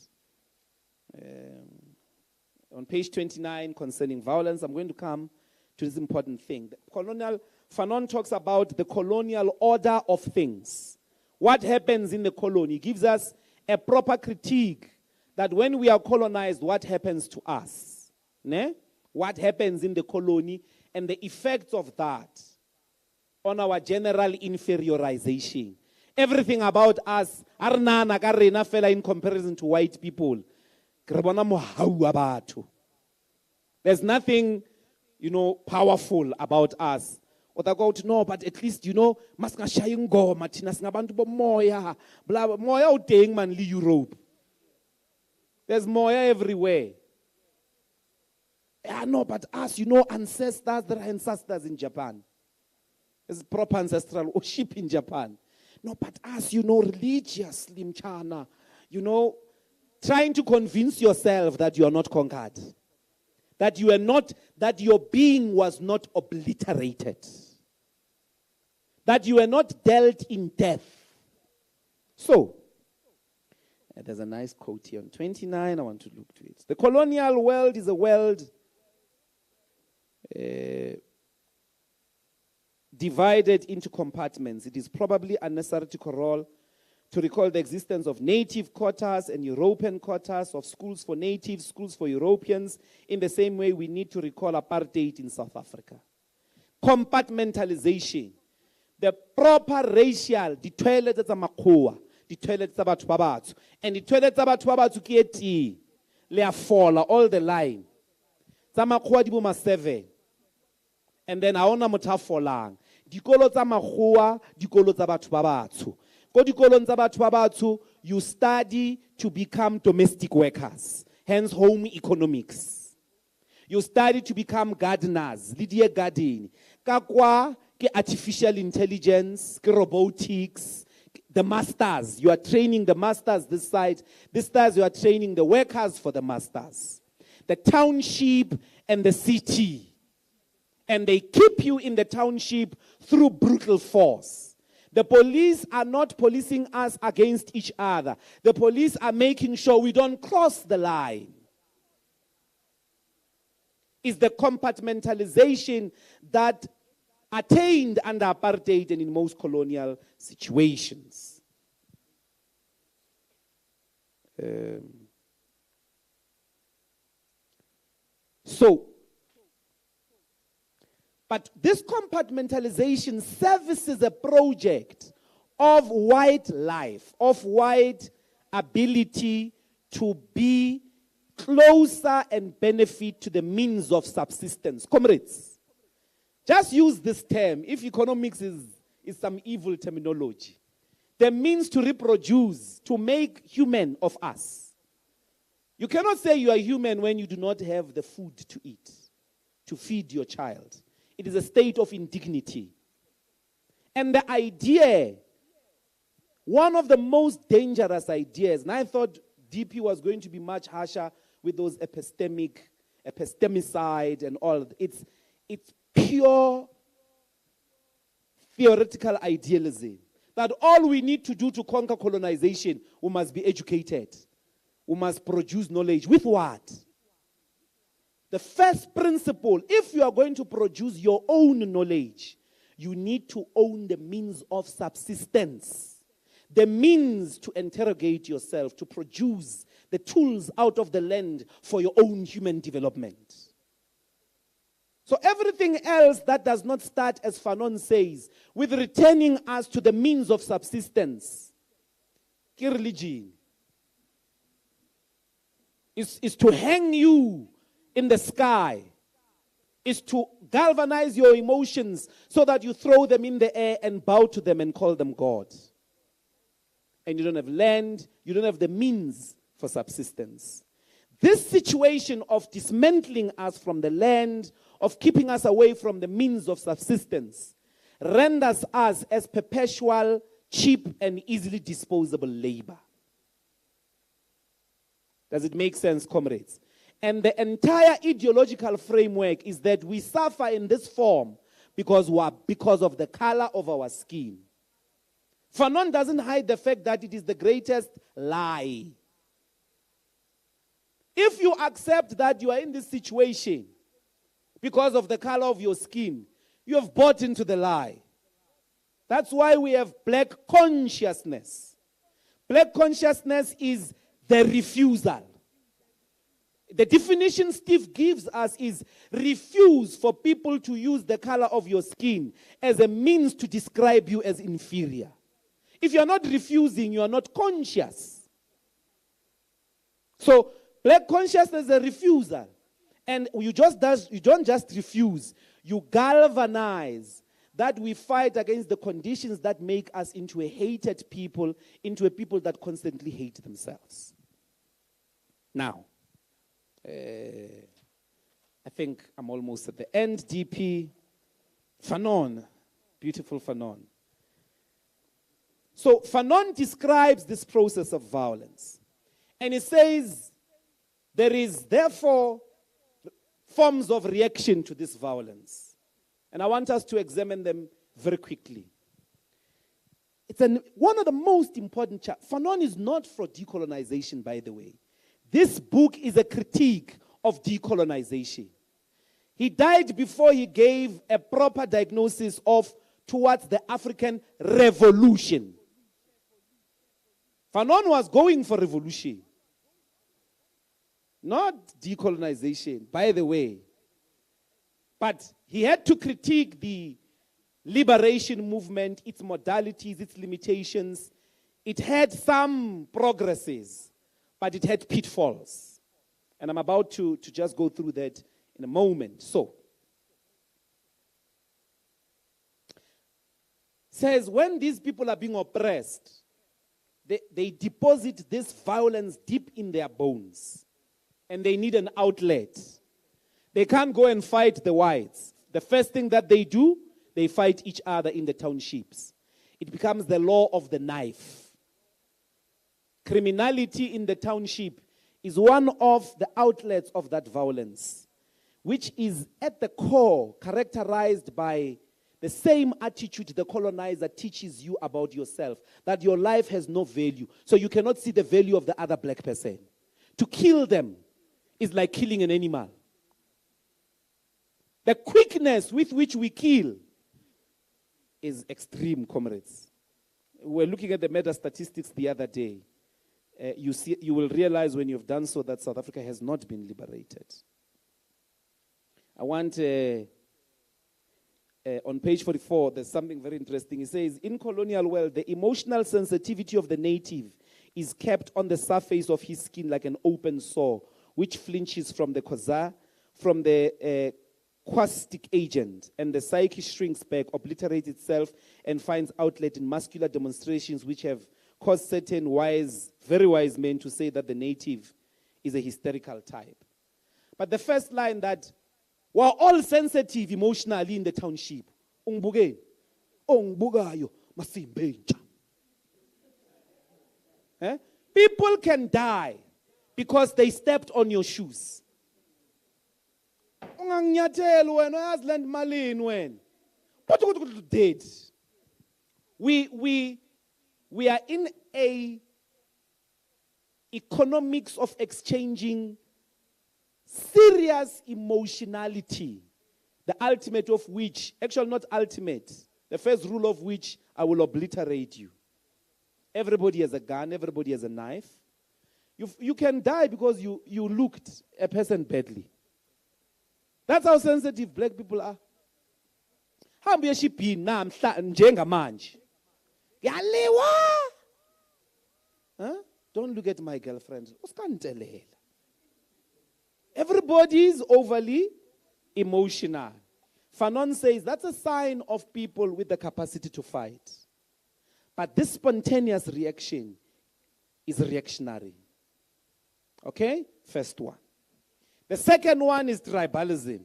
On page 29 concerning violence, I'm going to come to this important thing. Fanon talks about the colonial order of things. What happens in the colony? He gives us a proper critique that when we are colonized, what happens to us? Ne? What happens in the colony and the effects of that on our general inferiorization. Everything about us, in comparison to white people. There's nothing, powerful about us. Or they go to no, but at least, mas nga shayong go, matinas nga bantu bo moya, blah, moya uteng man li Europe. There's moya everywhere. Yeah, no, but us, ancestors, there are ancestors in Japan. There's proper ancestral worship in Japan. No, but us, religiously, mchana, trying to convince yourself that you are not conquered. That you are not, that your being was not obliterated. That you are not dealt in death. So, there's a nice quote here on 29. I want to look to it. The colonial world is a world divided into compartments. It is probably unnecessary to recall the existence of native quotas and European quotas, of schools for natives, schools for Europeans, in the same way we need to recall apartheid in South Africa. Compartmentalization. The proper racial, the toilet at Makua, the toilet at Batubabatu, and the toilet at Batubabatu Kieti, Leafola, all the line. Tamakua Dibuma 7. And then Aona Mutafolang. Dikolo Tamakua, Dikolo Tabatubabatu. You study to become domestic workers, hence home economics. You study to become gardeners, Lydia Garden. Kakwa, ke artificial intelligence, ke robotics, the masters. You are training the masters this side. This side you are training the workers for the masters. The township and the city. And they keep you in the township through brutal force. The police are not policing us against each other. The police are making sure we don't cross the line. It's the compartmentalization that attained under apartheid and in most colonial situations. But this compartmentalization services a project of white life, of white ability to be closer and benefit to the means of subsistence. Comrades, just use this term. If economics is some evil terminology, the means to reproduce, to make human of us. You cannot say you are human when you do not have the food to eat, to feed your child. It is a state of indignity. And the idea, one of the most dangerous ideas, and I thought DP was going to be much harsher with those epistemicide and all. It's pure theoretical idealism. That all we need to do to conquer colonization, we must be educated. We must produce knowledge. With what? The first principle, if you are going to produce your own knowledge, you need to own the means of subsistence. The means to interrogate yourself, to produce the tools out of the land for your own human development. So everything else that does not start, as Fanon says, with returning us to the means of subsistence, religion, is to hang you in the sky, is to galvanize your emotions so that you throw them in the air and bow to them and call them God. And you don't have land, you don't have the means for subsistence. This situation of dismantling us from the land, of keeping us away from the means of subsistence, renders us as perpetual, cheap, and easily disposable labor. Does it make sense, comrades? And the entire ideological framework is that we suffer in this form because of the color of our skin. Fanon doesn't hide the fact that it is the greatest lie. If you accept that you are in this situation because of the color of your skin, you have bought into the lie. That's why we have black consciousness. Black consciousness is the refusal. The definition Steve gives us is refuse for people to use the color of your skin as a means to describe you as inferior. If you are not refusing, you are not conscious. So, black consciousness is a refusal. And you don't just refuse, you galvanize that we fight against the conditions that make us into a hated people, into a people that constantly hate themselves. Now, I think I'm almost at the end. DP, Fanon, beautiful Fanon. So Fanon describes this process of violence. And he says, there is therefore forms of reaction to this violence. And I want us to examine them very quickly. It's one of the most important chapters. Fanon is not for decolonization, by the way. This book is a critique of decolonization. He died before he gave a proper diagnosis of towards the African revolution. Fanon was going for revolution, not decolonization, by the way. But he had to critique the liberation movement, its modalities, its limitations. It had some progresses, but it had pitfalls. And I'm about to just go through that in a moment. So, says when these people are being oppressed, they deposit this violence deep in their bones. And they need an outlet. They can't go and fight the whites. The first thing that they do, they fight each other in the townships. It becomes the law of the knife. Criminality in the township is one of the outlets of that violence, which is at the core characterized by the same attitude the colonizer teaches you about yourself, that your life has no value, so you cannot see the value of the other black person. To kill them is like killing an animal. The quickness with which we kill is extreme, comrades. We were looking at the meta statistics the other day. You will realize when you've done so that South Africa has not been liberated. I want on page 44, there's something very interesting. It says, in colonial world, the emotional sensitivity of the native is kept on the surface of his skin like an open sore, which flinches from the caustic agent, and the psyche shrinks back, obliterates itself, and finds outlet in muscular demonstrations which have caused certain very wise men to say that the native is a hysterical type. But the first line, that we're all sensitive emotionally in the township. Ungibukeni? Ongibukayo masimbenja. People can die because they stepped on your shoes. Unganginyatheli wena, uyaziland malini wena. Dead. We are in a economics of exchanging serious emotionality, the ultimate of which, actually not ultimate, the first rule of which, I will obliterate you. Everybody has a gun, everybody has a knife. You can die because you looked a person badly. That's how sensitive black people are. Hambe shipini namhla njengamanje. Yaliwa. Don't look at my girlfriend. Usikantelela. Everybody is overly emotional. Fanon says that's a sign of people with the capacity to fight. But this spontaneous reaction is reactionary. Okay? First one. The second one is tribalism.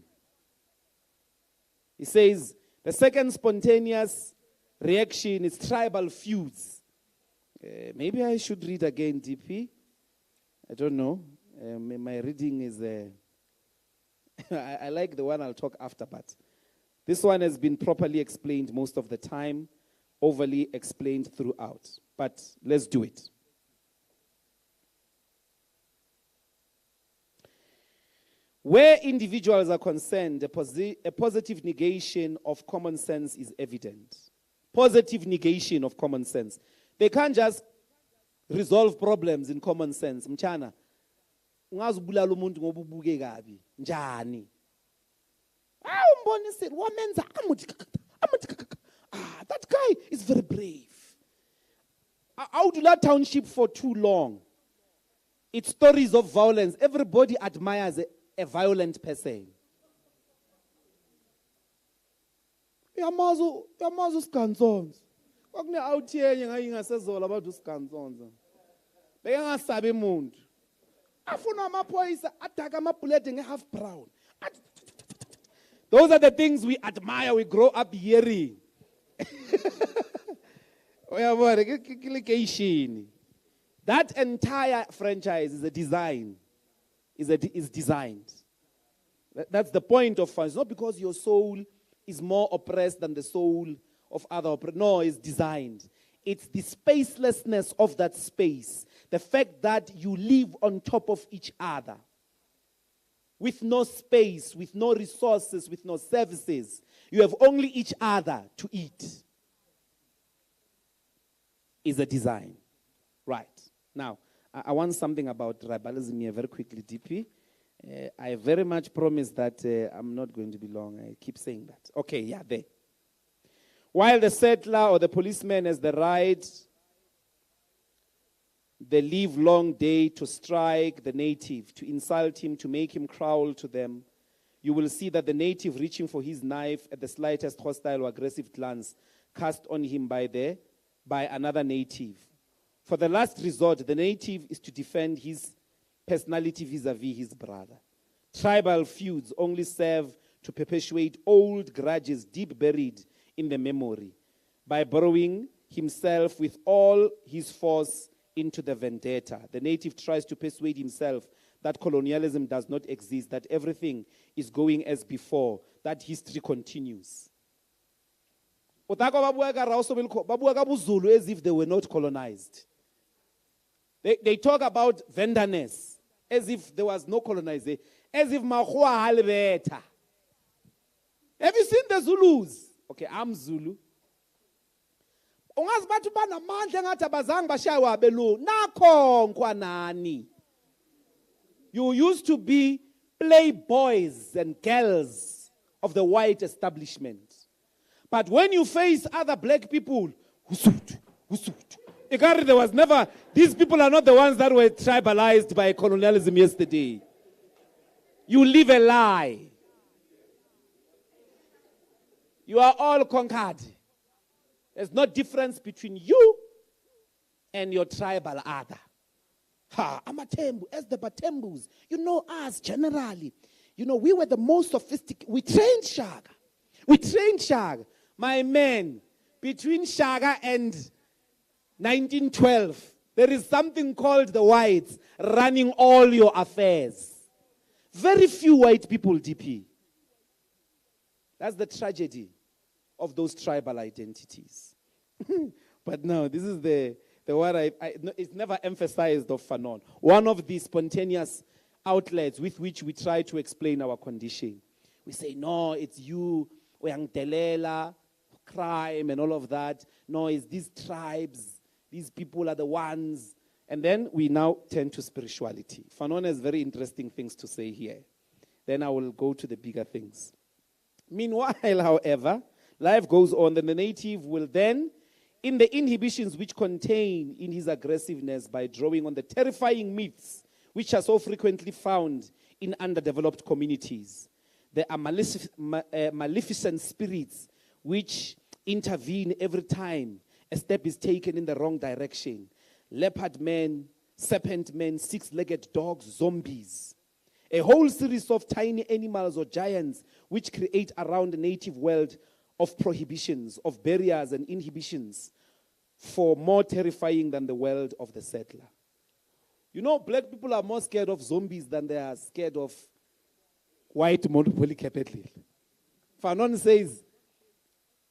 He says the second spontaneous reaction is tribal feuds. Maybe I should read again, DP. I don't know. My reading is... I like the one I'll talk after, but this one has been properly explained most of the time, overly explained throughout. But let's do it. Where individuals are concerned, a positive negation of common sense is evident. Positive negation of common sense. They can't just resolve problems in common sense. Mchana, ungazibulala umuntu ngoba ubuke kabi. Njani? Umbonisile wamenza that guy is very brave. Awudlula township for too long. It's stories of violence. Everybody admires a violent person. Yamazo skanzons. Kwakune awuthenye ngayingasezola abantu uskanzons. Beyangasabe umuntu. Afuna amaphoyisa adaka amabullet ngehalf brown. Those are the things we admire, we grow up hearing. That entire franchise is a design. Is designed. That's the point of fun. It's not because your soul is more oppressed than the soul of other oppressed. No, it's designed. It's the spacelessness of that space. The fact that you live on top of each other. With no space, with no resources, with no services. You have only each other to eat. Is a design. Right. Now, I want something about tribalism here very quickly, DP. I very much promise that I'm not going to be long. I keep saying that. Okay, yeah, there. While the settler or the policeman has the right, the livelong day to strike the native, to insult him, to make him crawl to them, you will see that the native reaching for his knife at the slightest hostile or aggressive glance cast on him by another native. For the last resort, the native is to defend his personality vis-a-vis his brother. Tribal feuds only serve to perpetuate old grudges deep buried in the memory by burrowing himself with all his force into the vendetta. The native tries to persuade himself that colonialism does not exist, that everything is going as before, that history continues. As if they were not colonized. They talk about vendorness as if there was no colonization, as if Mahua Halbeta. Have you seen the Zulus? Okay, I'm Zulu. You used to be playboys and girls of the white establishment. But when you face other black people, there was never, these people are not the ones that were tribalized by colonialism yesterday. You live a lie. You are all conquered. There's no difference between you and your tribal other. Amatembu, as the Batembus, you know us generally. You know, we were the most sophisticated. We trained Shaga. My man, between Shaga and 1912, there is something called the whites running all your affairs. Very few white people, DP. That's the tragedy of those tribal identities. But no, this is the word it's never emphasized of Fanon. One of the spontaneous outlets with which we try to explain our condition. We say, no, it's you, Oyangdelela, crime and all of that. No, it's these tribes. These people are the ones. And then we now turn to spirituality. Fanon has very interesting things to say here. Then I will go to the bigger things. Meanwhile, however, life goes on. Then the native will then, in the inhibitions which contain in his aggressiveness by drawing on the terrifying myths which are so frequently found in underdeveloped communities. There are maleficent spirits which intervene every time a step is taken in the wrong direction. Leopard men, serpent men, six-legged dogs, zombies. A whole series of tiny animals or giants which create around the native world of prohibitions, of barriers and inhibitions, for more terrifying than the world of the settler. You know, black people are more scared of zombies than they are scared of white monopoly capital. Fanon says,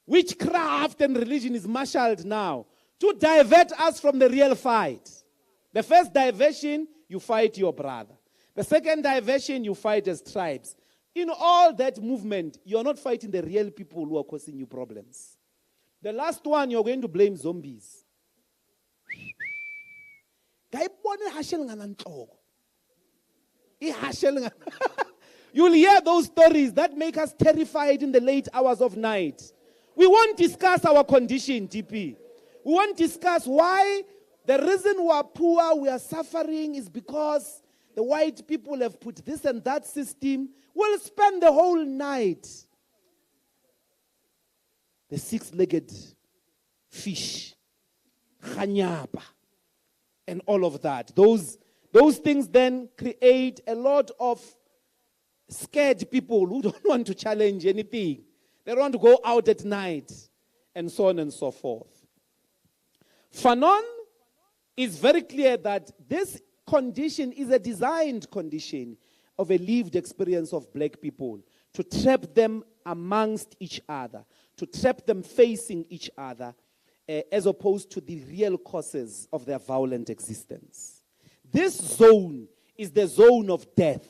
witchcraft and religion is marshaled now to divert us from the real fight. The first diversion, you fight your brother. The second diversion, you fight as tribes. In all that movement, you're not fighting the real people who are causing you problems. The last one, you're going to blame zombies. You'll hear those stories that make us terrified in the late hours of night. We won't discuss our condition, TP. We won't discuss why the reason we are poor, we are suffering is because the white people have put this and that system. We'll spend the whole night. The six-legged fish, khanyapa, and all of that. Those things then create a lot of scared people who don't want to challenge anything. They don't want to go out at night, and so on and so forth. Fanon is very clear that this condition is a designed condition of a lived experience of black people, to trap them amongst each other, to trap them facing each other, as opposed to the real causes of their violent existence. This zone is the zone of death.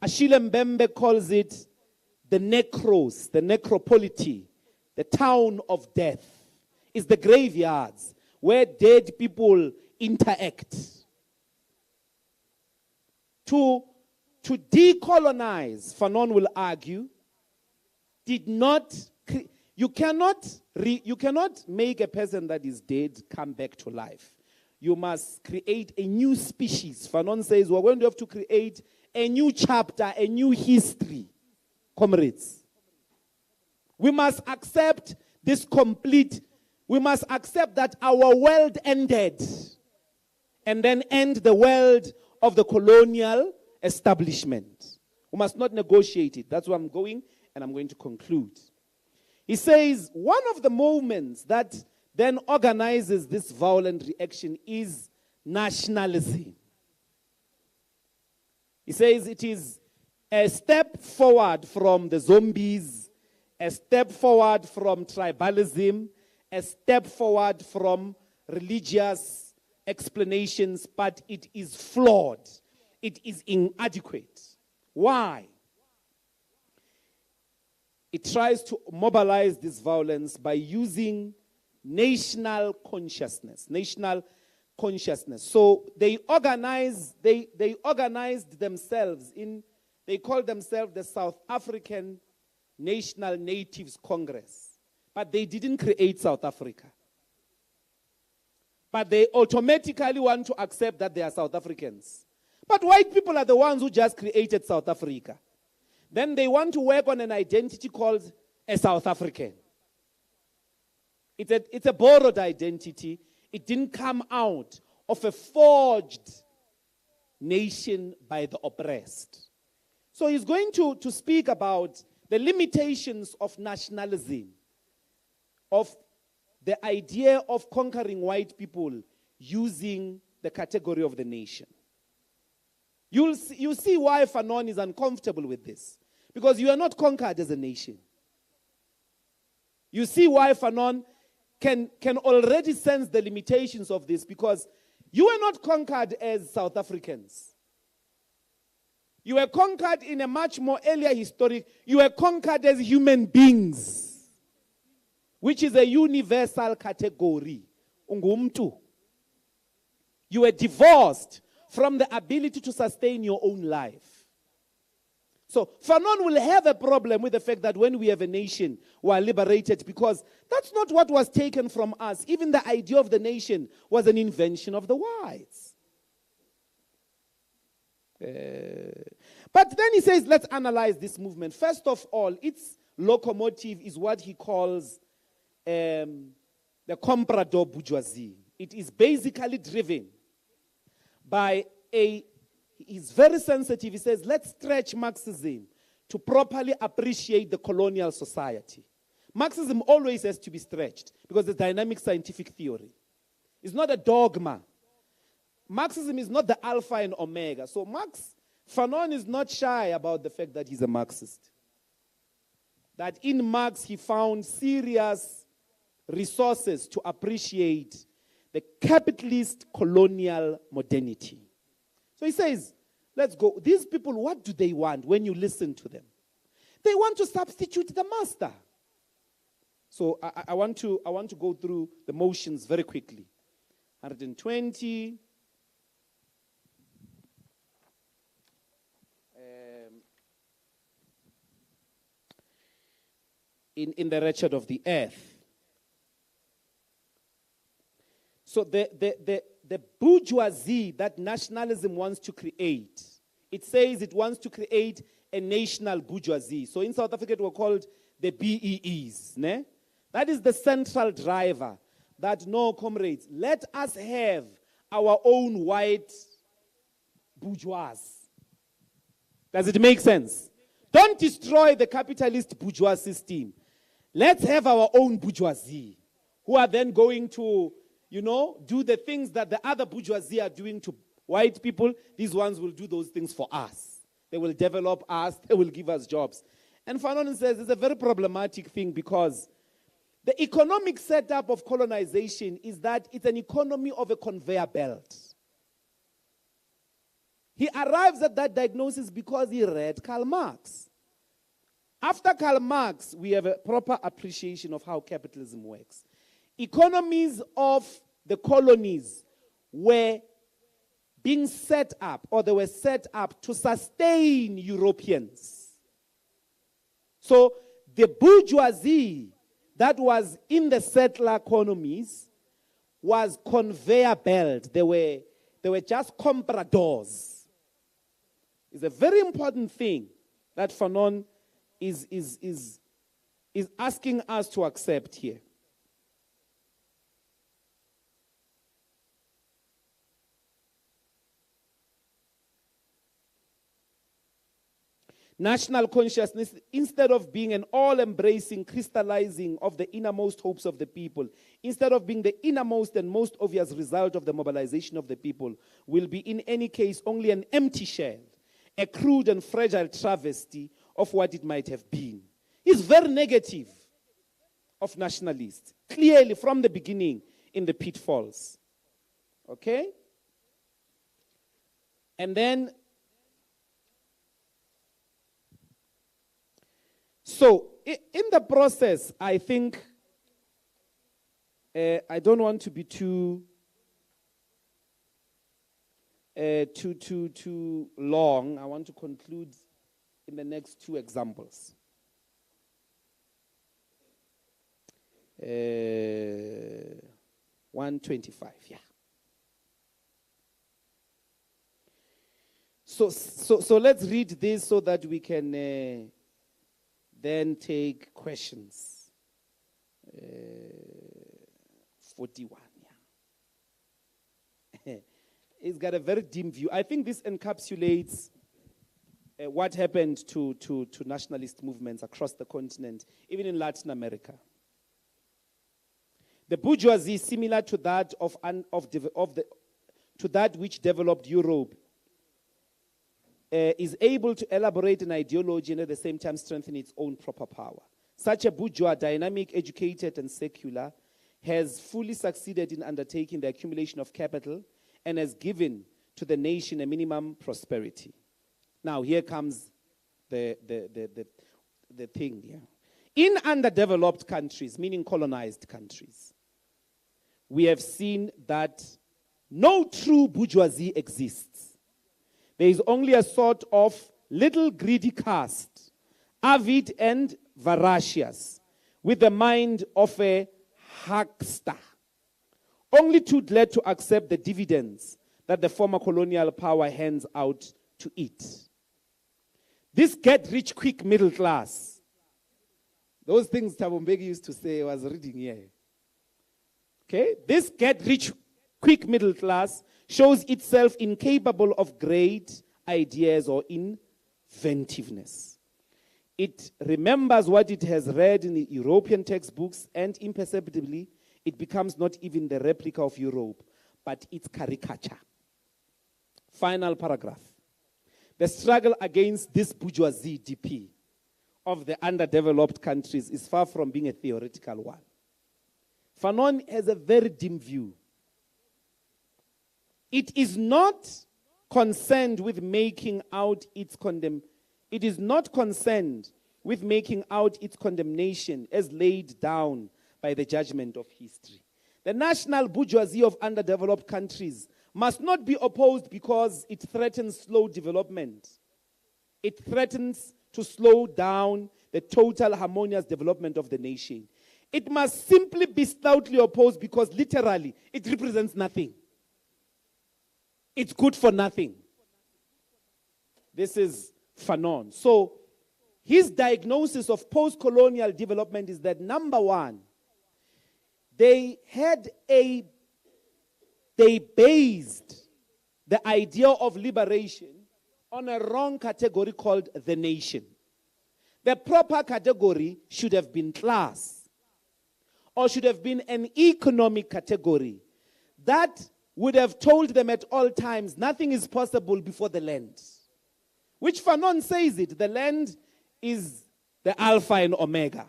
Achille Mbembe calls it the necros, the necropolity, the town of death. It's the graveyards where dead people interact. To decolonize, Fanon will argue, you cannot make a person that is dead come back to life. You must create a new species. Fanon says we're going to have to create a new chapter, a new history. Comrades, we must accept this we must accept that our world ended and then end the world of the colonial establishment. We must not negotiate it. That's where I'm going, and I'm going to conclude. He says one of the moments that then organizes this violent reaction is nationalism. He says it is a step forward from the zombies, a step forward from tribalism, a step forward from religious explanations, but it is flawed. It is inadequate. Why? It tries to mobilize this violence by using national consciousness. So they organized themselves they call themselves the South African National Natives Congress, but they didn't create South Africa. But they automatically want to accept that they are South Africans. But white people are the ones who just created South Africa. Then they want to work on an identity called a South African. It's a borrowed identity. It didn't come out of a forged nation by the oppressed. So he's going to speak about the limitations of nationalism, of the idea of conquering white people using the category of the nation. You'll see why Fanon is uncomfortable with this. Because you are not conquered as a nation. You see why Fanon can already sense the limitations of this, because you were not conquered as South Africans. You were conquered in a much more earlier historic. You were conquered as human beings, which is a universal category. Ungumtu. You were divorced from the ability to sustain your own life. So Fanon will have a problem with the fact that when we have a nation, we are liberated, because that's not what was taken from us. Even the idea of the nation was an invention of the whites. But then he says, let's analyze this movement. First of all, its locomotive is what he calls the comprador bourgeoisie. It is basically driven by he's very sensitive. He says, let's stretch Marxism to properly appreciate the colonial society. Marxism always has to be stretched because it's dynamic scientific theory. It's not a dogma. Marxism is not the alpha and omega. So Fanon is not shy about the fact that he's a Marxist. That in Marx he found serious resources to appreciate the capitalist colonial modernity. So he says, let's go. These people, what do they want when you listen to them? They want to substitute the master. So I want to go through the motions very quickly. 120. In the wretched of the earth. So the bourgeoisie that nationalism wants to create, it says it wants to create a national bourgeoisie. So in South Africa, it were called the BEEs. Ne? That is the central driver. That, no, comrades, let us have our own white bourgeois. Does it make sense? Don't destroy the capitalist bourgeois system. Let's have our own bourgeoisie, who are then going to, do the things that the other bourgeoisie are doing to white people. These ones will do those things for us. They will develop us. They will give us jobs. And Fanon says it's a very problematic thing, because the economic setup of colonization is that it's an economy of a conveyor belt. He arrives at that diagnosis because he read Karl Marx. After Karl Marx, we have a proper appreciation of how capitalism works. Economies of the colonies were being set up, or they were set up to sustain Europeans. So the bourgeoisie that was in the settler economies was conveyor belt. They were just compradors. It's a very important thing that Fanon is asking us to accept here. National consciousness, instead of being an all-embracing crystallizing of the innermost hopes of the people, instead of being the innermost and most obvious result of the mobilization of the people, will be in any case only an empty shell, a crude and fragile travesty of what it might have been. He's very negative of nationalists, clearly from the beginning in the pitfalls. Okay? And then, so in the process, I think, I don't want to be too long. I want to conclude in the next two examples. 125, yeah. So let's read this so that we can then take questions. 41, yeah. It's got a very dim view. I think this encapsulates what happened to nationalist movements across the continent, even in Latin America. The bourgeoisie, similar to that to that which developed Europe, is able to elaborate an ideology and at the same time strengthen its own proper power. Such a bourgeois, dynamic, educated, and secular, has fully succeeded in undertaking the accumulation of capital and has given to the nation a minimum prosperity. Now, here comes the thing here. In underdeveloped countries, meaning colonized countries, we have seen that no true bourgeoisie exists. There is only a sort of little greedy caste, avid and voracious, with the mind of a huckster, only too glad to accept the dividends that the former colonial power hands out to it. This get-rich-quick middle class, those things Thabo Mbeki used to say, I was reading here. Okay, this get-rich-quick middle class shows itself incapable of great ideas or inventiveness. It remembers what it has read in the European textbooks, and imperceptibly, it becomes not even the replica of Europe, but its caricature. Final paragraph. The struggle against this bourgeoisie DP of the underdeveloped countries is far from being a theoretical one. Fanon has a very dim view. It is not concerned with making out its It is not concerned with making out its condemnation as laid down by the judgment of history. The national bourgeoisie of underdeveloped countries must not be opposed because it threatens slow development. It threatens to slow down the total harmonious development of the nation. It must simply be stoutly opposed because literally it represents nothing. It's good for nothing. This is Fanon. So his diagnosis of post-colonial development is that, number one, they based the idea of liberation on a wrong category called the nation. The proper category should have been class, or should have been an economic category that would have told them at all times nothing is possible before the land. Which Fanon says it, the land is the Alpha and Omega.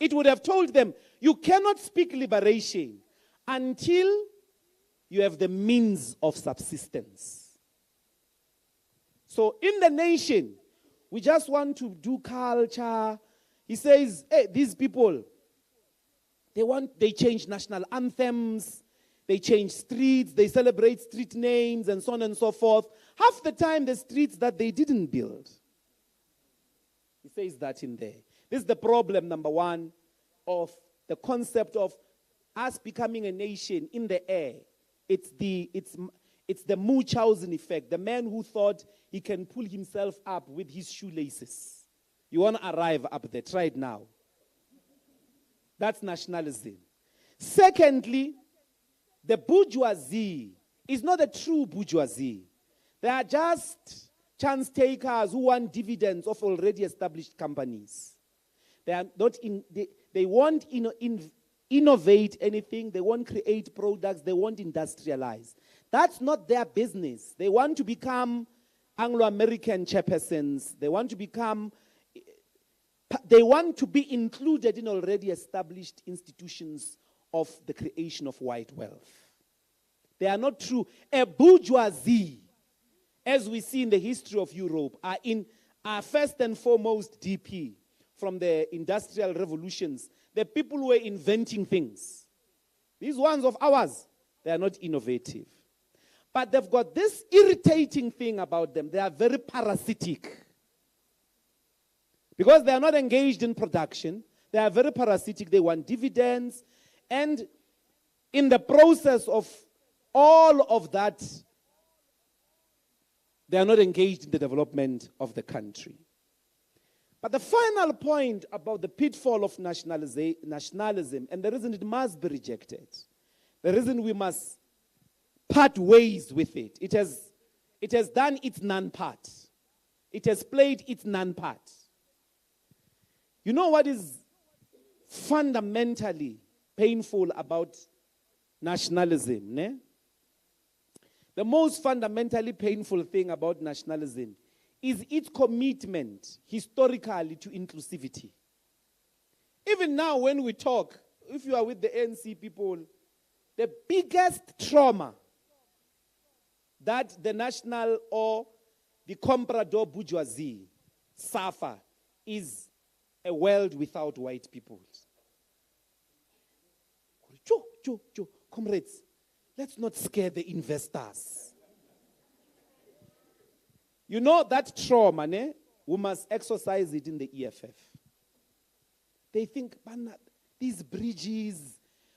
It would have told them, you cannot speak liberation until you have the means of subsistence. So in the nation, we just want to do culture. He says, hey, these people, they change national anthems, they change streets, they celebrate street names and so on and so forth. Half the time, the streets that they didn't build. He says that in there. This is the problem, number one, of the concept of us becoming a nation in the air. It's the Munchausen effect, the man who thought he can pull himself up with his shoelaces. You want to arrive up there, try it now. That's nationalism. Secondly, the bourgeoisie is not a true bourgeoisie. They are just chance takers who want dividends of already established companies. They are not they won't innovate anything. They won't create products. They won't industrialize. That's not their business. They want to become Anglo-American chairpersons. They want to be included in already established institutions of the creation of white wealth. They are not true. A bourgeoisie, as we see in the history of Europe, are first and foremost DP from the industrial revolutions. The people who were inventing things. These ones of ours, they are not innovative. But they've got this irritating thing about them. They are very parasitic. Because they are not engaged in production. They are very parasitic. They want dividends. And in the process of all of that, they are not engaged in the development of the country. But the final point about the pitfall of nationalism, and the reason it must be rejected, the reason we must part ways with it, it has done its non-part. It has played its non-part. You know what is fundamentally painful about nationalism? Ne? The most fundamentally painful thing about nationalism is its commitment historically to inclusivity. Even now when we talk, if you are with the ANC people, the biggest trauma that the national or the comprador bourgeoisie suffer is a world without white people. Comrades, let's not scare the investors. You know that trauma, ne? We must exercise it in the EFF. They think, these bridges.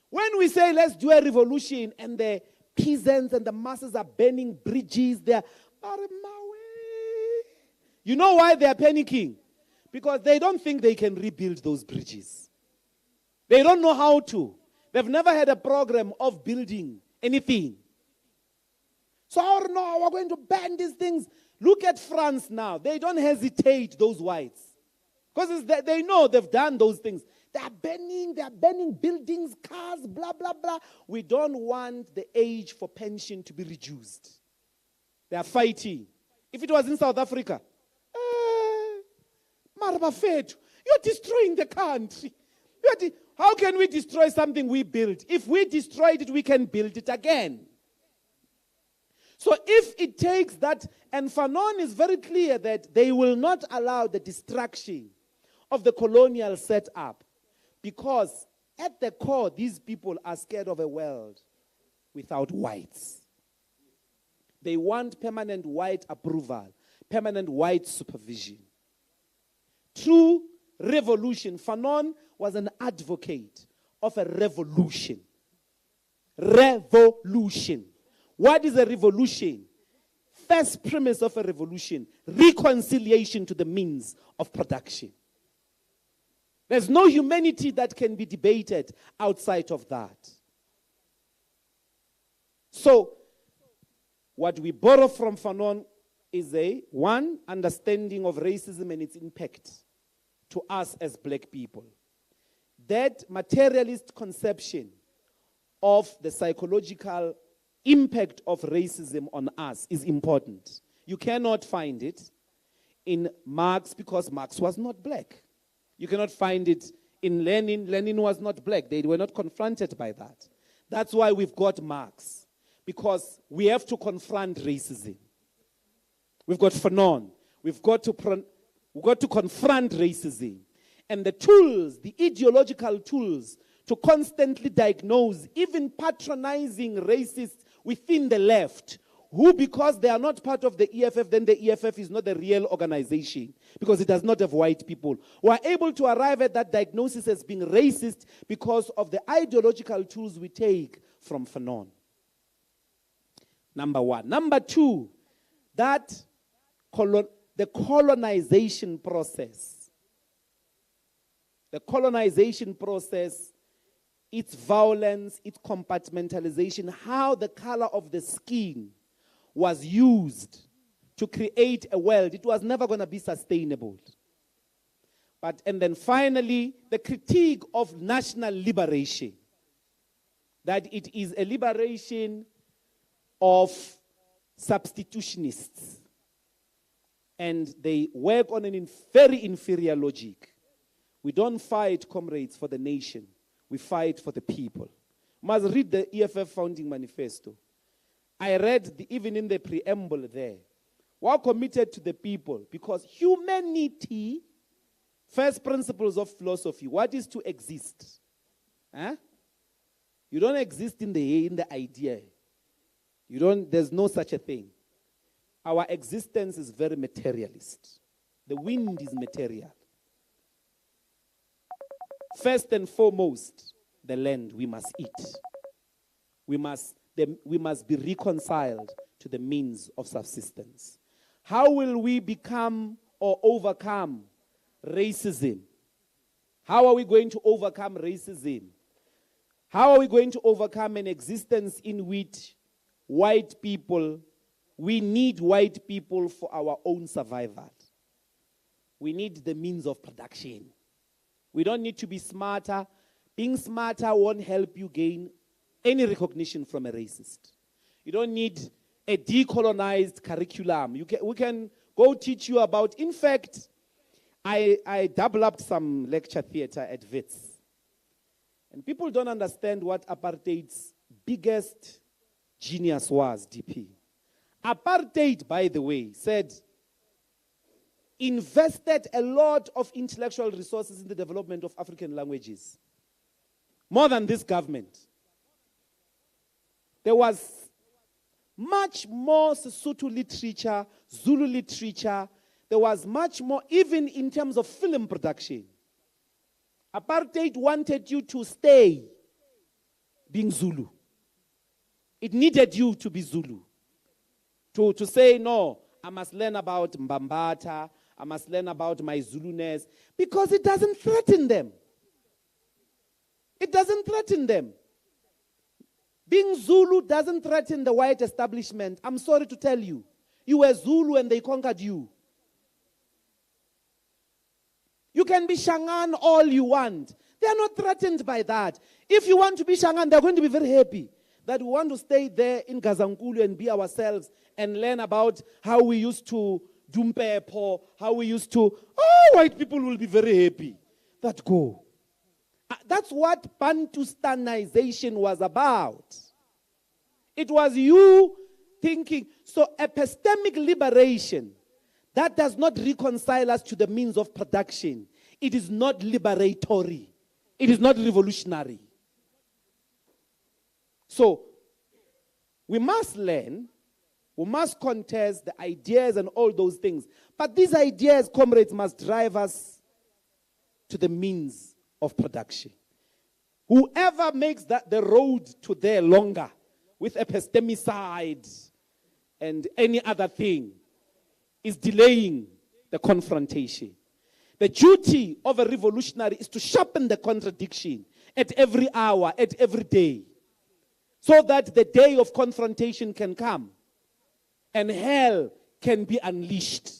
When we say let's do a revolution and the peasants and the masses are burning bridges, they're, you know why they are panicking? Because they don't think they can rebuild those bridges. They don't know how to. They've never had a program of building anything. So, oh no, we're going to ban these things. Look at France now. They don't hesitate, those whites. Because they know they've done those things. They're banning buildings, cars, blah, blah, blah. We don't want the age for pension to be reduced. They are fighting. If it was in South Africa, you're destroying the country. How can we destroy something we built? If we destroyed it, we can build it again. So if it takes that, and Fanon is very clear that they will not allow the destruction of the colonial setup, because at the core, these people are scared of a world without whites. They want permanent white approval, permanent white supervision. True revolution. Fanon was an advocate of a revolution. Revolution. What is a revolution? First premise of a revolution, reconciliation to the means of production. There's no humanity that can be debated outside of that. So, what we borrow from Fanon is one, understanding of racism and its impact to us as black people. That materialist conception of the psychological impact of racism on us is important. You cannot find it in Marx because Marx was not black. You cannot find it in Lenin. Lenin was not black. They were not confronted by that. That's why we've got Marx, because we have to confront racism. We've got Fanon. We've got to confront racism. And the tools, the ideological tools, to constantly diagnose, even patronizing racists within the left, who, because they are not part of the EFF, then the EFF is not a real organization, because it does not have white people, who are able to arrive at that diagnosis as being racist because of the ideological tools we take from Fanon. Number one. Number two, that the colonization process. The colonization process, its violence, its compartmentalization, how the color of the skin was used to create a world. It was never going to be sustainable. And then finally, the critique of national liberation. That it is a liberation of substitutionists. And they work on a very inferior logic. We don't fight, comrades, for the nation. We fight for the people. You must read the EFF founding manifesto. I read even in the preamble there. We're committed to the people because humanity, first principles of philosophy, what is to exist? Huh? You don't exist in the idea. There's no such a thing. Our existence is very materialist. The wind is material. First and foremost, the land we must eat. We must be reconciled to the means of subsistence. How will we become or overcome racism? How are we going to overcome racism? How are we going to overcome an existence in which white people, we need white people for our own survival? We need the means of production. We don't need to be smarter. Being smarter won't help you gain any recognition from a racist. You don't need a decolonized curriculum. We can go teach you about, in fact, I developed some lecture theater at WITS. And people don't understand what apartheid's biggest genius was, DP. Apartheid, by the way, invested a lot of intellectual resources in the development of African languages. More than this government. There was much more Sesotho literature, Zulu literature. There was much more, even in terms of film production. Apartheid wanted you to stay being Zulu. It needed you to be Zulu. To say, no, I must learn about Mbambata, I must learn about my Zuluness, because it doesn't threaten them. It doesn't threaten them. Being Zulu doesn't threaten the white establishment. I'm sorry to tell you. You were Zulu and they conquered you. You can be Shangaan all you want. They are not threatened by that. If you want to be Shangaan, they're going to be very happy that we want to stay there in Gazankulu and be ourselves and learn about how we used to Dumpepo, how we used to, white people will be very happy. That go. That's what Bantustanization was about. It was you thinking, so epistemic liberation, that does not reconcile us to the means of production. It is not liberatory. It is not revolutionary. So, we must learn, we must contest the ideas and all those things. But these ideas, comrades, must drive us to the means of production. Whoever makes the road to there longer with epistemicide and any other thing is delaying the confrontation. The duty of a revolutionary is to sharpen the contradiction at every hour, at every day, so that the day of confrontation can come and hell can be unleashed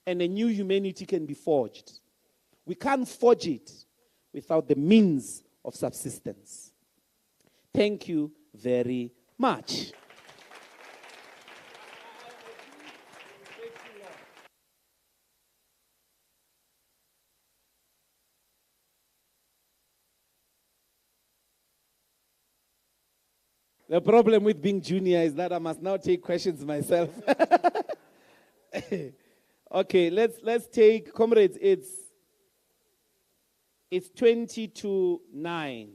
and a new humanity can be forged. We can't forge it without the means of subsistence. Thank you very much. The problem with being junior is that I must now take questions myself. Okay, let's take, comrades, it's 20 to 9.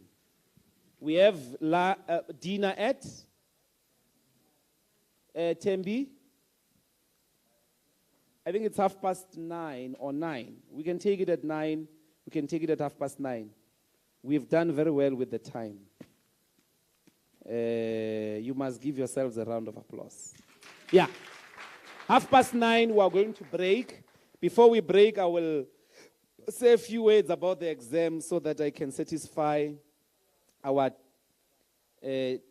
We have dinner at Tembi. I think it's 9:30 or 9. We can take it at 9. We can take it at 9:30. We've done very well with the time. You must give yourselves a round of applause. Yeah. 9:30, we are going to break. Before we break, I will say a few words about the exam so that I can satisfy our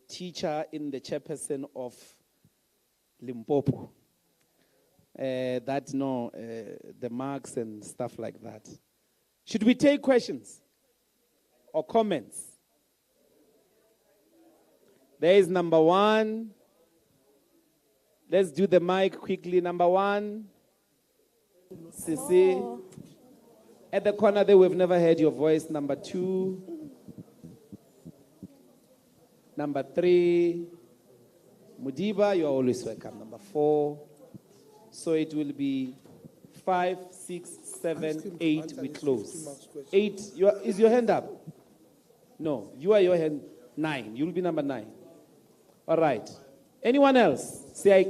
teacher in the chairperson of Limpopo. The marks and stuff like that. Should we take questions or comments? There is number 1. Let's do the mic quickly. Number 1. Sisi. At the corner there, we've never heard your voice. Number 2. Number 3. Mudiba, you're always welcome. Number 4. So it will be 5, 6, 7, 8. We close. 8. Is your hand up? No, you are your hand. 9. You'll be number 9. All right. Anyone else? Say I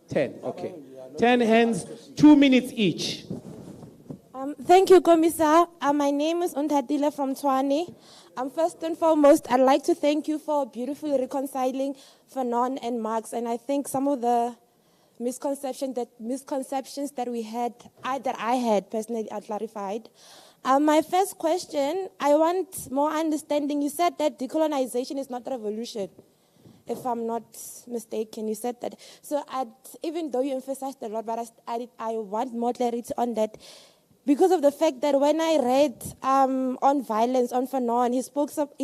10. Okay. 10 hands, 2 minutes each. Thank you, Commissar. My name is Untatile from Tshwane. First and foremost, I'd like to thank you for beautifully reconciling Fanon and Marx. And I think some of the misconceptions that we had, that I had personally, are clarified. My first question, I want more understanding. You said that decolonization is not revolution, if I'm not mistaken. You said that. So even though you emphasized a lot, but I want more clarity on that. Because of the fact that when I read on violence, on Fanon, he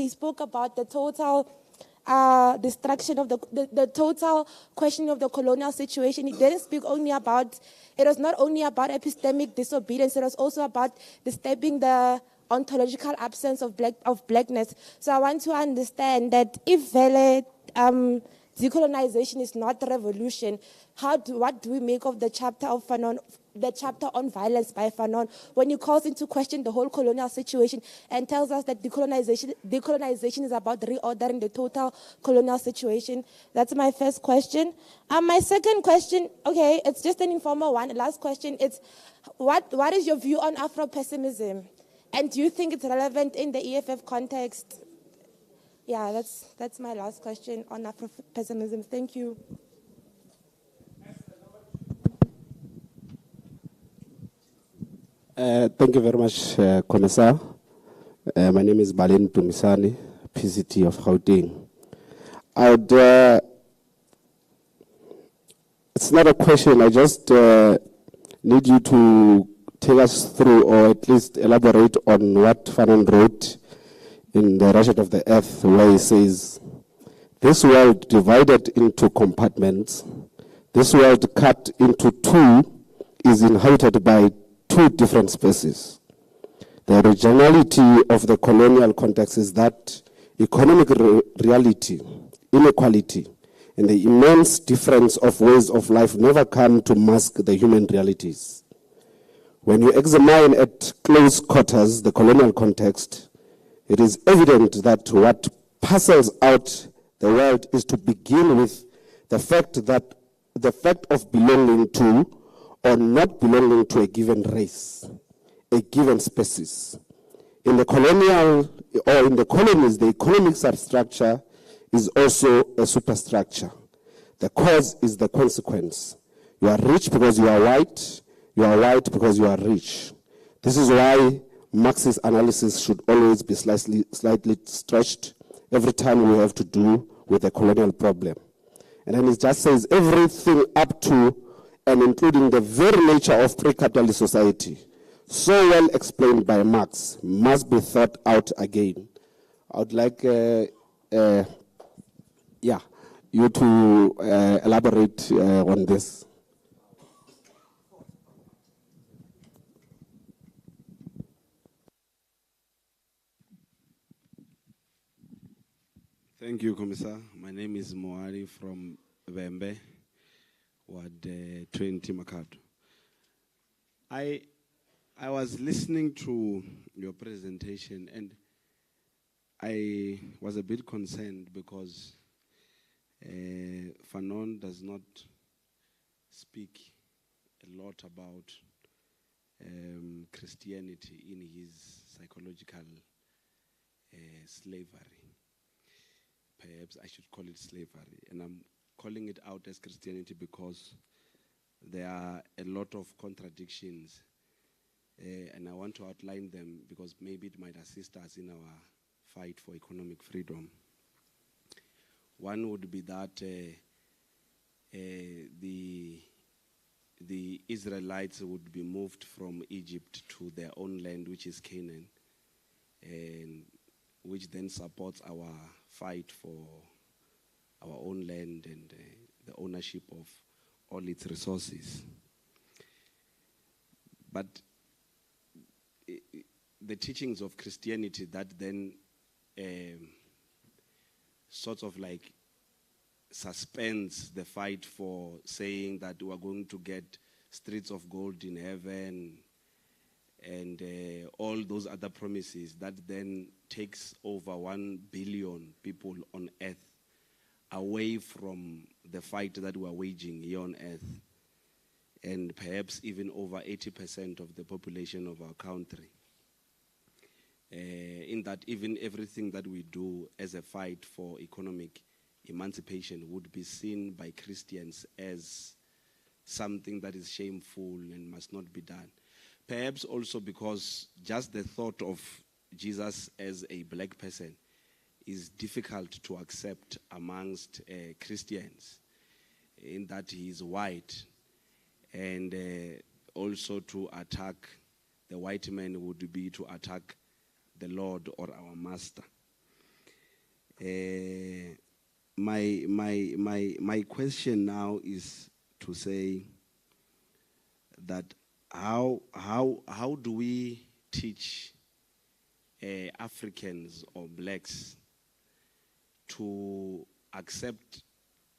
spoke about the total destruction of the total questioning of the colonial situation. He didn't speak only about, it was not only about epistemic disobedience, it was also about disturbing the ontological absence of blackness. So I want to understand that if decolonization is not revolution, what do we make of the chapter of Fanon, the chapter on violence by Fanon, when he calls into question the whole colonial situation and tells us that decolonization is about reordering the total colonial situation? That's my first question. My second question, okay, it's just an informal one. Last question, it's what is your view on Afro-pessimism? And do you think it's relevant in the EFF context? Yeah, that's my last question on Afro-pessimism. Thank you. Thank you very much, Commissar. My name is Balin Tumisani, PCT of Gauteng. It's not a question, I just need you to take us through, or at least elaborate on what Fanon wrote in The Ratchet of the Earth, where he says, this world divided into compartments, this world cut into two, is inhabited by two different species. The originality of the colonial context is that economic reality, inequality, and the immense difference of ways of life never come to mask the human realities. When you examine at close quarters the colonial context, it is evident that what parcels out the world is to begin with the fact of belonging to or not belonging to a given race, a given species. In the colonial, or in the colonies, the economic substructure is also a superstructure. The cause is the consequence. You are rich because you are white because you are rich. This is why Marxist analysis should always be slightly stretched every time we have to do with the colonial problem. And then it just says everything up to and including the very nature of pre-capitalist society, so well explained by Marx, must be thought out again. I would like you to elaborate on this. Thank you, Commissar. My name is Moari from Vembe. Ward 20 Makado. I was listening to your presentation and I was a bit concerned because Fanon does not speak a lot about Christianity in his psychological slavery. Perhaps I should call it slavery, and I'm calling it out as Christianity because there are a lot of contradictions, and I want to outline them because maybe it might assist us in our fight for economic freedom. One would be that the Israelites would be moved from Egypt to their own land, which is Canaan, and which then supports our fight for our own land and the ownership of all its resources. But the teachings of Christianity that then sort of like suspends the fight for saying that we are going to get streets of gold in heaven and all those other promises that then takes over 1 billion people on earth away from the fight that we are waging here on earth. and perhaps even over 80% of the population of our country. In that even everything that we do as a fight for economic emancipation would be seen by Christians as something that is shameful and must not be done. Perhaps also because just the thought of Jesus as a black person is difficult to accept amongst Christians, in that he is white, and also to attack the white man would be to attack the Lord or our master. My question now is to say that how do we teach Africans or blacks to accept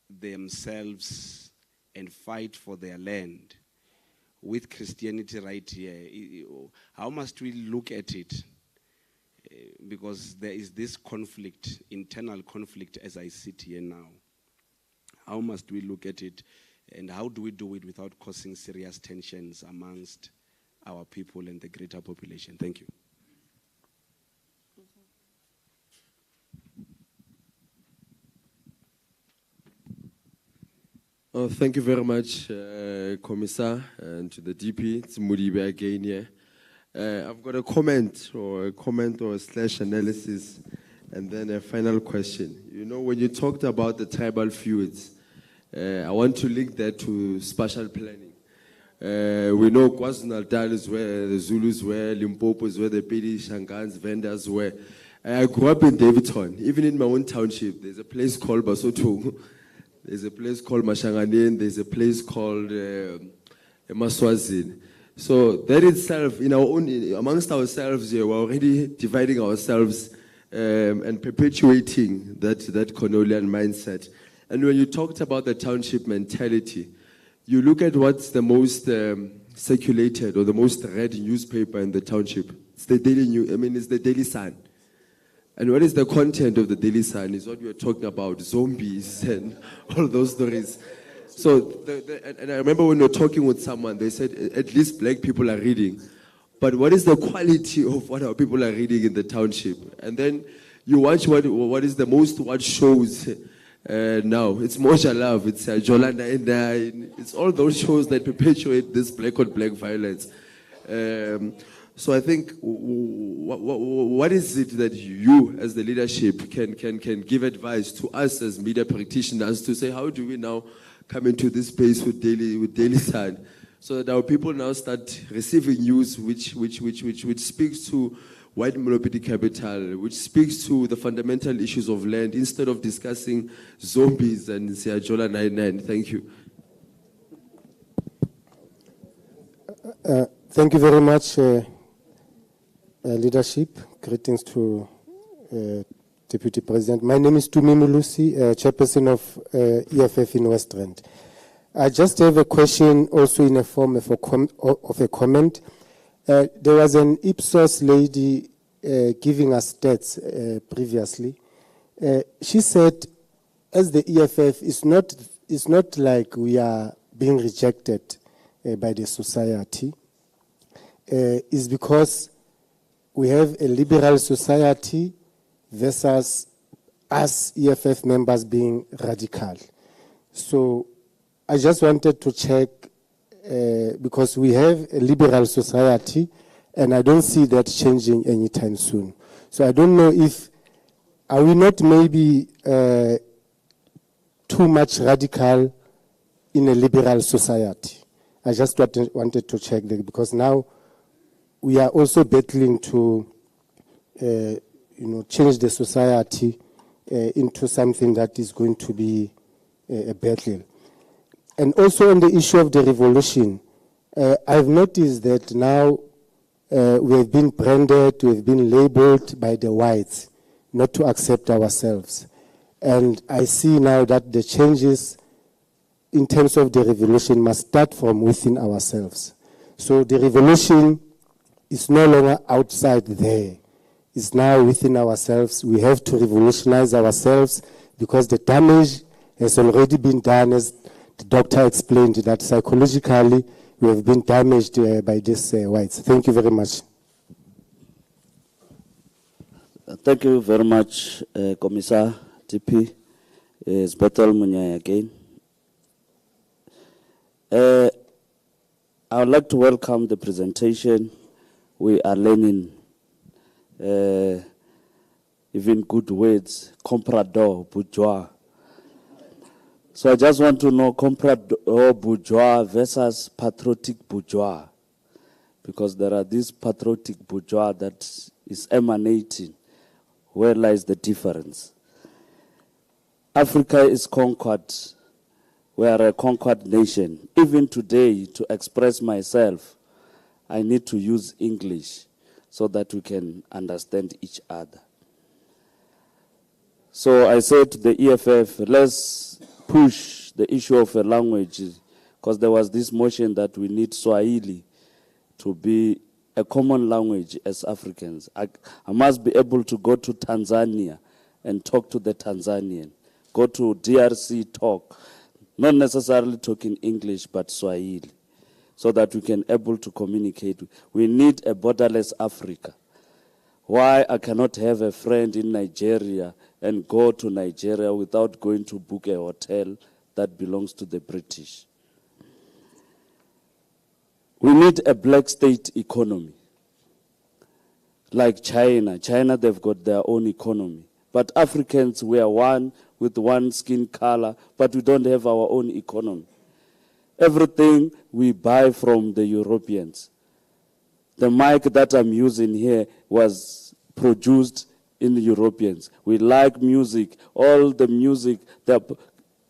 themselves and fight for their land with Christianity right here? How must we look at it? Because there is this conflict, internal conflict, as I sit here now. How must we look at it, and how do we do it without causing serious tensions amongst our people and the greater population? Thank you. Oh, thank you very much, Commissar, and to the DP. It's Mudibe again here. I've got a comment or slash analysis, and then a final question. You know, when you talked about the tribal feuds, I want to link that to spatial planning. We know KwaZulu-Natal is where the Zulus were, Limpopo is where the Pedi, Shangans, vendors were. I grew up in Davidton. Even in my own township, there's a place called Basotho, there's a place called Mashanganen, there's a place called Maswazini. So that itself, in our own, amongst ourselves here, we're already dividing ourselves and perpetuating that colonial mindset. And when you talked about the township mentality, you look at what's the most circulated or the most read newspaper in the township. It's the Daily News. I mean, it's the Daily Sun. And what is the content of the Daily Sun is what we are talking about, zombies and all those stories. So, and I remember when we were talking with someone, they said, at least black people are reading. But what is the quality of what our people are reading in the township? And then you watch what is the most watched shows now. It's Moja Love, it's Jola 99, it's all those shows that perpetuate this black on black violence. So I think, what is it that you, as the leadership, can give advice to us as media practitioners to say, how do we now come into this space with Daily Sun, so that our people now start receiving news which speaks to white monopoly capital, which speaks to the fundamental issues of land, instead of discussing zombies and Siajola 99. Thank you. Thank you very much, leadership. Greetings to Deputy President. My name is Tumi Mulusi, chairperson of EFF in West Rand. I just have a question also in a form of a comment. There was an Ipsos lady giving us stats previously. She said, as the EFF, it's not like we are being rejected by the society. It's because we have a liberal society versus us EFF members being radical. So I just wanted to check, because we have a liberal society, and I don't see that changing anytime soon. So I don't know if, are we not maybe too much radical in a liberal society? I just wanted to check that, because now we are also battling to change the society into something that is going to be a battle. And also on the issue of the revolution, I've noticed that now we have been branded, we have been labeled by the whites not to accept ourselves. And I see now that the changes in terms of the revolution must start from within ourselves. So the revolution is no longer outside there. It's now within ourselves. We have to revolutionize ourselves, because the damage has already been done, as the doctor explained that psychologically we have been damaged by these whites. Thank you very much. Thank you very much, Commissar TP. It's Betel Munyai again. I would like to welcome the presentation. We are learning even good words, comprador, bourgeois. So I just want to know comprador bourgeois versus patriotic bourgeois, because there are these patriotic bourgeois that is emanating. Where lies the difference? Africa is conquered. We are a conquered nation. Even today, to express myself, I need to use English so that we can understand each other. So I said to the EFF, let's push the issue of a language, because there was this motion that we need Swahili to be a common language as Africans. I must be able to go to Tanzania and talk to the Tanzanian, go to DRC, talk, not necessarily talking English, but Swahili, so that we can able to communicate. We need a borderless Africa. Why I cannot have a friend in Nigeria and go to Nigeria without going to book a hotel that belongs to the British? We need a black state economy. Like China. China, they've got their own economy. But Africans, we are one with one skin color, but we don't have our own economy. Everything we buy from the Europeans. The mic that I'm using here was produced in the Europeans. We like music. All the music, the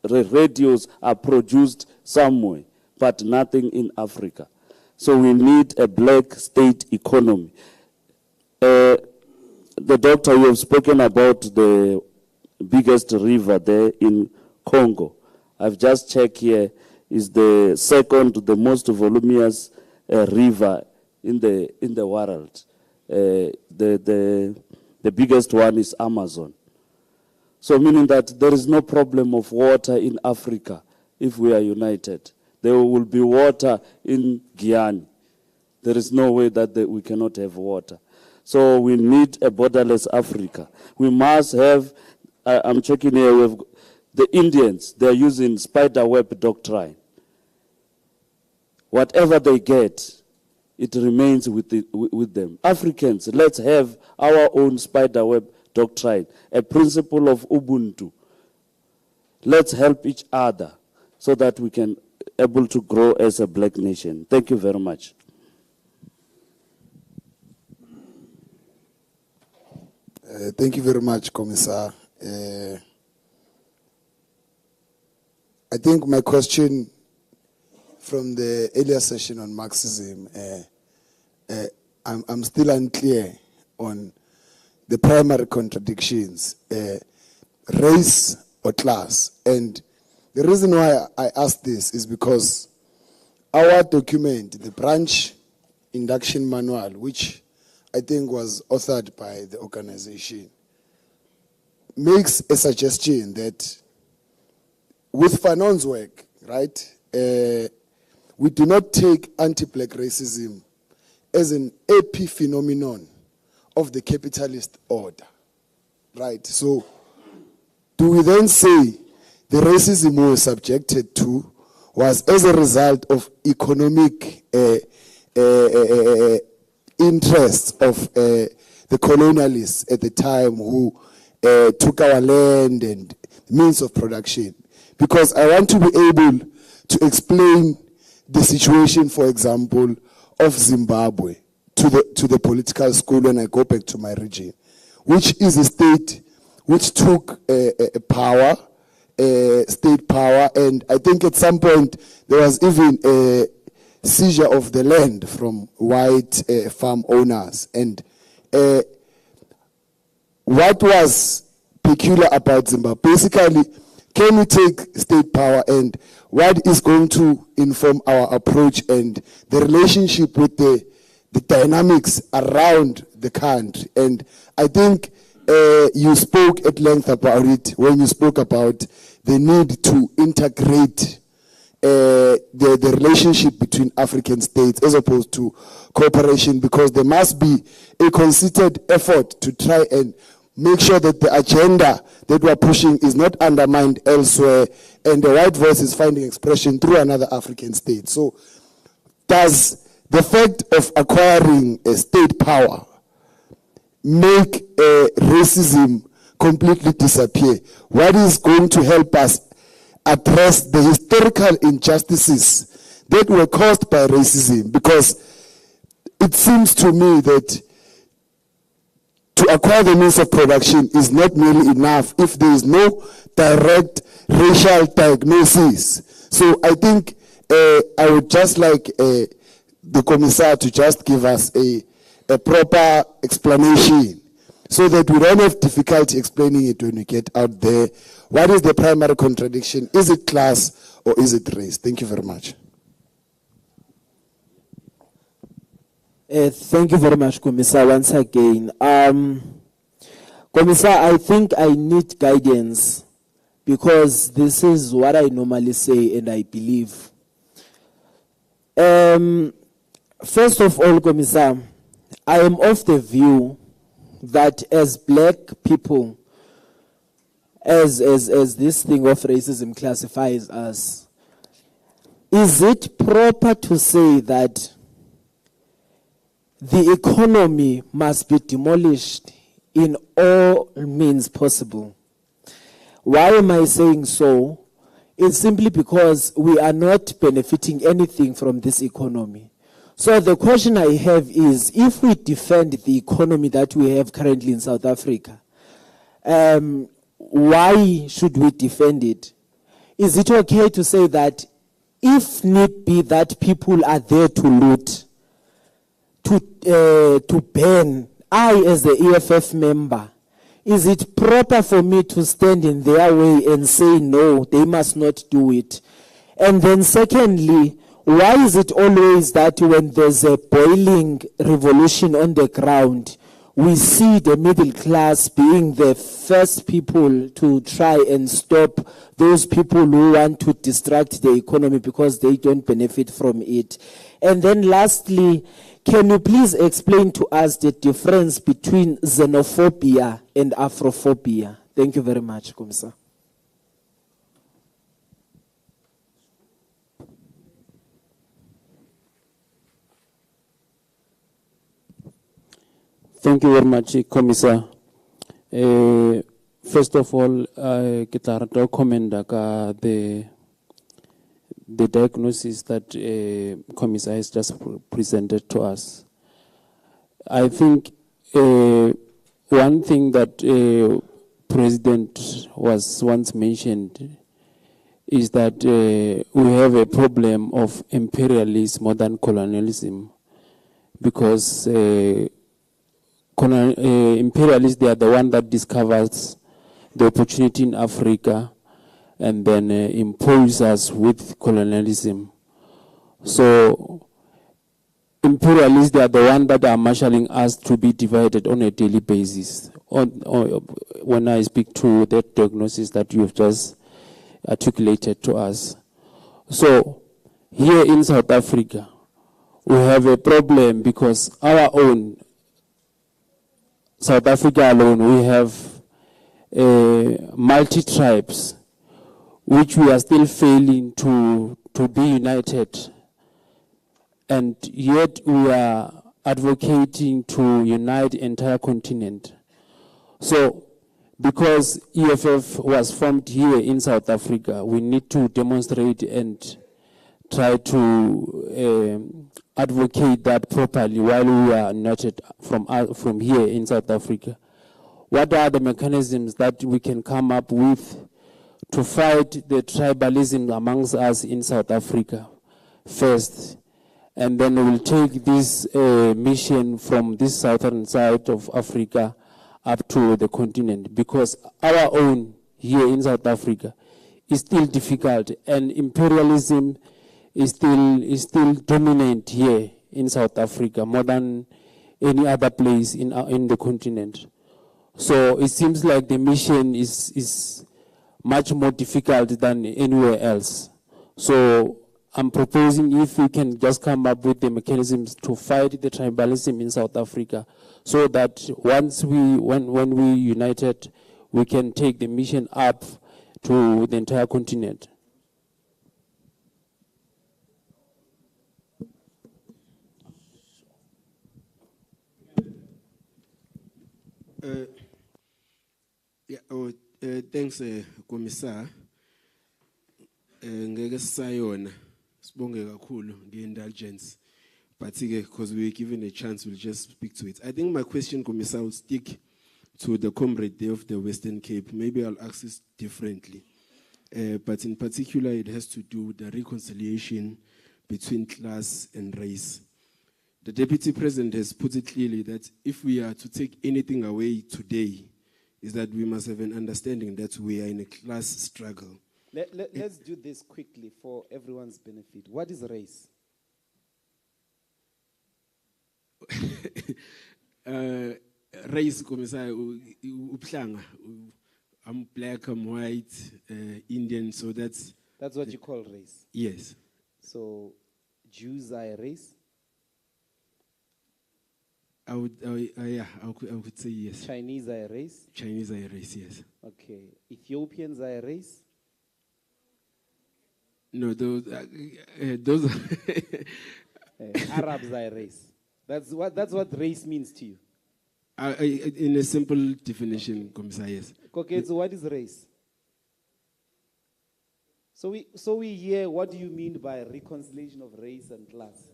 radios are produced somewhere, but nothing in Africa. So we need a black state economy. The doctor, you have spoken about the biggest river there in Congo. I've just checked here, is the second, the most voluminous river in the world. The biggest one is Amazon. So meaning that there is no problem of water in Africa if we are united. There will be water in Guyana. There is no way that we cannot have water. So we need a borderless Africa. We must have, I'm checking here, with the Indians, they're using spider web doctrine. Whatever they get, it remains with them. Africans, let's have our own spider web doctrine, a principle of Ubuntu. Let's help each other so that we can able to grow as a black nation. Thank you very much. Thank you very much, Commissar. I think my question from the earlier session on Marxism, I'm still unclear on the primary contradictions, race or class. And the reason why I ask this is because our document, the branch induction manual, which I think was authored by the organization, makes a suggestion that with Fanon's work, right, we do not take anti-black racism as an epiphenomenon of the capitalist order, right? So do we then say the racism we were subjected to was as a result of economic interests of the colonialists at the time who took our land and means of production? Because I want to be able to explain the situation, for example, of Zimbabwe to the political school when I go back to my region, which is a state which took power, state power, and I think at some point there was even a seizure of the land from white farm owners. And what was peculiar about Zimbabwe? Basically, can we take state power, and what is going to inform our approach and the relationship with the dynamics around the country? And I think you spoke at length about it when you spoke about the need to integrate the relationship between African states as opposed to cooperation, because there must be a concerted effort to try and make sure that the agenda that we are pushing is not undermined elsewhere and the white voice is finding expression through another African state. So does the fact of acquiring a state power make racism completely disappear? What is going to help us address the historical injustices that were caused by racism? Because it seems to me that to acquire the means of production is not merely enough if there is no direct racial diagnosis. So I think I would just like the Commissar to just give us a proper explanation so that we don't have difficulty explaining it when we get out there. What is the primary contradiction? Is it class or is it race? Thank you very much. Thank you very much, Commissar, once again. Commissar, I think I need guidance because this is what I normally say and I believe. First of all, Commissar, I am of the view that as black people, as this thing of racism classifies us, is it proper to say that the economy must be demolished in all means possible? Why am I saying so? It's simply because we are not benefiting anything from this economy. So the question I have is, if we defend the economy that we have currently in South Africa, why should we defend it? Is it okay to say that if need be that people are there to loot, to ban, I as the EFF member, is it proper for me to stand in their way and say no, they must not do it? And then secondly, why is it always that when there's a boiling revolution on the ground, we see the middle class being the first people to try and stop those people who want to distract the economy because they don't benefit from it? And then lastly, can you please explain to us the difference between xenophobia and Afrophobia? Thank you very much, Commissar. Thank you very much, Commissar. First of all, I can comment the diagnosis that Commissar has just presented to us. I think one thing that President was once mentioned is that we have a problem of imperialism more than colonialism, because imperialists, they are the one that discovers the opportunity in Africa and then impose us with colonialism. So imperialists, they are the one that are marshalling us to be divided on a daily basis. When I speak to that diagnosis that you have just articulated to us. So here in South Africa, we have a problem because our own South Africa alone, we have multi-tribes, which we are still failing to be united. And yet we are advocating to unite the entire continent. So, because EFF was formed here in South Africa, we need to demonstrate and try to advocate that properly while we are united from here in South Africa. What are the mechanisms that we can come up with to fight the tribalism amongst us in South Africa first? And then we'll take this mission from this southern side of Africa up to the continent, because our own here in South Africa is still difficult, and imperialism is still dominant here in South Africa more than any other place in the continent. So it seems like the mission is much more difficult than anywhere else. So I'm proposing if we can just come up with the mechanisms to fight the tribalism in South Africa, so that when we united, we can take the mission up to the entire continent. Thanks, Commissar. Ngeke sisayona sibonge kakhulu nge-indulgence, but because we were given a chance, we'll just speak to it. I think my question, Commissar, will stick to the Comrade Day of the Western Cape. Maybe I'll ask this differently. But in particular, it has to do with the reconciliation between class and race. The Deputy President has put it clearly that if we are to take anything away today, is that we must have an understanding that we are in a class struggle. Let's do this quickly for everyone's benefit. What is race? Race, Commissar, I'm black, I'm white, Indian, so that's what you call race? Yes. So Jews are a race? I would say yes. Chinese are a race? Chinese are a race, yes. Okay. Ethiopians are a race? No, those Arabs are a race. That's what race means to you. In a simple definition, Commissar, yes. Okay, so what is race? So we hear, what do you mean by reconciliation of race and class?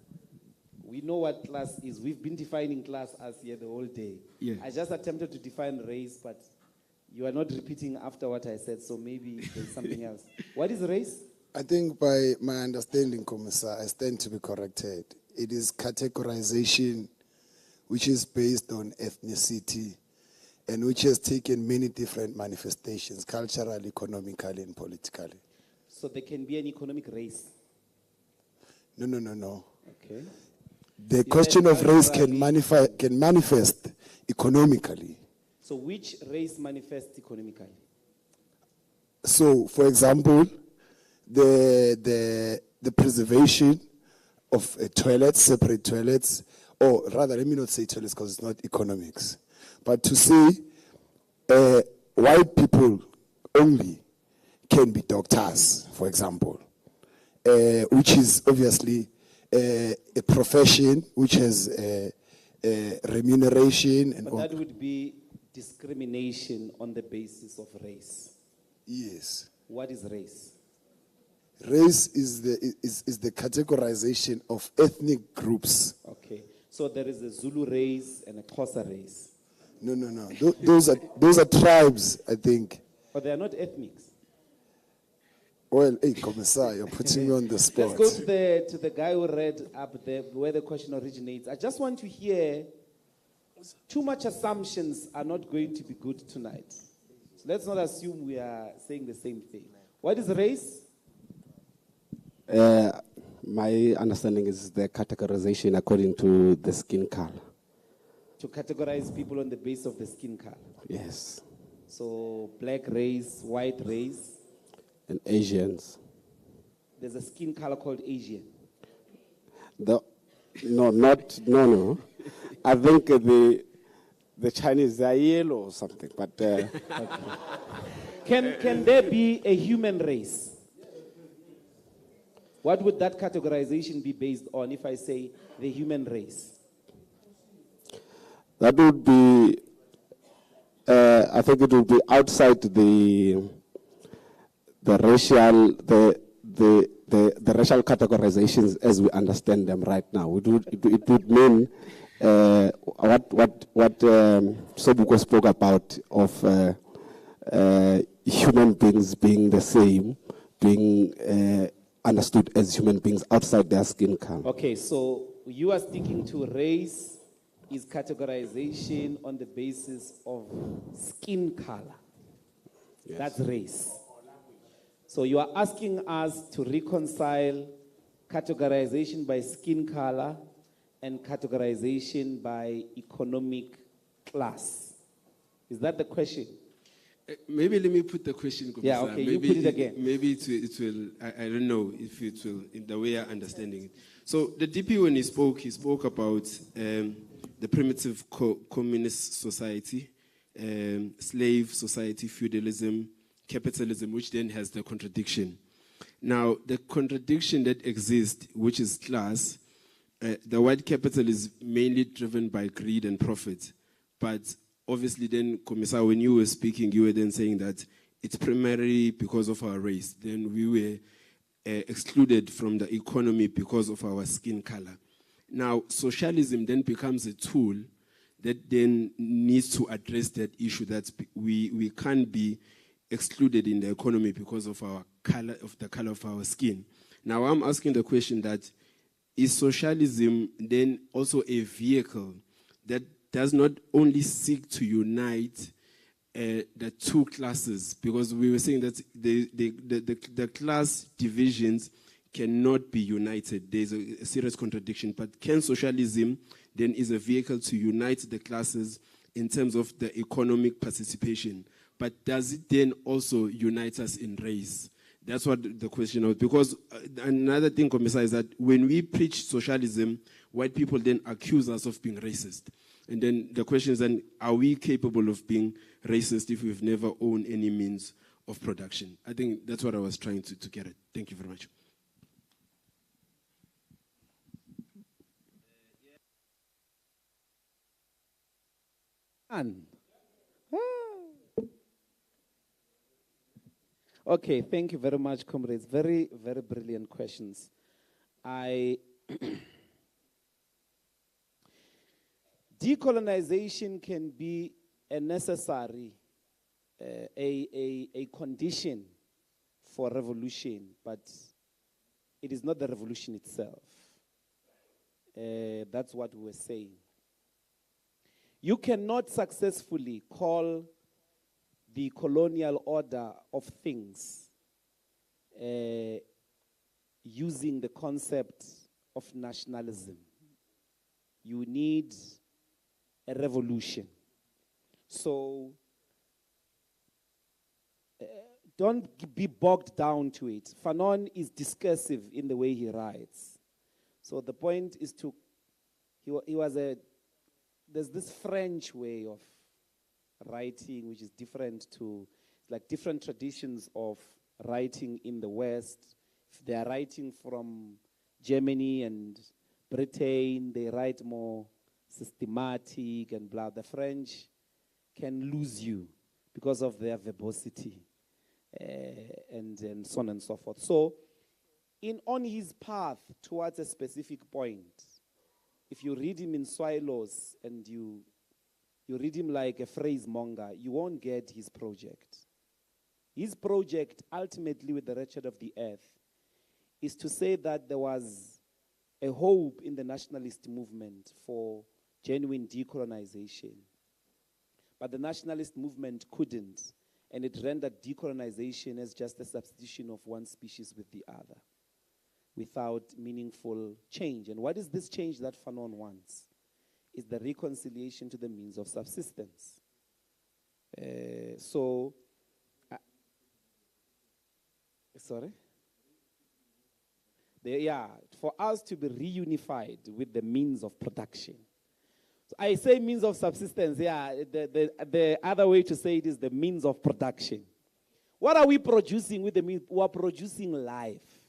We know what class is. We've been defining class as here the whole day. Yeah. I just attempted to define race, but you are not repeating after what I said, so maybe there's something else. What is race? I think by my understanding, Commissar, I stand to be corrected. It is categorization which is based on ethnicity and which has taken many different manifestations, culturally, economically, and politically. So there can be an economic race? No. Okay. The question of race can manifest economically. So which race manifests economically? So, for example, the preservation of toilets, separate toilets, or rather, let me not say toilets because it's not economics, but to say white people only can be doctors, for example, which is obviously a profession which has remuneration and but that would be discrimination on the basis of race. Yes. What is race? Race is the categorization of ethnic groups. Okay. So there is a Zulu race and a Xhosa race. No. Those are tribes, I think. But they are not ethnics. Well, hey, Commissar, you're putting me on the spot. Let's go to the guy who read up there where the question originates. I just want to hear, too much assumptions are not going to be good tonight. So let's not assume we are saying the same thing. What is race? My understanding is the categorization according to the skin color. To categorize people on the basis of the skin color? Yes. So black race, white race. And Asians. There's a skin color called Asian. No. I think the Chinese are yellow or something, but okay. Can there be a human race? What would that categorization be based on if I say the human race? That would be, I think it would be outside the racial categorizations as we understand them right now. It would mean what Sobuko spoke about of human beings being the same, being understood as human beings outside their skin color. Okay, so you are sticking to race is categorization on the basis of skin color. Yes. That's race. So you are asking us to reconcile categorization by skin color and categorization by economic class. Is that the question? Maybe let me put the question. Yeah, Kommissar. okay, Maybe you put it again. Maybe it will. I don't know if it will, in the way I'm understanding it. So the DP, when he spoke about the primitive communist society, slave society, feudalism, capitalism, which then has the contradiction. Now, the contradiction that exists, which is class, the white capital is mainly driven by greed and profit. But obviously then, Kommissar, when you were speaking, you were then saying that it's primarily because of our race. Then we were excluded from the economy because of our skin color. Now, socialism then becomes a tool that then needs to address that issue that we can't be excluded in the economy because of our color, of the color of our skin. Now, I'm asking the question that, is socialism then also a vehicle that does not only seek to unite the two classes? Because we were saying that the class divisions cannot be united. There's a serious contradiction. But can socialism then is a vehicle to unite the classes in terms of the economic participation? But does it then also unite us in race? That's what the question was. Because another thing, Kommissar, is that when we preach socialism, white people then accuse us of being racist. And then the question is then, are we capable of being racist if we've never owned any means of production? I think that's what I was trying to get at. Thank you very much. Okay, thank you very much, comrades. Very, very brilliant questions. Decolonization can be a necessary, a condition for revolution, but it is not the revolution itself. That's what we were saying. You cannot successfully call the colonial order of things using the concept of nationalism. You need a revolution. So don't be bogged down to it. Fanon is discursive in the way he writes. So the point is to, there's this French way of writing which is different to, like different traditions of writing in the West. If they are writing from Germany and Britain, they write more systematic and blah. The French can lose you because of their verbosity and so on and so forth. So on his path towards a specific point, if you read him in Swahili's and you read him like a phrase monger, you won't get his project. His project, ultimately with the wretched of the earth, is to say that there was a hope in the nationalist movement for genuine decolonization. But the nationalist movement couldn't, and it rendered decolonization as just a substitution of one species with the other, without meaningful change. And what is this change that Fanon wants? Is the reconciliation to the means of subsistence. For us to be reunified with the means of production. So I say means of subsistence, the other way to say it is the means of production. What are we producing with the means? We are producing life.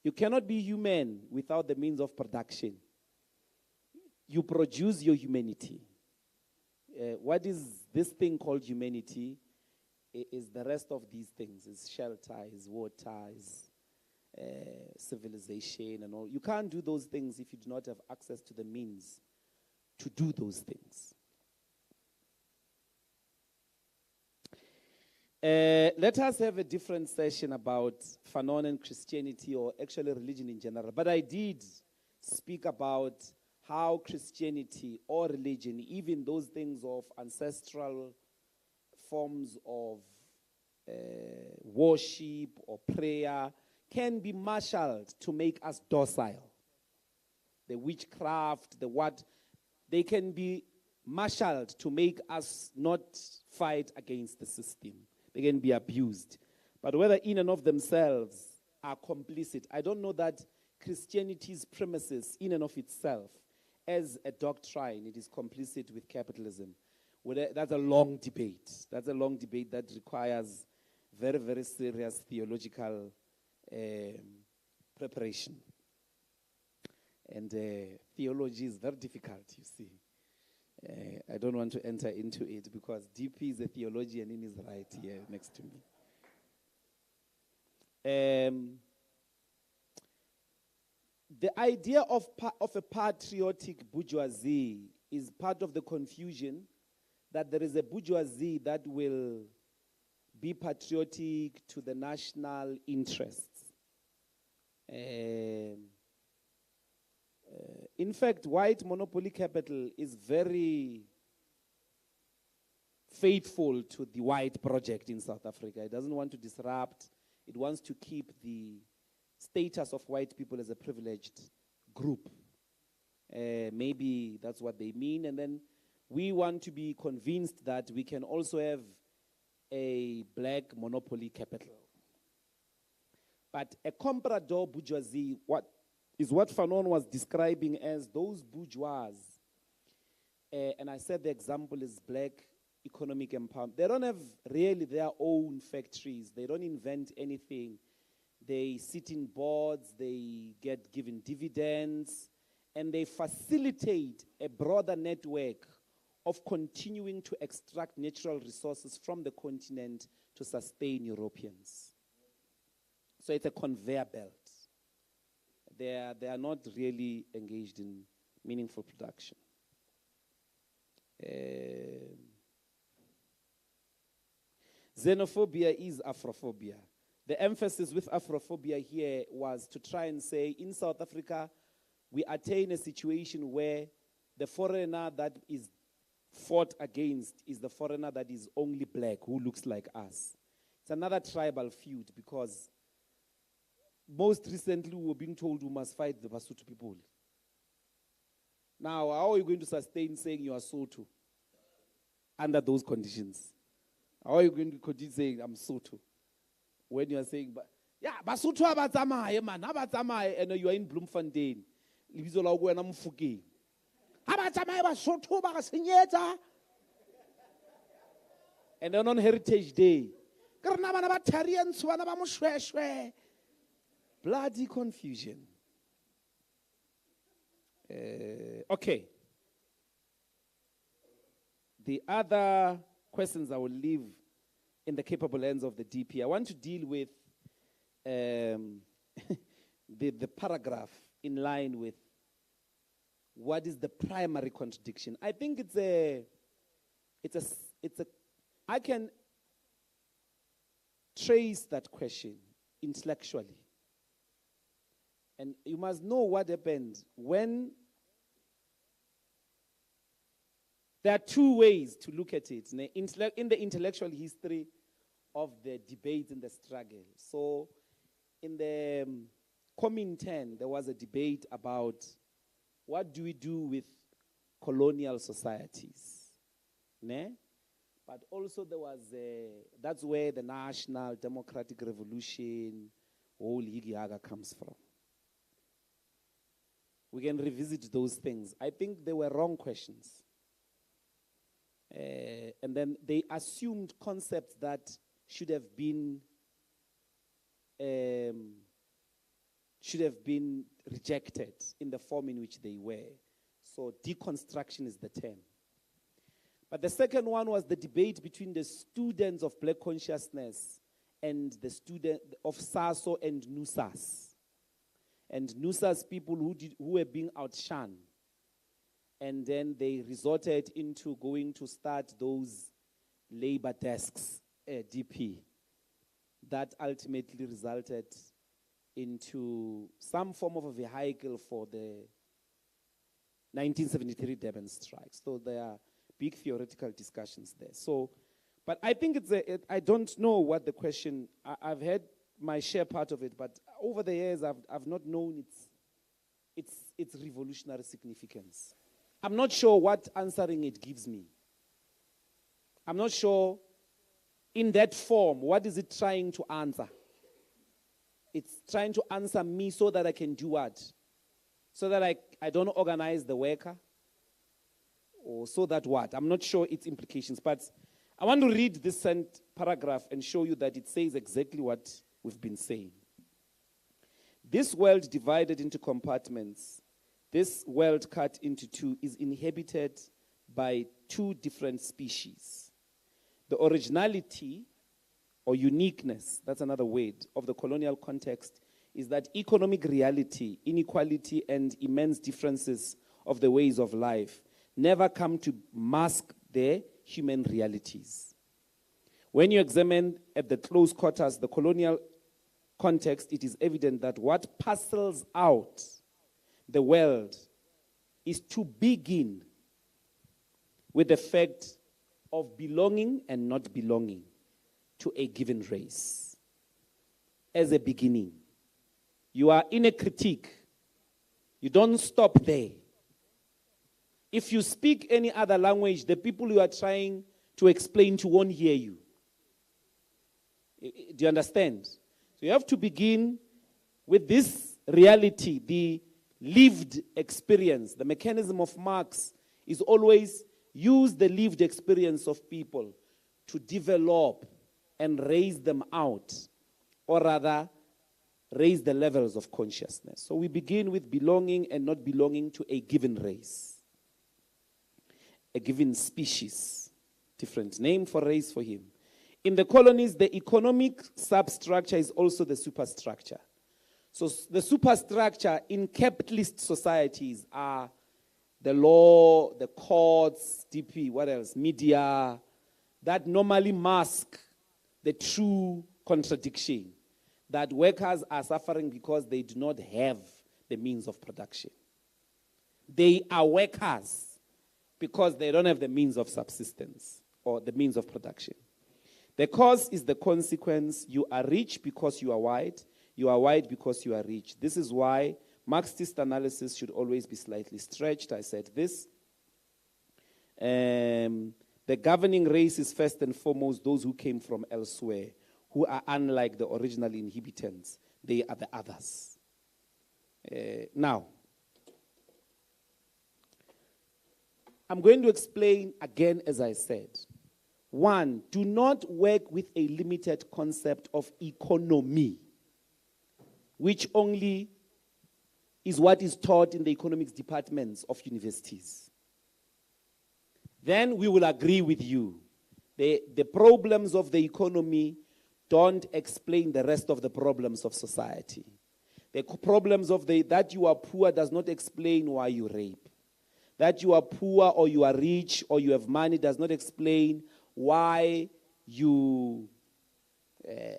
You cannot be human without the means of production. You produce your humanity. What is this thing called humanity? Is the rest of these things. It's shelter, it's water, it's civilization and all. You can't do those things if you do not have access to the means to do those things. Let us have a different session about Fanon and Christianity, or actually religion in general. But I did speak about how Christianity or religion, even those things of ancestral forms of worship or prayer, can be marshaled to make us docile. The witchcraft, the what, they can be marshaled to make us not fight against the system. They can be abused. But whether in and of themselves are complicit, I don't know that Christianity's premises in and of itself, as a doctrine, it is complicit with capitalism. That's a long debate. That's a long debate that requires very, very serious theological preparation. And theology is very difficult, you see. I don't want to enter into it because DP is a theologian and he's right here next to me. The idea of a patriotic bourgeoisie is part of the confusion that there is a bourgeoisie that will be patriotic to the national interests. In fact, white monopoly capital is very faithful to the white project in South Africa. It doesn't want to disrupt. It wants to keep the status of white people as a privileged group. Maybe that's what they mean. And then we want to be convinced that we can also have a black monopoly capital. But a comprador bourgeoisie, what Fanon was describing as those bourgeois, and I said the example is black economic empowerment. They don't have really their own factories. They don't invent anything. They sit in boards, they get given dividends, and they facilitate a broader network of continuing to extract natural resources from the continent to sustain Europeans. So it's a conveyor belt. They are not really engaged in meaningful production. Xenophobia is Afrophobia. The emphasis with Afrophobia here was to try and say, in South Africa, we attain a situation where the foreigner that is fought against is the foreigner that is only black, who looks like us. It's another tribal feud because most recently we were being told we must fight the Basotho people. Now, how are you going to sustain saying you are Sotho under those conditions? How are you going to continue saying I'm Sotho when you are saying, yeah, Basotho abatsamaye man, abatsamaye, and you are in Bloemfontein. Libizo la go na Mofokeng. Abatsamaye Basotho ba ga senyetsa. And then on Heritage Day, ke rena bana ba Tharians bana ba moshweshwe. Bloody confusion. Okay. The other questions I will leave in the capable hands of the DP. I want to deal with the paragraph in line with what is the primary contradiction. I think I can trace that question intellectually. And you must know what happened when there are two ways to look at it in the intellectual history of the debate and the struggle. So in the Comintern, there was a debate about what do we do with colonial societies. Ne? But also there was, that's where the National Democratic Revolution, whole Yigiaga comes from. We can revisit those things. I think they were wrong questions. And then they assumed concepts that should have been rejected in the form in which they were. So deconstruction is the term. But the second one was the debate between the students of black consciousness and the student of SASO and NUSAS. And NUSAS people who were being outshone. And then they resorted into going to start those labor desks, DP, that ultimately resulted into some form of a vehicle for the 1973 Durban strike. So there are big theoretical discussions there. So, but I think I don't know what the question, I've heard my share part of it, but over the years I've not known its revolutionary significance. I'm not sure what answering it gives me. I'm not sure in that form, what is it trying to answer? It's trying to answer me so that I can do what? So that I don't organize the worker? Or so that what? I'm not sure its implications, but I want to read this paragraph and show you that it says exactly what we've been saying. This world divided into compartments, this world cut into two, is inhabited by two different species. The originality or uniqueness, that's another word, of the colonial context is that economic reality, inequality, and immense differences of the ways of life never come to mask their human realities. When you examine at the close quarters the colonial context, it is evident that what parcels out the world is to begin with the fact of belonging and not belonging to a given race. As a beginning, you are in a critique. You don't stop there. If you speak any other language, the people you are trying to explain to won't hear you. Do you understand? So you have to begin with this reality, the lived experience. The mechanism of Marx is always use the lived experience of people to develop and raise them out, or rather, raise the levels of consciousness. So we begin with belonging and not belonging to a given race, a given species, different name for race for him. In the colonies, the economic substructure is also the superstructure. So the superstructure in capitalist societies are the law, the courts, DP, what else? Media, that normally mask the true contradiction that workers are suffering because they do not have the means of production. They are workers because they don't have the means of subsistence or the means of production. The cause is the consequence. You are rich because you are white. You are white because you are rich. This is why Marxist analysis should always be slightly stretched. I said this. The governing race is first and foremost those who came from elsewhere, who are unlike the original inhabitants. They are the others. Now, I'm going to explain again, as I said. One, do not work with a limited concept of economy, which only is what is taught in the economics departments of universities. Then we will agree with you. The problems of the economy don't explain the rest of the problems of society. The problems of that you are poor does not explain why you rape. That you are poor or you are rich or you have money does not explain why you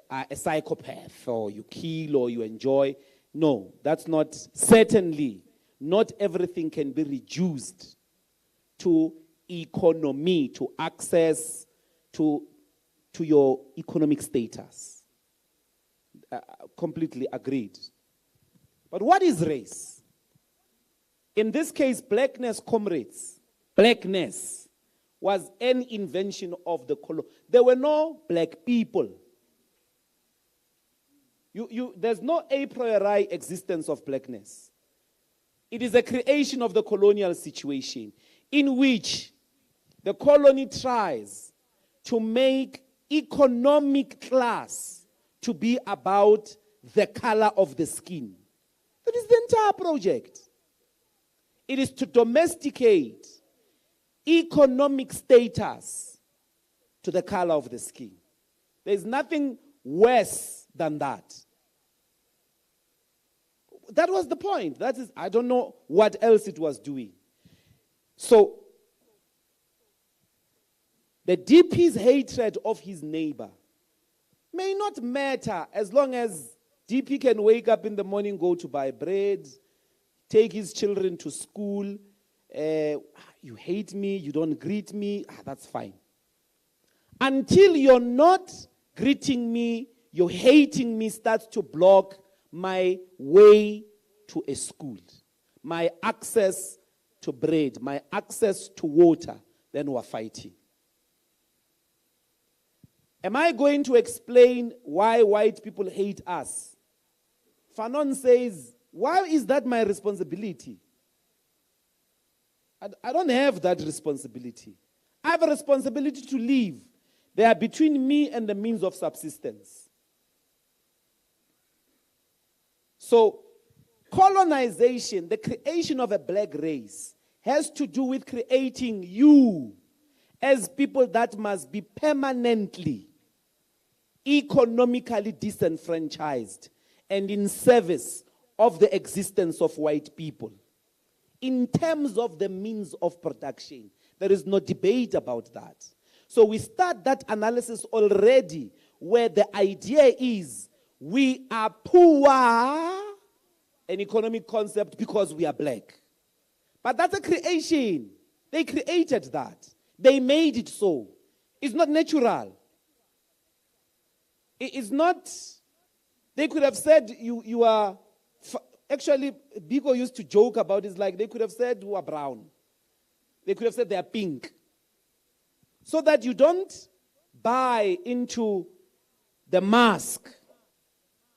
are a psychopath or you kill or you enjoy. No, that's not, certainly, not everything can be reduced to economy, to access to your economic status. Completely agreed. But what is race? In this case, blackness, comrades, blackness was an invention of the colon. There were no black people. There's no a priori existence of blackness. It is a creation of the colonial situation in which the colony tries to make economic class to be about the color of the skin. That is the entire project. It is to domesticate economic status to the color of the skin. There's nothing worse than that. That was the point. That is, I don't know what else it was doing. So, the DP's hatred of his neighbor may not matter as long as DP can wake up in the morning, go to buy bread, take his children to school. You hate me, you don't greet me, that's fine. Until you're not greeting me, you're hating me starts to block my way to a school, my access to bread, my access to water, then we're fighting. Am I going to explain why white people hate us? Fanon says, why is that my responsibility? I don't have that responsibility. I have a responsibility to live. They are between me and the means of subsistence. So, colonization, the creation of a black race, has to do with creating you as people that must be permanently economically disenfranchised and in service of the existence of white people. In terms of the means of production, there is no debate about that. So we start that analysis already where the idea is we are poor, an economic concept, because we are black. But that's a creation. They created that. They made it so. It's not natural. It's not, they could have said you are, actually, Biko used to joke about it, like they could have said you are brown. They could have said they are pink. So that you don't buy into the mask.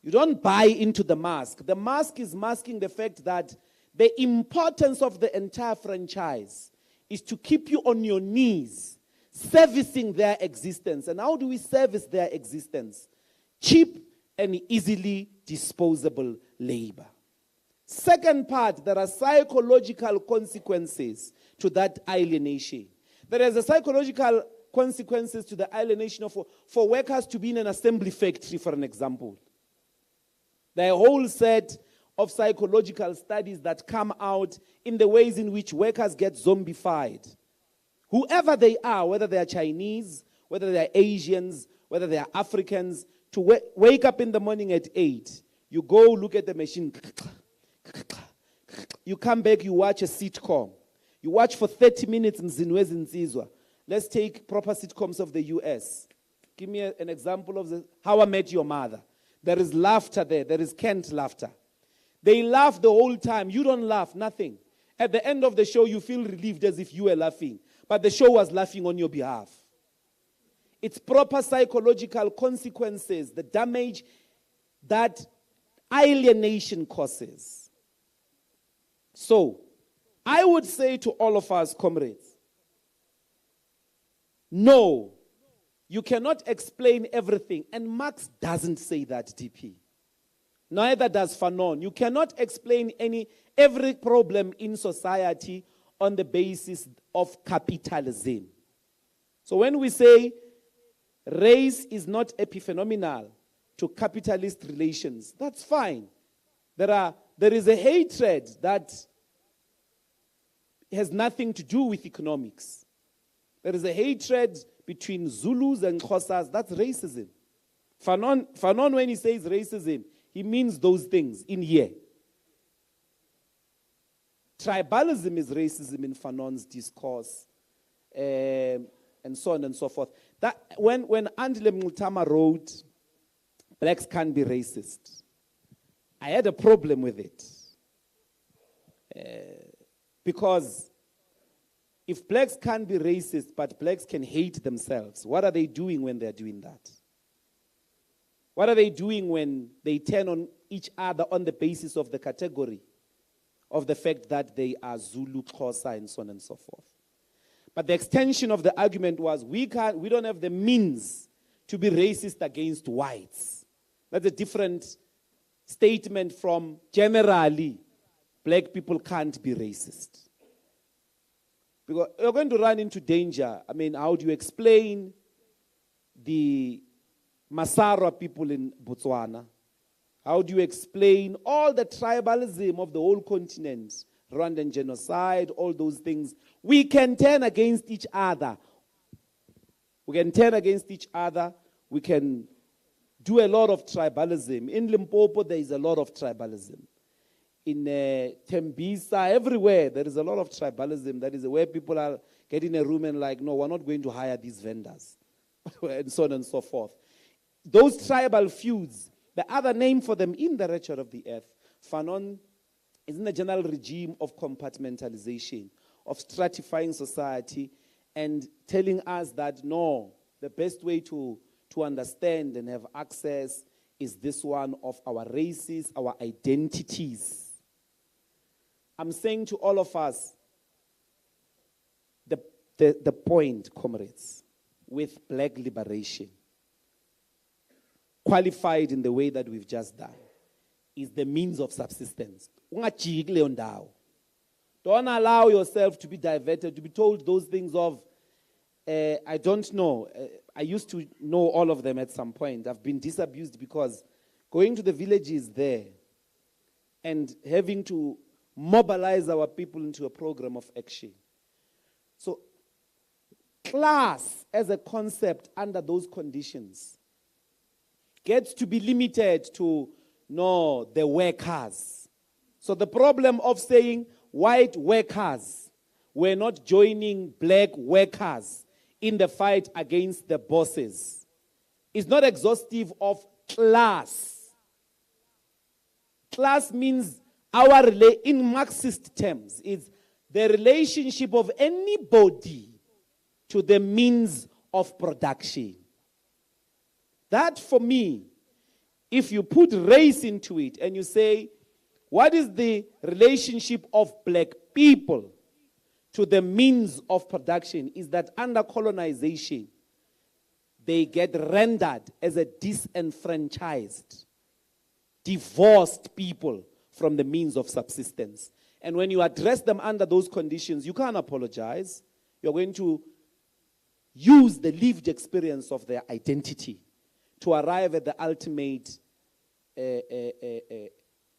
You don't buy into the mask. The mask is masking the fact that the importance of the entire franchise is to keep you on your knees, servicing their existence. And how do we service their existence? Cheap and easily disposable labor. Second part, there are psychological consequences to that alienation. There is a psychological consequences to the alienation for workers to be in an assembly factory, for an example. There are a whole set of psychological studies that come out in the ways in which workers get zombified. Whoever they are, whether they are Chinese, whether they are Asians, whether they are Africans, to wake up in the morning at 8, you go look at the machine, you come back, you watch a sitcom. You watch for 30 minutes Mzinwezi Nsizwa. Let's take proper sitcoms of the US. Give me an example of How I Met Your Mother. There is laughter there. There is canned laughter. They laugh the whole time. You don't laugh, nothing. At the end of the show, you feel relieved as if you were laughing. But the show was laughing on your behalf. It's proper psychological consequences, the damage that alienation causes. So, I would say to all of us, comrades, no, you cannot explain everything. And Marx doesn't say that, DP. Neither does Fanon. You cannot explain every problem in society on the basis of capitalism. So when we say race is not epiphenomenal to capitalist relations, that's fine. There is a hatred that has nothing to do with economics. There is a hatred between Zulus and Xhosas. That's racism. Fanon, when he says racism, he means those things in here. Tribalism is racism in Fanon's discourse, and so on and so forth. That when Andile Mngutama wrote, blacks can't be racist, I had a problem with it. Because if blacks can't be racist, but blacks can hate themselves, what are they doing when they're doing that? What are they doing when they turn on each other on the basis of the category of the fact that they are Zulu, Xhosa, and so on and so forth? But the extension of the argument was we don't have the means to be racist against whites. That's a different statement from generally black people can't be racist. Because you're going to run into danger. I mean, how do you explain the Masara people in Botswana? How do you explain all the tribalism of the whole continent, Rwandan genocide, all those things? We can turn against each other. We can turn against each other. We can do a lot of tribalism. In Limpopo, there is a lot of tribalism. In Tembisa, everywhere, there is a lot of tribalism. That is where people are getting a room and like, no, we're not going to hire these vendors, and so on and so forth. Those tribal feuds, the other name for them in the Rapture of the Earth, Fanon is in a general regime of compartmentalization, of stratifying society, and telling us that no, the best way to understand and have access is this one of our races, our identities. I'm saying to all of us, the point, comrades, with black liberation, qualified in the way that we've just done, is the means of subsistence. Don't allow yourself to be diverted, to be told those things of, I don't know. I used to know all of them at some point. I've been disabused because going to the villages there and having to mobilize our people into a program of action. So class as a concept under those conditions gets to be limited to, no, the workers. So the problem of saying white workers were not joining black workers in the fight against the bosses is not exhaustive of class. Class means in Marxist terms, is the relationship of anybody to the means of production. That, for me, if you put race into it and you say, what is the relationship of black people to the means of production, is that under colonization, they get rendered as a disenfranchised, divorced people from the means of subsistence. And when you address them under those conditions, you can't apologize. You're going to use the lived experience of their identity to arrive at the ultimate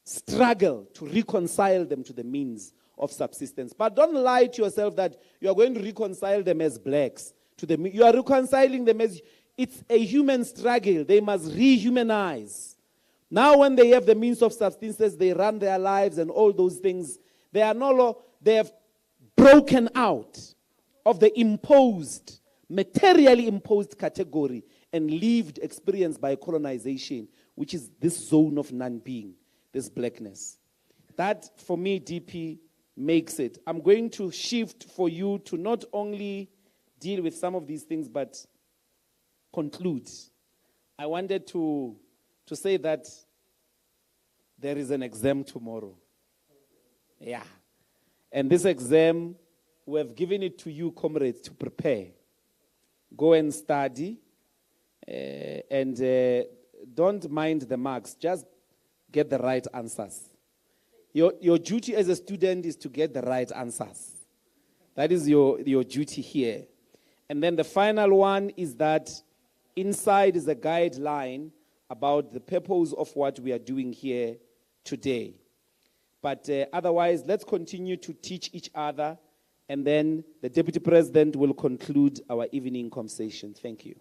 struggle to reconcile them to the means of subsistence. But don't lie to yourself that you are going to reconcile them as blacks. You are reconciling them as, it's a human struggle. They must rehumanize. Now when they have the means of subsistence, they run their lives and all those things. They have broken out of the imposed, materially imposed category and lived experience by colonization, which is this zone of non-being, this blackness. That, for me, DP, makes it. I'm going to shift for you to not only deal with some of these things, but conclude. I wanted to say that there is an exam tomorrow. Yeah. And this exam, we have given it to you, comrades, to prepare. Go and study. And don't mind the marks. Just get the right answers. Your duty as a student is to get the right answers. That is your duty here. And then the final one is that inside is a guideline about the purpose of what we are doing here today. But otherwise, let's continue to teach each other, and then the Deputy President will conclude our evening conversation. Thank you.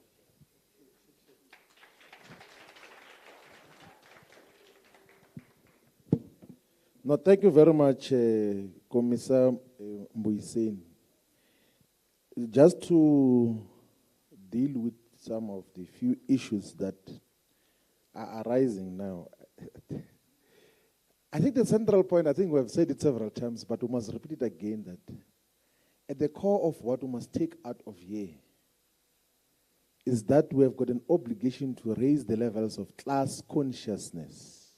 No, thank you very much, Commissar Mbuiseni. Just to deal with some of the few issues that are arising now. I think the central point, I think we have said it several times, but we must repeat it again, that at the core of what we must take out of here is that we have got an obligation to raise the levels of class consciousness.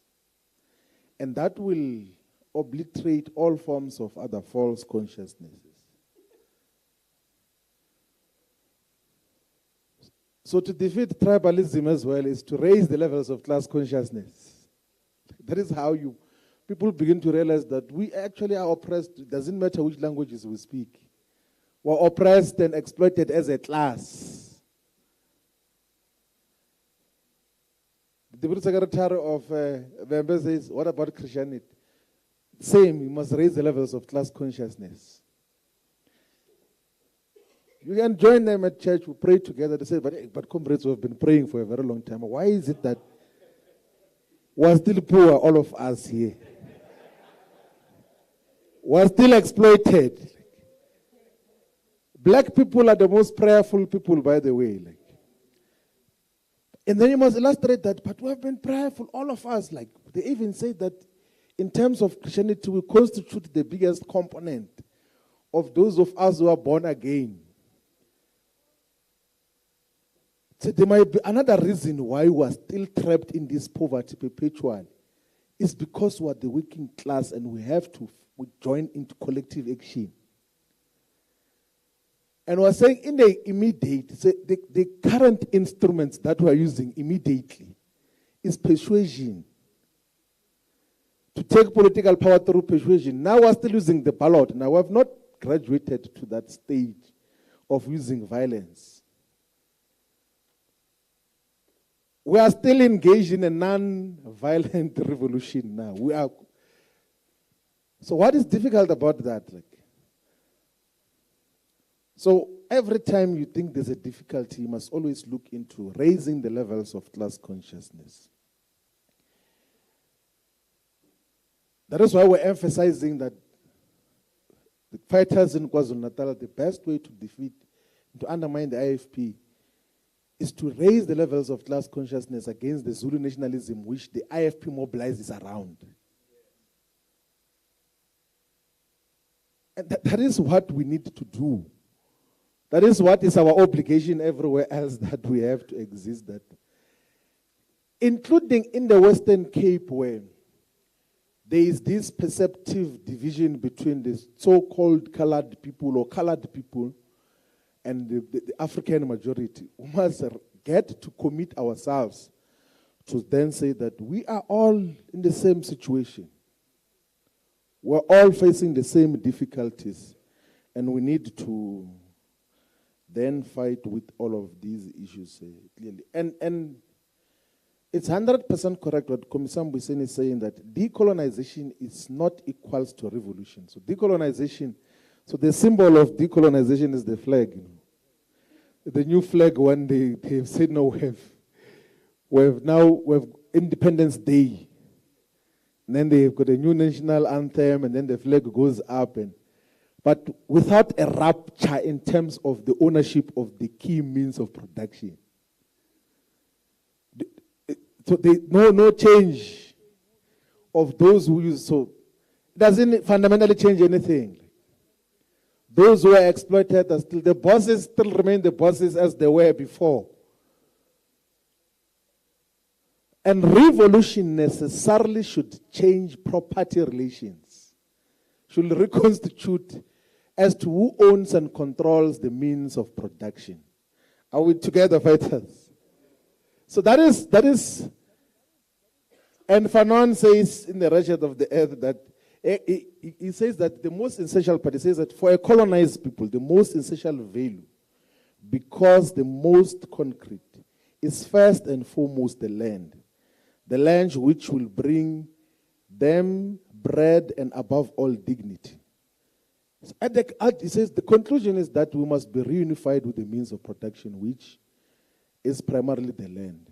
And that will obliterate all forms of other false consciousnesses. So to defeat tribalism as well is to raise the levels of class consciousness. That is how people begin to realize that we actually are oppressed. It doesn't matter which languages we speak. We're oppressed and exploited as a class. The Deputy Secretary of Vembe says, what about Christianity? Same, you must raise the levels of class consciousness. You can join them at church, we pray together. They say, but comrades, we have been praying for a very long time. Why is it that we're still poor, all of us here? We're still exploited. Black people are the most prayerful people, by the way. And then you must illustrate that, but we have been prayerful, all of us. They even say that In terms of Christianity, we constitute the biggest component of those of us who are born again. So there might be another reason why we are still trapped in this poverty perpetually. It's because we are the working class and we have to join into collective action. And we're saying in the immediate, the current instruments that we're using immediately is persuasion. To take political power through persuasion. Now we're still using the ballot. Now we have not graduated to that stage of using violence. We are still engaged in a non-violent revolution now. So what is difficult about that? So every time you think there's a difficulty, you must always look into raising the levels of class consciousness. That is why we're emphasizing that the fighters in KwaZulu-Natal, the best way to defeat, to undermine the IFP, is to raise the levels of class consciousness against the Zulu nationalism which the IFP mobilizes around. And that is what we need to do. That is what is our obligation everywhere else that we have to exist, that, including in the Western Cape, where there is this perceptive division between the so-called colored people or colored people and the African majority. We must get to commit ourselves to then say that we are all in the same situation. We're all facing the same difficulties, and we need to then fight with all of these issues clearly. And it's 100% correct what Komisam Bwisen is saying, that decolonization is not equals to revolution. So decolonization, so the symbol of decolonization is the flag. You know. The new flag, when they've said no, we have Independence Day. And then they've got a new national anthem, and then the flag goes up. But without a rupture in terms of the ownership of the key means of production. So no change of those who use, so it doesn't fundamentally change anything. Those who are exploited are still, the bosses still remain the bosses as they were before. And revolution necessarily should change property relations, should reconstitute as to who owns and controls the means of production. Are we together, fighters? So that is, and Fanon says in The Wretched of the Earth that, he says that the most essential part, he says that for a colonized people, the most essential value, because the most concrete, is first and foremost the land. The land which will bring them bread and above all dignity. So he says the conclusion is that we must be reunified with the means of production, which is primarily the land.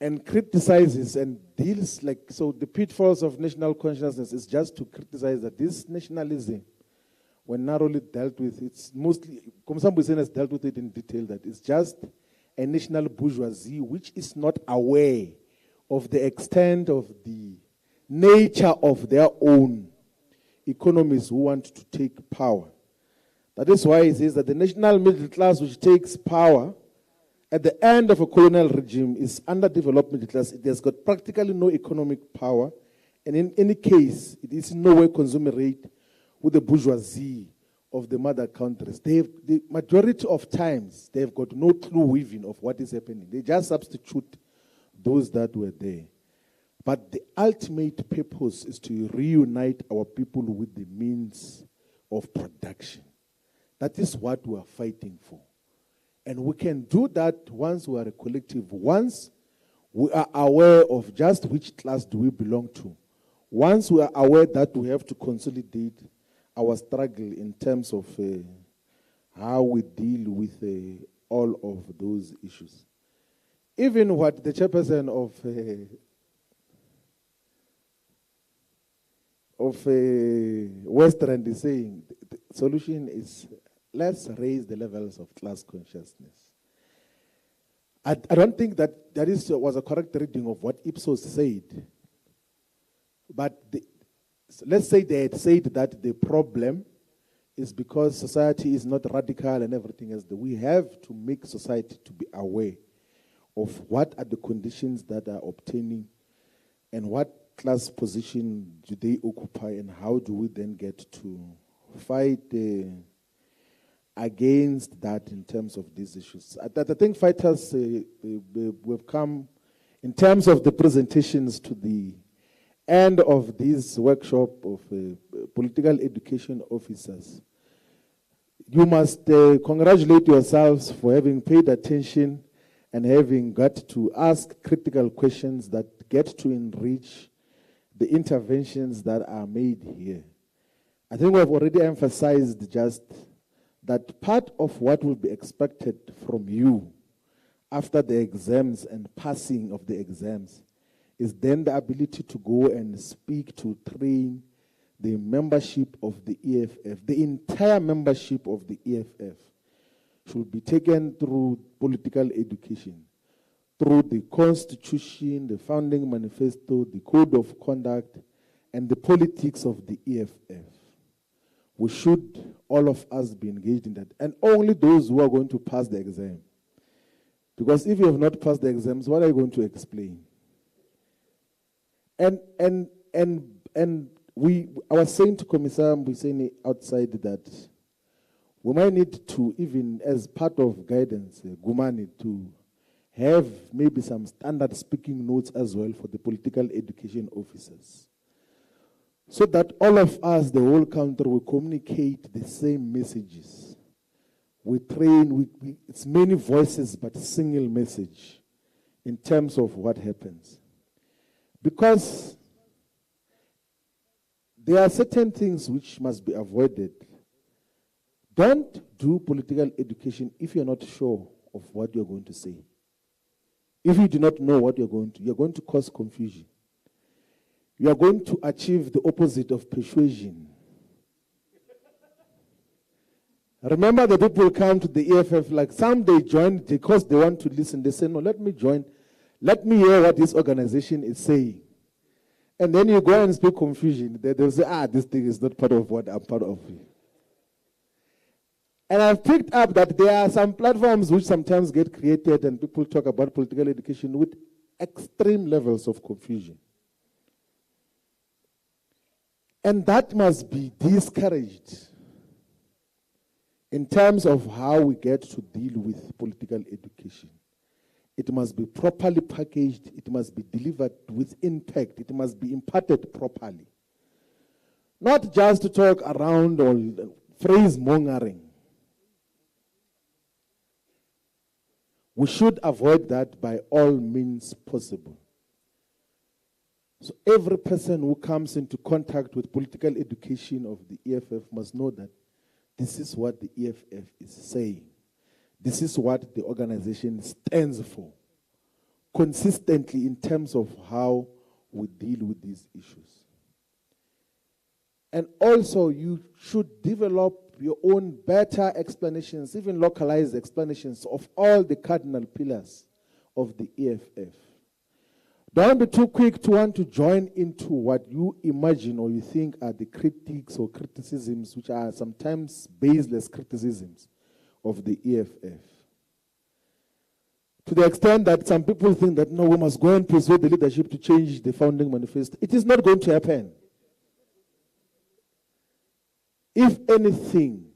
And criticizes and deals so the pitfalls of national consciousness is just to criticize that this nationalism, when narrowly dealt with, it's mostly, Komisam Bwisen has dealt with it in detail, that it's just a national bourgeoisie which is not aware of the extent of the nature of their own economies who want to take power. That is why he says that the national middle class which takes power at the end of a colonial regime is underdeveloped middle class. It has got practically no economic power, and in any case, it is in no way commensurate with the bourgeoisie of the mother countries. The majority of times, they've got no clue weaving of what is happening. They just substitute those that were there. But the ultimate purpose is to reunite our people with the means of production. That is what we are fighting for. And we can do that once we are a collective, once we are aware of just which class do we belong to, once we are aware that we have to consolidate our struggle in terms of how we deal with all of those issues. Even what the chairperson of Western is saying, the solution is let's raise the levels of class consciousness. I don't think that was a correct reading of what Ipsos said. But let's say they had said that the problem is because society is not radical and everything else. We have to make society to be aware of what are the conditions that are obtaining and what class position do they occupy and how do we then get to fight against that in terms of these issues. I think fighters have come, in terms of the presentations, to the end of this workshop of political education officers. You must congratulate yourselves for having paid attention and having got to ask critical questions that get to enrich the interventions that are made here. I think we have already emphasized just that part of what will be expected from you after the exams and passing of the exams is then the ability to go and speak to train the membership of the EFF. The entire membership of the EFF should be taken through political education, through the Constitution, the Founding Manifesto, the Code of Conduct, and the politics of the EFF. We should, all of us, be engaged in that. And only those who are going to pass the exam. Because if you have not passed the exams, what are you going to explain? I was saying to Commissar Mbuseni outside that we might need to, even as part of guidance, Gumani, to have maybe some standard speaking notes as well for the political education officers. So that all of us, the whole country, will communicate the same messages. We train, it's many voices, but single message in terms of what happens. Because there are certain things which must be avoided. Don't do political education if you're not sure of what you're going to say. If you do not know what you're going to cause confusion. You are going to achieve the opposite of persuasion. Remember, the people come to the EFF, like some they join because they want to listen. They say, no, let me join. Let me hear what this organization is saying. And then you go and speak confusion. They'll say, this thing is not part of what I'm part of. And I've picked up that there are some platforms which sometimes get created and people talk about political education with extreme levels of confusion. And that must be discouraged in terms of how we get to deal with political education. It must be properly packaged. It must be delivered with impact. It must be imparted properly. Not just to talk around or phrase mongering. We should avoid that by all means possible. So every person who comes into contact with political education of the EFF must know that this is what the EFF is saying. This is what the organization stands for, consistently in terms of how we deal with these issues. And also, you should develop your own better explanations, even localized explanations of all the cardinal pillars of the EFF. Don't be too quick to want to join into what you imagine or you think are the critiques or criticisms, which are sometimes baseless criticisms of the EFF. To the extent that some people think that, no, we must go and persuade the leadership to change the founding manifesto. It is not going to happen. If anything,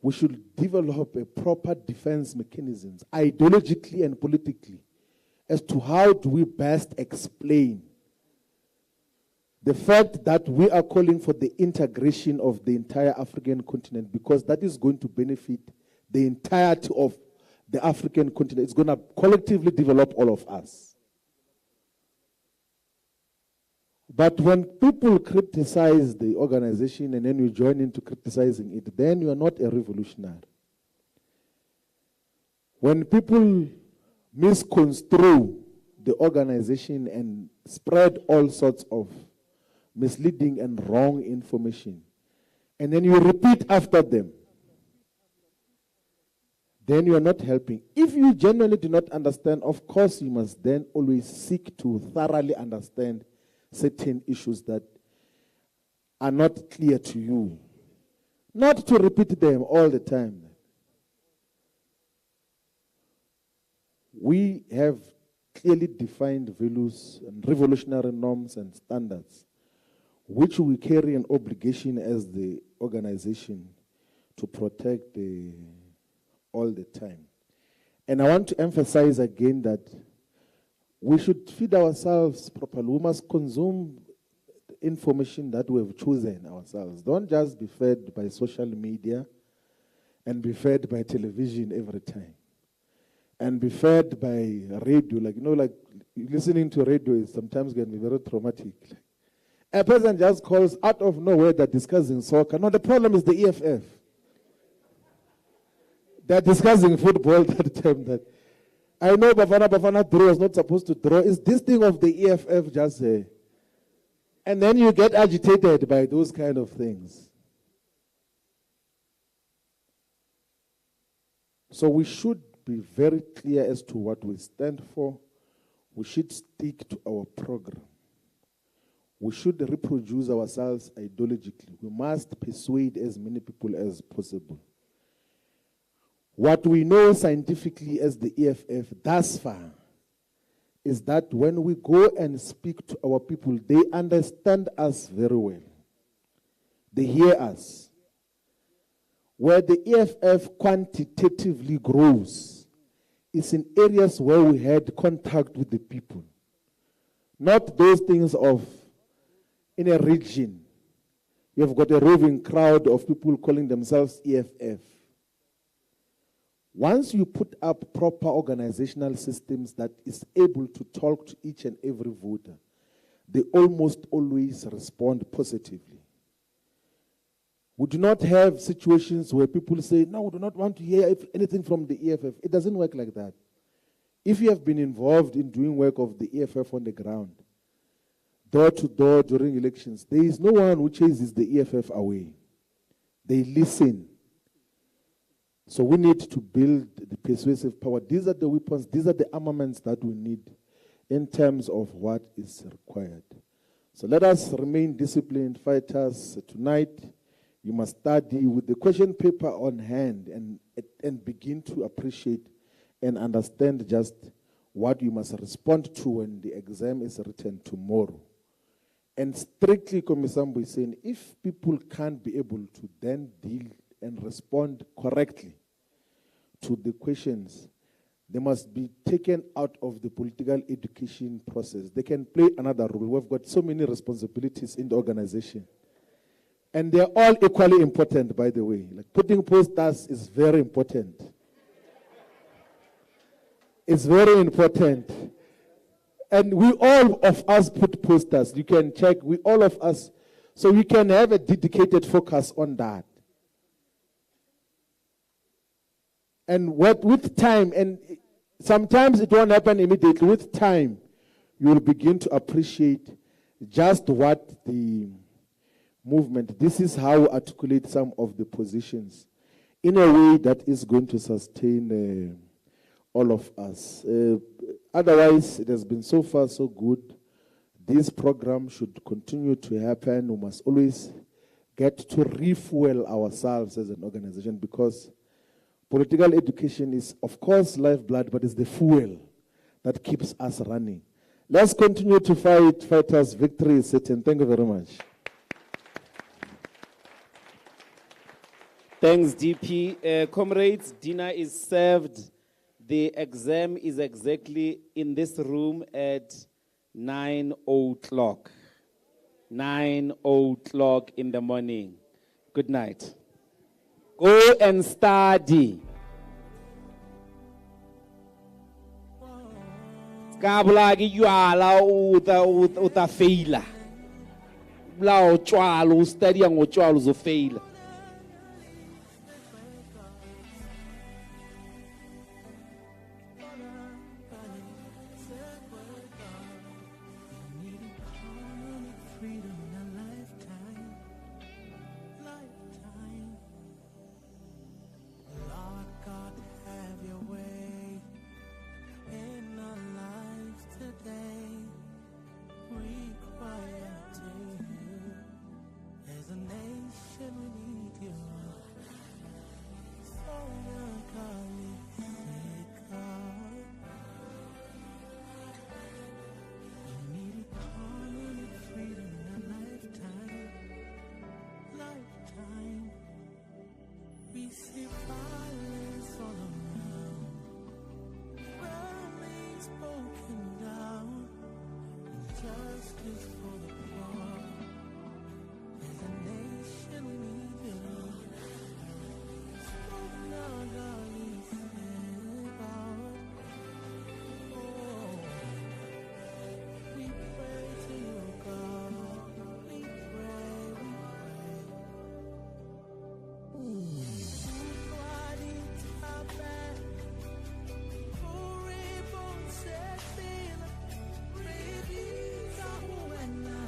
we should develop a proper defense mechanisms, ideologically and politically, as to how do we best explain the fact that we are calling for the integration of the entire African continent, because that is going to benefit the entirety of the African continent. It's going to collectively develop all of us. But when people criticize the organization and then you join into criticizing it, then you are not a revolutionary. When people misconstrue the organization and spread all sorts of misleading and wrong information, and then you repeat after them, then you are not helping. If you genuinely do not understand, of course you must then always seek to thoroughly understand certain issues that are not clear to you. Not to repeat them all the time. We have clearly defined values and revolutionary norms and standards, which we carry an obligation as the organization to protect all the time. And I want to emphasize again that we should feed ourselves properly. We must consume the information that we have chosen ourselves. Don't just be fed by social media and be fed by television every time. And be fed by radio. Like listening to radio is sometimes can be very traumatic. A person just calls out of nowhere that discussing soccer. No, the problem is the EFF. They're discussing football that time. That I know Bafana draw is not supposed to draw. Is this thing of the EFF just and then you get agitated by those kind of things. So we should be very clear as to what we stand for. We should stick to our program. We should reproduce ourselves ideologically. We must persuade as many people as possible. What we know scientifically as the EFF thus far is that when we go and speak to our people, they understand us very well. They hear us. Where the EFF quantitatively grows is in areas where we had contact with the people. Not those things of, in a region, you have got a roving crowd of people calling themselves EFF. Once you put up proper organizational systems that is able to talk to each and every voter, they almost always respond positively. We do not have situations where people say, no, we do not want to hear anything from the EFF. It doesn't work like that. If you have been involved in doing work of the EFF on the ground, door to door during elections, there is no one who chases the EFF away. They listen. So we need to build the persuasive power. These are the weapons, these are the armaments that we need in terms of what is required. So let us remain disciplined fighters. Tonight, you must study with the question paper on hand and begin to appreciate and understand just what you must respond to when the exam is written tomorrow. And strictly, Komisambo is saying, if people can't be able to then deal and respond correctly to the questions, they must be taken out of the political education process. They can play another role. We've got so many responsibilities in the organization. And they're all equally important, by the way. Like putting posters is very important. It's very important. And we all of us put posters. You can check, we all of us. So we can have a dedicated focus on that. And with time, and sometimes it won't happen immediately, with time, you will begin to appreciate just what the movement, this is how we articulate some of the positions in a way that is going to sustain all of us. Otherwise, it has been so far so good. This program should continue to happen. We must always get to refuel ourselves as an organization, because political education is, of course, lifeblood, but it's the fuel that keeps us running. Let's continue to fight. Fighters, victory is certain. Thank you very much. Thanks, DP. Comrades, dinner is served. The exam is exactly in this room at 9 o'clock. 9 o'clock in the morning. Good night. Go and study. Kabulagi yuala uta faila. Blau chwalu study ang chwalu zo faila. Lord God justice for the poor. As a nation we need you. Smoke now, darling, step out. Oh, we pray to you, God. We pray, we pray. Nobody tape, for ribbon setting, revisa huena.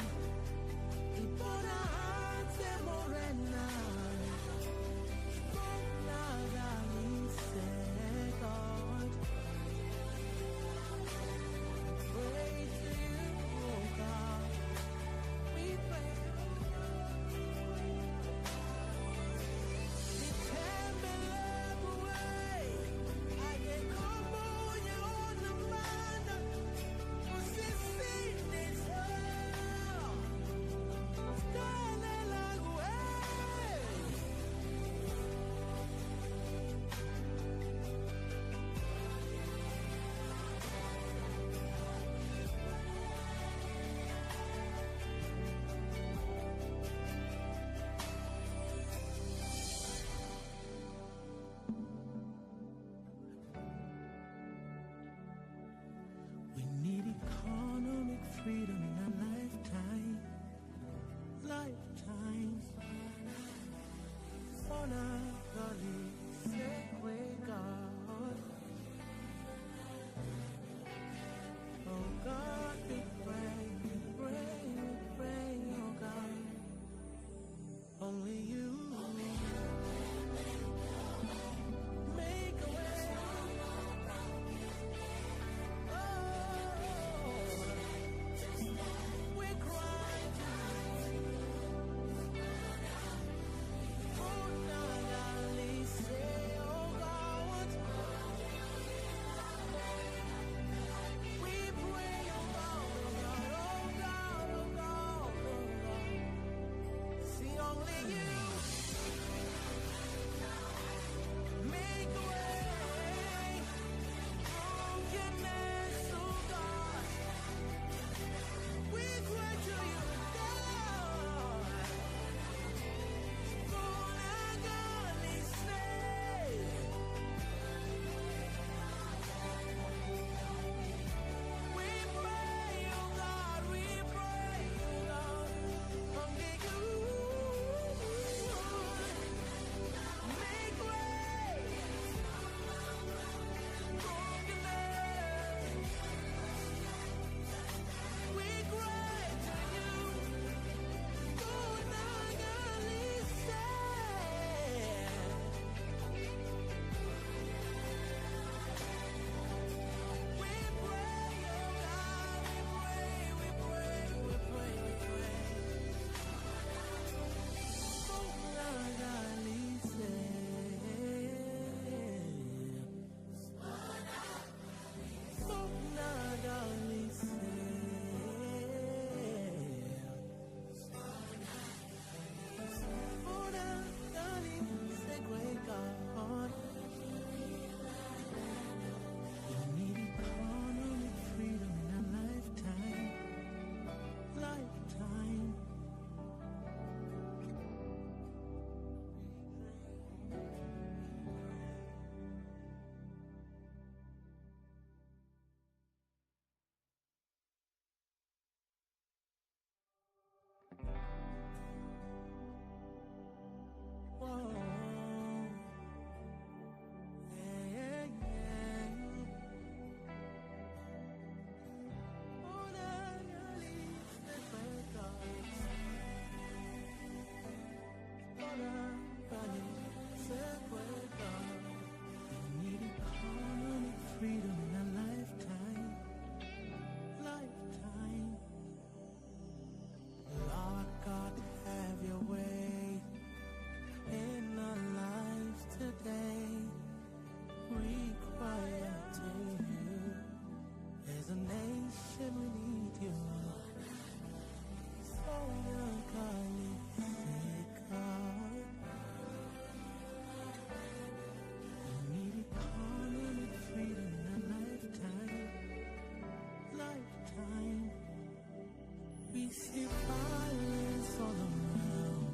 We see violence all around,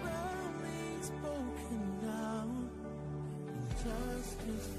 families broken down, injustice